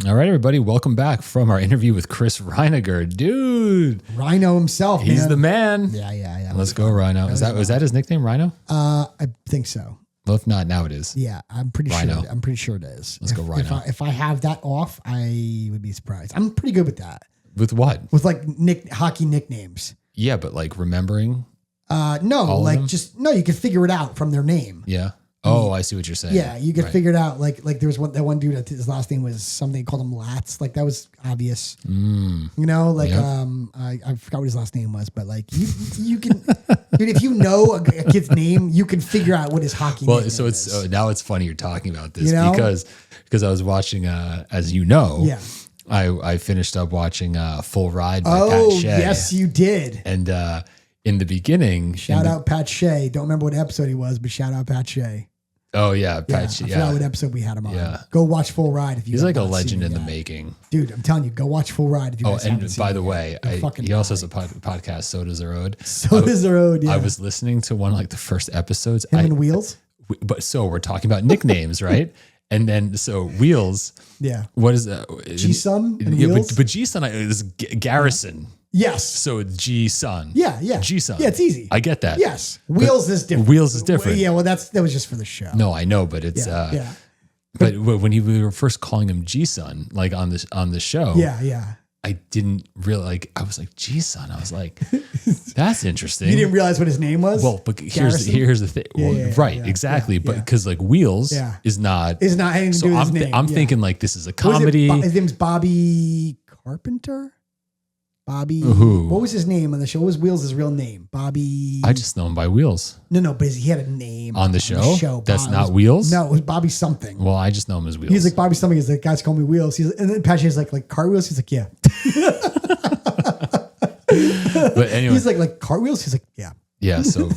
All right, everybody. Welcome back from our interview with Chris Reiniger. Dude. Rhino himself. He's the man. Yeah. Let's go, Rhino. Was that his nickname, Rhino? I think so. Well, if not, now it is. Yeah, I'm pretty Rhino. sure it is. Let's go, Rhino. If I have that off, I would be surprised. I'm pretty good with that. With what? With like hockey nicknames. Yeah, but like remembering. No, like just no. You can figure it out from their name. Yeah. Oh, I see what you're saying. Yeah, you could figure it out. Like there was that one dude. His last name was something. Called him Latz. Like that was obvious. You know, like I forgot what his last name was, but like you can, dude, if you know a kid's name, you can figure out what his hockey. Well, so it's now it's funny you're talking about this because I was watching, as you know, I finished up watching Full Ride by Pat Shea. Yes, you did. And in the beginning, shout out Pat Shea. Don't remember what episode he was, but shout out Pat Shea. Oh yeah, Pat Shea. I forgot what episode we had him on. Yeah. Go watch Full Ride if you. He's like a legend in the making, dude. I'm telling you, go watch Full Ride if you. And by the way, he also has a podcast. So does the road. So does the road. Yeah. I was listening to one of like the first episodes. Him and Wheels. But so we're talking about nicknames, right? And then so Wheels. Yeah. What is that? G-Sun and Wheels? But G-Sun is Garrison. Yes. So G-Sun. Yeah. G-Sun. Yeah, it's easy. I get that. Yes. Wheels is different. Wheels is different. Yeah, well that was just for the show. No, I know, but it's But when we were first calling him G-Sun, like on the show. Yeah. I didn't really I was like, G-Son. I was like, that's interesting. You didn't realize what his name was? Well, but here's the thing. Exactly. But because like Wheels is not anything to do with his name. I'm thinking like this is a comedy. His name's Bobby Carpenter? Bobby. Who? What was his name on the show? What was Wheels' real name? Bobby. I just know him by Wheels. No, but he had a name on the show. That's not Wheels. No, it was Bobby something. Well, I just know him as Wheels. He's like Bobby something. He's like, guys call me Wheels. And then Patchy's like cartwheels. He's like, yeah. But anyway, he's like cartwheels. He's like, yeah. Yeah. So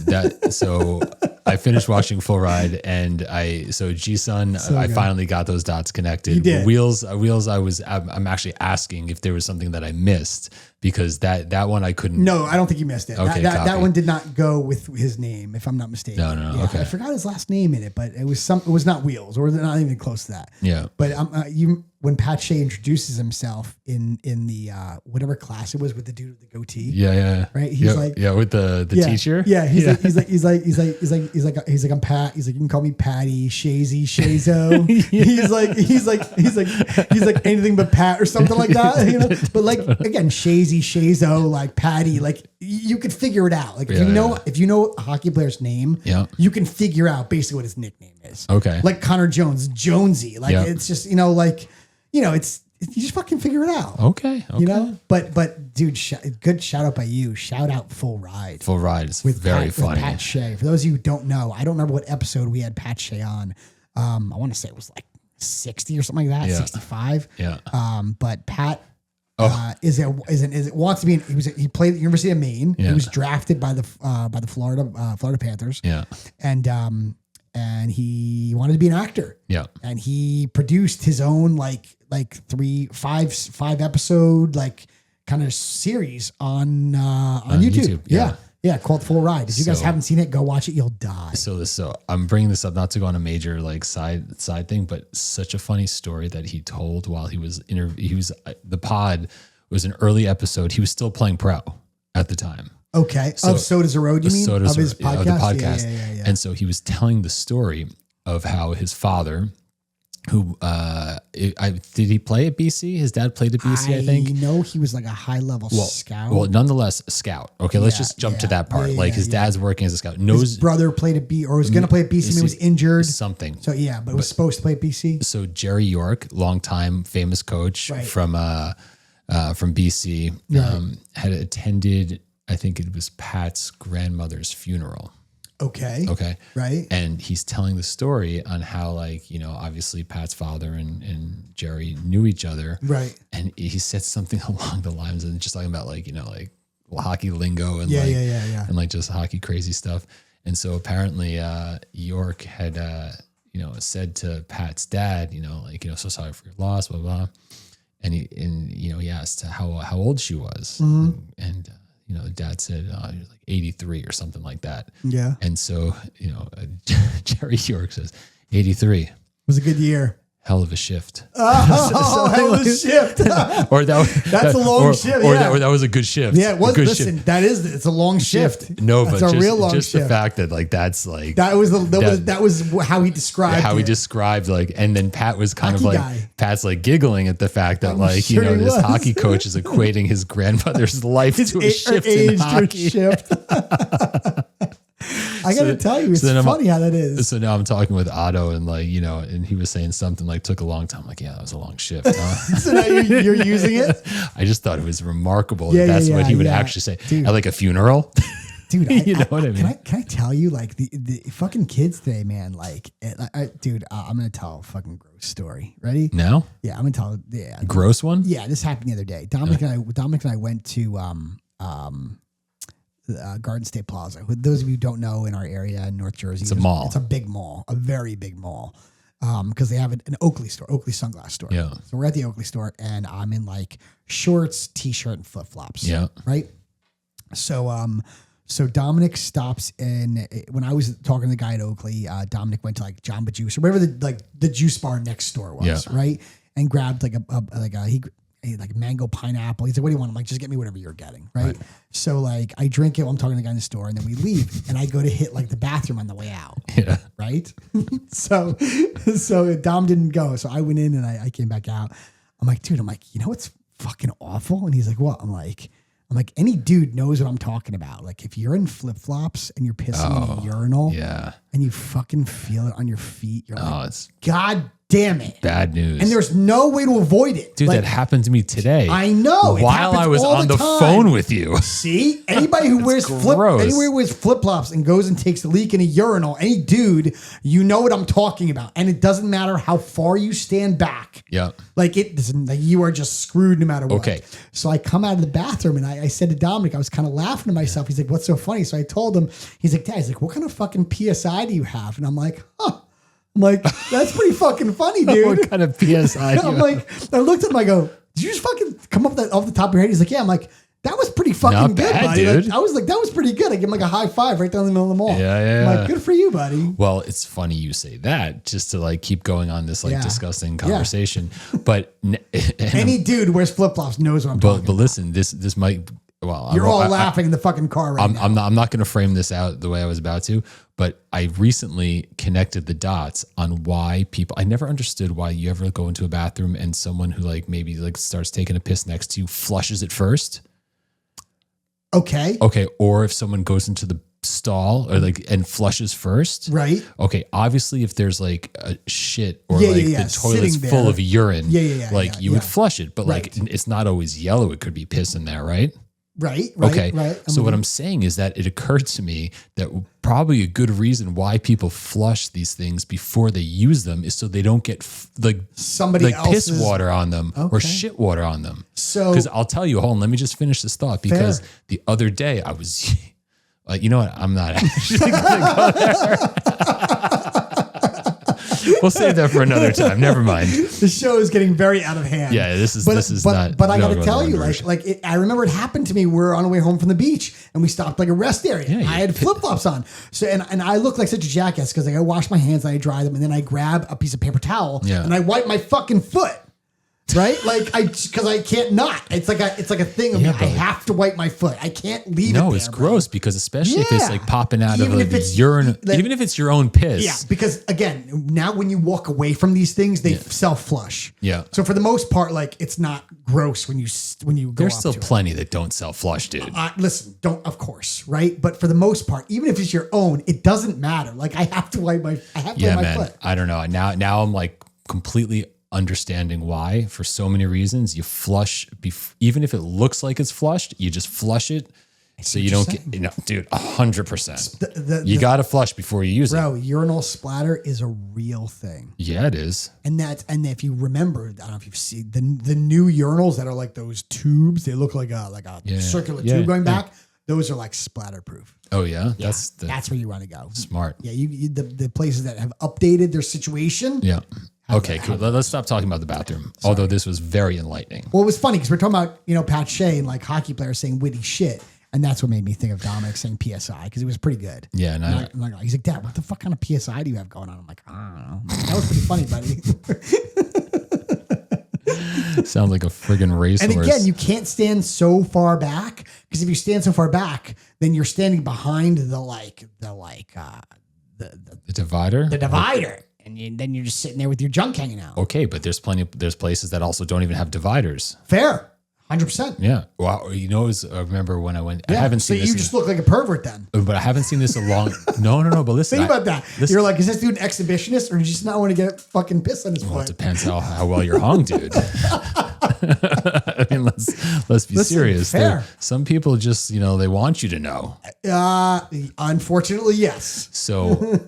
I finished watching Full Ride, and G-Sun, I finally got those dots connected. You did. Wheels. I'm actually asking if there was something that I missed, because that one I couldn't. No, I don't think you missed it. Okay, that one did not go with his name, if I'm not mistaken. No. Yeah, okay. I forgot his last name in it, but it was not Wheels, or not even close to that. Yeah. But when Pat Shea introduces himself in the whatever class it was with the dude with the goatee. Yeah. Right. He's like with the teacher. Yeah. He's like I'm Pat. He's like, you can call me Patty, Shazy, Shazo. He's like anything but Pat or something like that. You know. But like again, Shazy, Shazo, like Patty, like you could figure it out. Like if you know a hockey player's name, you can figure out basically what his nickname is. Okay. Like Connor Jones, Jonesy. Like it's just it's you just fucking figure it out. Okay. You know, but dude, good shout out by you. Shout out Full Ride. Full Ride is very funny. With Pat Shea. For those of you who don't know, I don't remember what episode we had Pat Shea on. I want to say it was like 60 or something like that, 65. Yeah. But Pat wants to be. He played at the University of Maine. Yeah. He was drafted by the Florida Panthers. Yeah. And he wanted to be an actor. Yeah. And he produced his own like 5 episode like kind of series on YouTube. Yeah, called Full Ride. If you guys haven't seen it, go watch it. You'll die. So I'm bringing this up not to go on a major like side thing, but such a funny story that he told while he was the pod was an early episode. He was still playing pro at the time. Okay. So Does the Road, you mean? Of his podcast? Of the podcast. Yeah. And so he was telling the story of how his father, who did he play at BC? His dad played at BC, I think. No, he was like a high level scout. Well, nonetheless, a scout. Okay, let's just jump to that part. His dad's working as a scout. His brother played at BC, or was going to play at BC, he was injured. Something. So but was supposed to play at BC. So Jerry York, longtime famous coach from BC, had attended, I think it was Pat's grandmother's funeral. Okay. Right. And he's telling the story on how, obviously Pat's father and Jerry knew each other. Right. And he said something along the lines of just talking about hockey lingo and and just hockey crazy stuff. And so apparently York had said to Pat's dad, so sorry for your loss, blah blah. And he asked how old she was. Mm-hmm. And the dad said he was like 83 or something like that. Yeah. And so, Jerry York says 83 was a good year. hell of a shift. Oh, hell of a shift. Or that's a long shift. Or that was a good shift. Yeah, it was. Listen, it's a long shift. No, that's but a real long just shift. The fact that like that's like that was how he described how he described like, and then Pat was kind of like Pat's like giggling at the fact that like sure this hockey coach is equating his grandmother's life to a shift in hockey. I got to tell you, it's funny how that is. So now I'm talking with Otto and like, and he was saying something like took a long time. I'm like, yeah, that was a long shift. Huh? So now you're using it? I just thought it was remarkable. That's what he would actually say. Dude. At like a funeral. Dude, you know what I mean? Can I tell you, like the fucking kids today, man, like, dude, I'm going to tell a fucking gross story. Ready? No? Yeah, I'm going to tell gross one? Yeah, this happened the other day. Dominic and I went to, Garden State Plaza. With those of you who don't know, in our area in North Jersey, it's a mall. It's a big mall, a very big mall. Because they have an Oakley store, Oakley sunglass store. Yeah. So we're at the Oakley store, and I'm in like shorts, t-shirt, and flip flops. Yeah. Right. So Dominic stops in. When I was talking to the guy at Oakley, Dominic went to like Jamba Juice or whatever the juice bar next door was. Yeah. Right. And grabbed like like mango pineapple. He's like, what do you want? I'm like, just get me whatever you're getting. Right. So like I drink it while I'm talking to the guy in the store, and then we leave, and I go to hit like the bathroom on the way out. Yeah. Right. so Dom didn't go. So I went in and I came back out. I'm like, dude, you know what's fucking awful? And he's like, what? I'm like, any dude knows what I'm talking about. Like if you're in flip flops and you're pissing in a urinal, and you fucking feel it on your feet, you're like, God damn it. Bad news. And there's no way to avoid it. Dude, that happened to me today. I know. While I was on the phone with you. See? Anybody who wears flip flops and goes and takes a leak in a urinal, any dude, you know what I'm talking about. And it doesn't matter how far you stand back. Yeah. Like you are just screwed no matter what. Okay. So I come out of the bathroom and I said to Dominic, I was kind of laughing to myself. He's like, what's so funny? So I told him, he's like, Dad, he's like, what kind of fucking PSI do you have? And I'm like, huh. I'm like, that's pretty fucking funny, dude. What kind of PSI? I'm like, I looked at him, I go, did you just fucking come up off the top of your head? He's like, yeah. I'm like, that was pretty fucking Not good, bad, buddy. Dude. Like, I was like, that was pretty good. I give him like a high five right down the middle of the mall. Yeah. I'm like, good for you, buddy. Well, it's funny you say that just to like keep going on this like disgusting conversation. But any dude who wears flip flops knows what I'm talking about. But listen, this might. Well, you're all laughing in the fucking car right now. I'm not going to frame this out the way I was about to, but I recently connected the dots on why people. I never understood why you ever go into a bathroom and someone who like maybe like starts taking a piss next to you flushes it first. Okay. Or if someone goes into the stall or like and flushes first. Right. Okay. Obviously, if there's like a shit or the toilet's full of urine, you would flush it, but like it's not always yellow. It could be piss in there, right? Right. So what I'm saying is that it occurred to me that probably a good reason why people flush these things before they use them is so they don't get somebody else's piss water on them or shit water on them. So, because I'll tell you, hold on, let me just finish this thought. Because the other day I was, you know what? I'm not actually going to go there. We'll save that for another time. Never mind. The show is getting very out of hand. Yeah, this is not. But I got to tell you, I remember it happened to me. We were on our way home from the beach, and we stopped like a rest area. Yeah, I had flip flops on, so and I look like such a jackass because I wash my hands, and I dry them, and then I grab a piece of paper towel and I wipe my fucking foot. Right, because I can't not. It's like a thing of I have to wipe my foot. I can't leave it there. No, it's gross because especially if it's like popping out of like urine, even if it's your own piss. Yeah, because again, now when you walk away from these things, they self flush. Yeah. So for the most part, like it's not gross when you go. There's still plenty that don't self flush, dude. Listen, don't of course, right? But for the most part, even if it's your own, it doesn't matter. Like I have to wipe my foot. I don't know. Now I'm like completely understanding why, for so many reasons, you flush even if it looks like it's flushed, you just flush it so you don't get, dude, 100%. You got to flush before you use it. Bro, urinal splatter is a real thing. Yeah, it is. And if you remember, I don't know if you've seen the new urinals that are like those tubes, they look like a circular tube going back. Those are like splatter proof. Oh yeah? That's where you want to go. Smart. Yeah, the places that have updated their situation. Yeah. Okay, cool. Let's stop talking about the bathroom. Although this was very enlightening. Well, it was funny because we're talking about, Pat Shea and like hockey players saying witty shit. And that's what made me think of Dominic saying PSI because it was pretty good. Yeah. And I'm like, he's like, Dad, what the fuck kind of PSI do you have going on? I'm like, I don't know. Like, that was pretty funny, buddy. sounds like a friggin' racehorse. And again, you can't stand so far back because if you stand so far back, then you're standing behind the divider. The divider. And then you're just sitting there with your junk hanging out. Okay, but there's places that also don't even have dividers. Fair. 100%. Yeah. Well, I remember when I went, I haven't seen so this. you just look like a pervert then. But I haven't seen this a long, no. But listen. Think about that. You're like, is this dude an exhibitionist or do you just not want to get fucking pissed on his foot? Well, it depends how well you're hung, dude. I mean, let's be serious. Fair. Some people just, they want you to know. Unfortunately, yes. So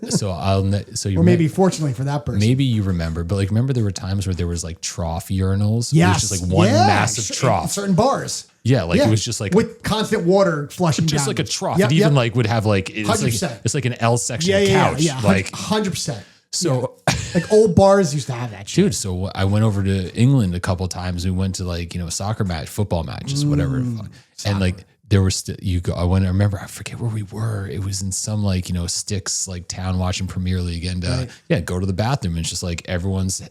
you or maybe fortunately for that person. Maybe you remember, but remember there were times where there was like trough urinals. Yes. It was just like one massive trough. Certain bars. Yeah, it was just like with constant water flushing just down. like a trough. It even like would have like it's like an L section couch. Yeah, like 100%. So like old bars used to have that shit. Dude, so I went over to England a couple of times. We went to like, soccer match, football matches, whatever. And like there was I remember, I forget where we were. It was in some like, sticks like town watching Premier League and go to the bathroom. And it's just like it's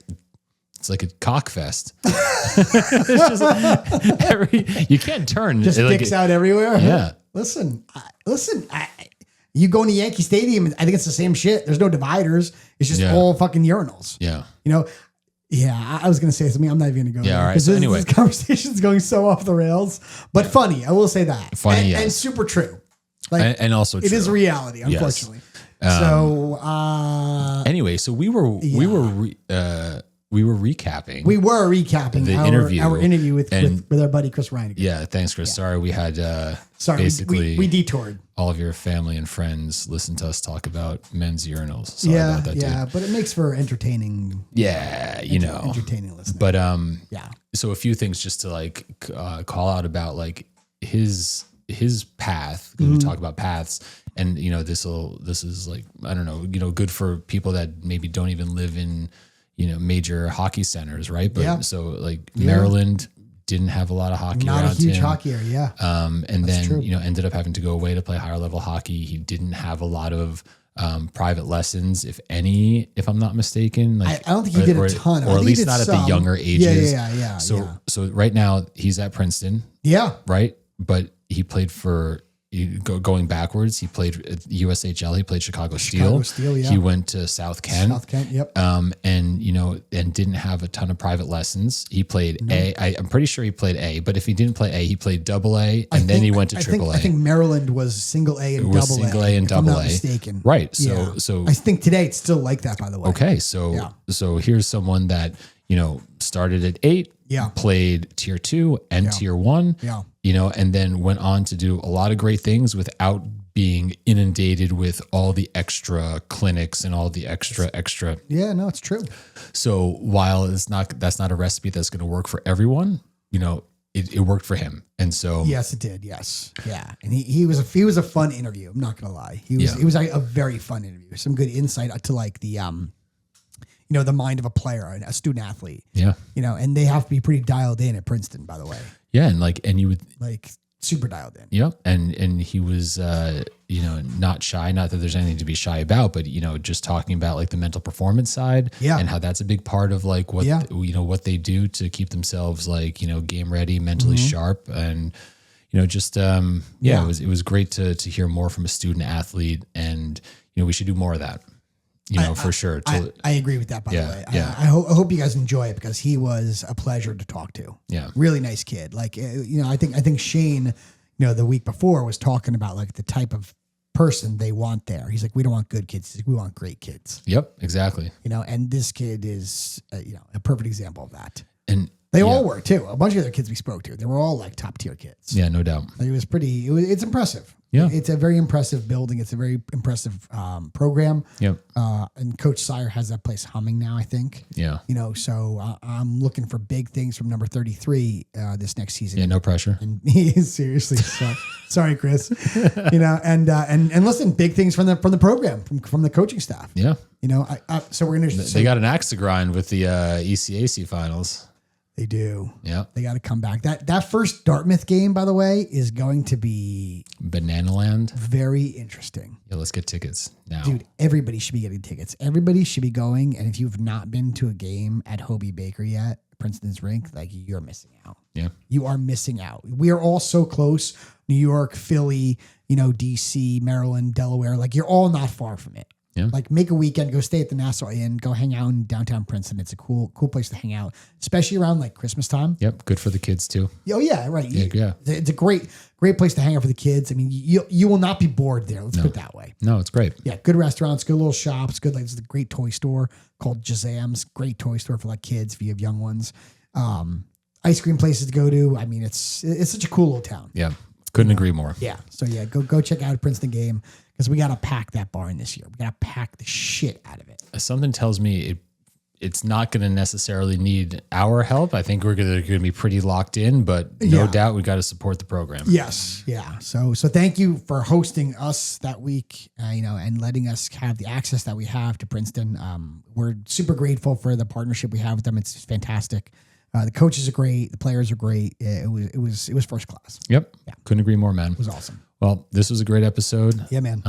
like a cock fest. It's just you can't turn. Just dicks out everywhere. Yeah. Listen. You go into Yankee Stadium, I think it's the same shit. There's no dividers. It's just all fucking urinals. Yeah. Yeah, I was going to say something. I'm not even going to go there. All right. So anyway. This conversation's going so off the rails, but funny. I will say that. Funny, and super true. Like, and also true. It is reality, unfortunately. Yes. Anyway, so we were recapping. We were recapping the our interview with our buddy Chris Reiniger. Yeah, thanks, Chris. Yeah. Sorry, we had basically we detoured. All of your family and friends listen to us talk about men's urinals. Sorry about that, dude. But it makes for entertaining. Yeah, entertaining listening. But so a few things just to like call out about like his path. We talk about paths, and this is like I don't know, good for people that maybe don't even live in major hockey centers, right? But so like Maryland didn't have a lot of hockey. Not around a huge him. hockey area. And that's then, true. Ended up having to go away to play higher level hockey. He didn't have a lot of private lessons, if any, if I'm not mistaken. Like, I don't think he did a ton. Or at least not at the younger ages. Yeah. So right now he's at Princeton. Yeah. Right. But he played for, going backwards, he played at USHL. He played Chicago Steel. Yeah. He went to South Kent. Yep. And didn't have a ton of private lessons. He played A. I'm pretty sure he played A. But if he didn't play A, he played double A, and then he went to triple A. I think Maryland was single A and double A. Single A and double A. I'm not mistaken. Right. So I think today it's still like that. By the way. Okay. So here's someone that started at 8. Yeah. Played tier 2 and tier 1. Yeah. And then went on to do a lot of great things without being inundated with all the extra clinics and all the extra. Yeah, no, it's true. So while that's not a recipe that's going to work for everyone, it worked for him. And so yes, it did. Yes. Yeah. And he was a fun interview. I'm not going to lie. It was a very fun interview. Some good insight to like the, the mind of a player, a student athlete. Yeah. And they have to be pretty dialed in at Princeton, by the way. Yeah. And you would like super dialed in. Yep. And he was, not shy, not that there's anything to be shy about, but, just talking about like the mental performance side and how that's a big part of like what, what they do to keep themselves like, game ready, mentally sharp. And, it was great to hear more from a student athlete, and, we should do more of that. For sure. I agree with that, by the way. Yeah. I hope you guys enjoy it because he was a pleasure to talk to. Yeah. Really nice kid. Like, I think Shane, the week before was talking about like the type of person they want there. He's like, we don't want good kids. He's like, we want great kids. Yep, exactly. And this kid is, a perfect example of that. And they all were too. A bunch of other kids we spoke to, they were all like top tier kids. Yeah, no doubt. Like, it's impressive. Yeah. It's a very impressive building. It's a very impressive program. Yep. And Coach Sire has that place humming now, I think. Yeah. So I'm looking for big things from number 33 this next season. Yeah, no pressure. And he is seriously sorry, Chris. And listen, big things from the program, from the coaching staff. Yeah. So we're gonna. They got an axe to grind with the ECAC finals. They do. Yeah. They got to come back. That first Dartmouth game, by the way, is going to be Banana Land. Very interesting. Yeah, let's get tickets now. Dude, everybody should be getting tickets. Everybody should be going. And if you've not been to a game at Hobie Baker yet, Princeton's rink, like you're missing out. Yeah. You are missing out. We are all so close. New York, Philly, DC, Maryland, Delaware. Like you're all not far from it. Yeah. Like make a weekend, go stay at the Nassau Inn, go hang out in downtown Princeton. It's a cool place to hang out, especially around like Christmas time. Yep. Good for the kids too. Oh yeah, right. Yeah. It's a great place to hang out for the kids. I mean, you will not be bored there. Let's put it that way. No, it's great. Yeah, good restaurants, good little shops, good like it's a great toy store called Jazam's. Great toy store for like kids if you have young ones. Ice cream places to go to. I mean, it's such a cool little town. Yeah. Couldn't agree more. Yeah. So yeah, go check out a Princeton game because we got to pack that barn this year. We got to pack the shit out of it. Something tells me it's not going to necessarily need our help. I think we're going to be pretty locked in, but no doubt we got to support the program. Yes. Yeah. So thank you for hosting us that week, and letting us have the access that we have to Princeton. We're super grateful for the partnership we have with them. It's fantastic. The coaches are great. The players are great. It was first class. Yep. Yeah. Couldn't agree more, man. It was awesome. Well, this was a great episode. Yeah, man.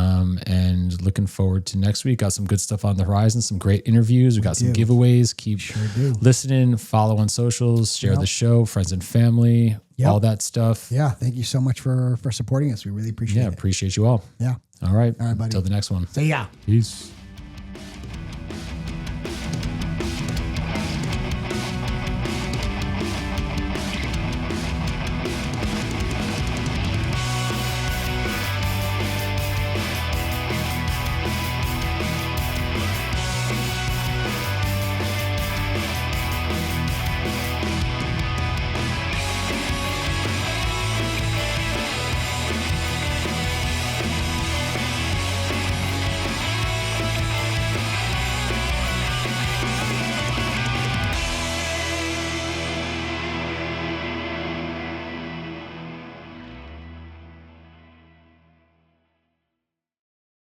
And looking forward to next week. Got some good stuff on the horizon, some great interviews. We got some giveaways. Keep listening, follow on socials, share the show, friends and family, all that stuff. Yeah. Thank you so much for supporting us. We really appreciate it. Yeah, appreciate you all. Yeah. All right. All right, buddy. Until the next one. See ya. Peace.